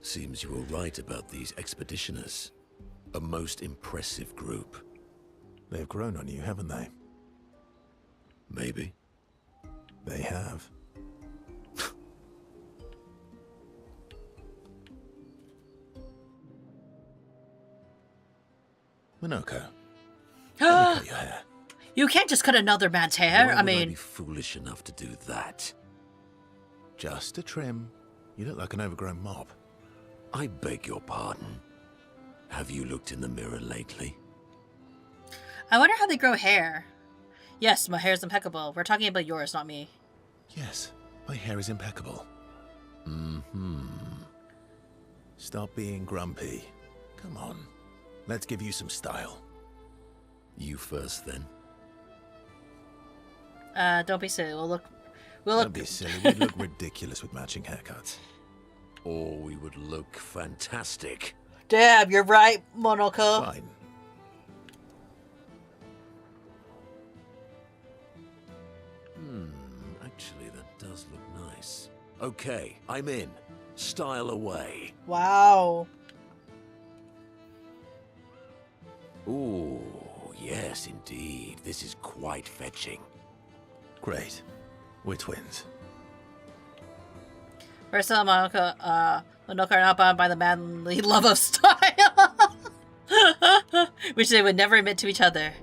Seems you were right about these expeditioners. A most impressive group. They've grown on you, haven't they? Maybe. They have. Minoko, let me cut your hair. You can't just cut another man's hair. Why I would mean, be foolish enough to do that. Just a trim. You look like an overgrown mob. I beg your pardon. Have you looked in the mirror lately? I wonder how they grow hair. Yes, my hair's impeccable. We're talking about yours, not me. Yes, my hair is impeccable. Stop being grumpy. Come on. Let's give you some style. You first, then. Don't be silly. We'll look. Don't be silly. We'd look ridiculous with matching haircuts. Or we would look fantastic. Damn, you're right, Monoko. Fine. Actually, that does look nice. Okay, I'm in. Style away. Wow. Ooh, yes, indeed. This is quite fetching. Great. We're twins. Verso and Monoko are not bound by the manly love of style, which they would never admit to each other.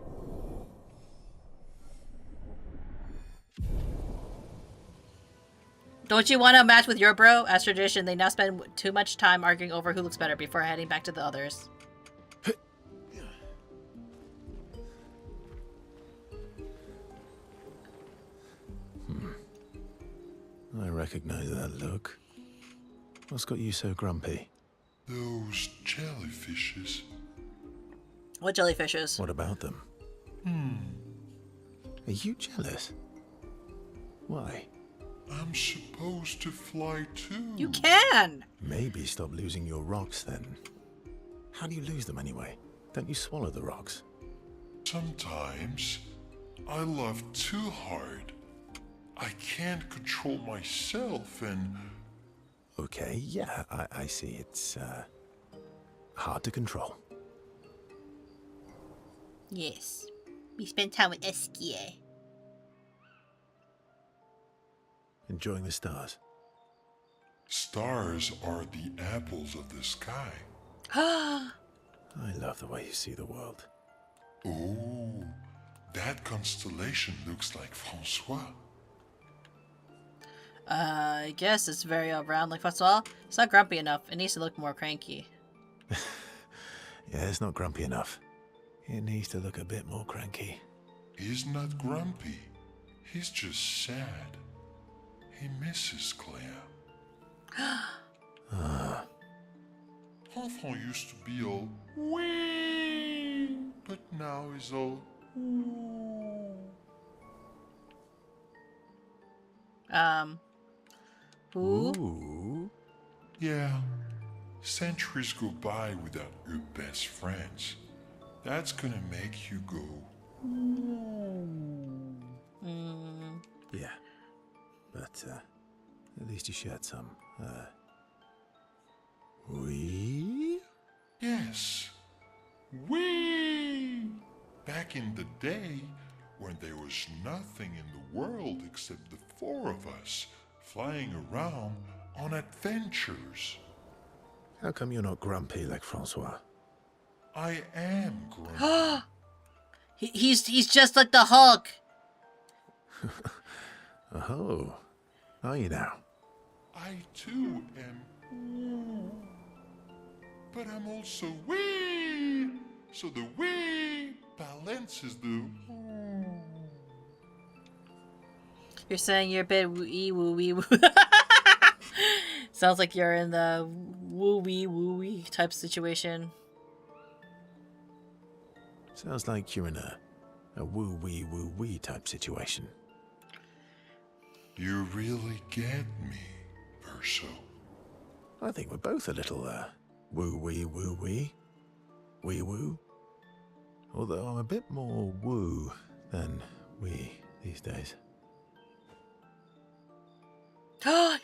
Don't you want to match with your bro? As tradition, they now spend too much time arguing over who looks better before heading back to the others. I recognize that look. What's got you so grumpy? Those jellyfishes. What jellyfishes? What about them? Are you jealous? Why? I'm supposed to fly too. You can! Maybe stop losing your rocks then. How do you lose them anyway? Don't you swallow the rocks? Sometimes I love too hard. I can't control myself and... Okay, yeah, I see. It's hard to control. Yes. We spent time with Eskie. Enjoying the stars. Stars are the apples of the sky. I love the way you see the world. Oh, that constellation looks like Francois. I guess it's very round like Francois. It's not grumpy enough. It needs to look more cranky. Yeah, it's not grumpy enough. It needs to look a bit more cranky. He's not grumpy. He's just sad. He misses Claire. Enfant used to be all wee, but now he's all ooh. Who? Ooh. Yeah, centuries go by without your best friends. That's gonna make you go Yeah. But at least you shared some. We? yes, wee. Back in the day, when there was nothing in the world except the four of us flying around on adventures. How come you're not grumpy like Francois? I am grumpy. He's just like the Hulk. Oh, are you now? I too am. But I'm also wee. So the wee balances the. You're saying you're a bit woo woo woo. Sounds like you're in the woo wee type situation. Sounds like you're in a woo-wee type situation. You really get me, Verso. I think we're both a little, woo-wee. Wee-woo. Although I'm a bit more woo than wee these days.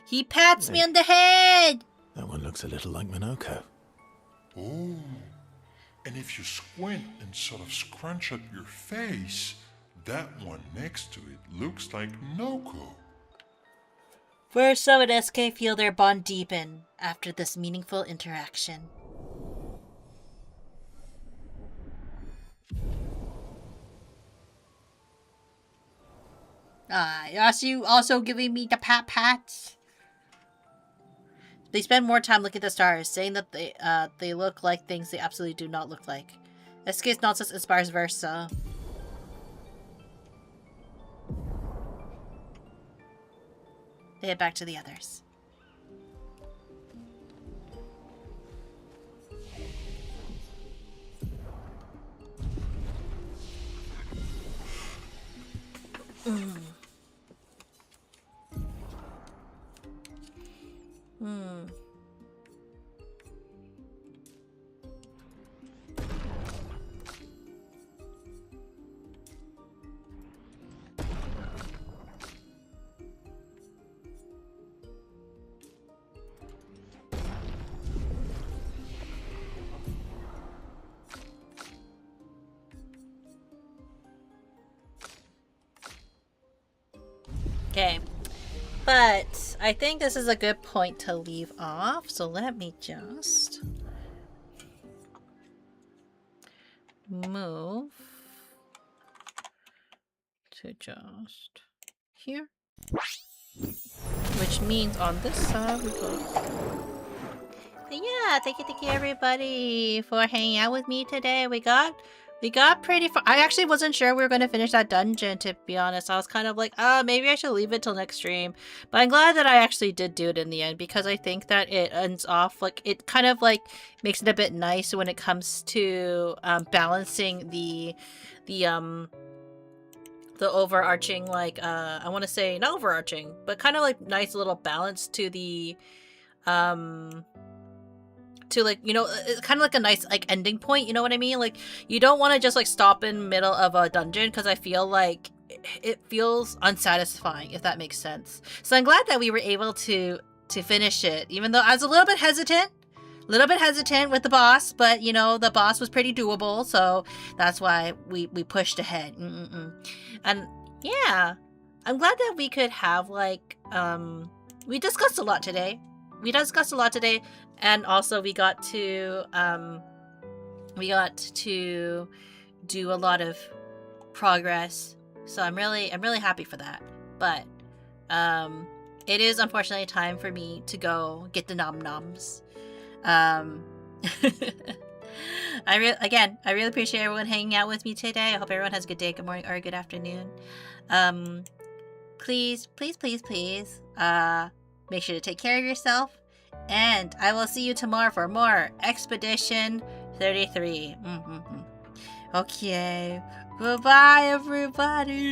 He pats me on the head! That one looks a little like Minoko. Oh. And if you squint and sort of scrunch up your face, that one next to it looks like Noko. Verso and SK feel their bond deepen after this meaningful interaction. You also giving me the pats? They spend more time looking at the stars, saying that they look like things they absolutely do not look like. SK's nonsense inspires Verso. They head back to the others. Okay, but I think this is a good point to leave off, so let me just move to just here, which means on this side we go. Yeah, thank you everybody for hanging out with me today. We got pretty far. I actually wasn't sure we were going to finish that dungeon, to be honest. I was kind of like, maybe I should leave it till next stream. But I'm glad that I actually did do it in the end, because I think that it ends off, like, it kind of, like, makes it a bit nice when it comes to balancing the overarching, like, I want to say, not overarching, but kind of, like, nice little balance to the, to, like, you know, it's kind of like a nice, like, ending point, you know what I mean? Like, you don't want to just, like, stop in the middle of a dungeon, because I feel like it feels unsatisfying, if that makes sense. So I'm glad that we were able to finish it, even though I was a little bit hesitant with the boss, but, you know, the boss was pretty doable, so that's why we pushed ahead. And, yeah, I'm glad that we could have, like, we discussed a lot today. And also we got to do a lot of progress. So I'm really happy for that. But it is unfortunately time for me to go get the nom-noms. I really appreciate everyone hanging out with me today. I hope everyone has a good day, good morning, or a good afternoon. Please, make sure to take care of yourself. And I will see you tomorrow for more Expedition 33. Okay. Goodbye, everybody.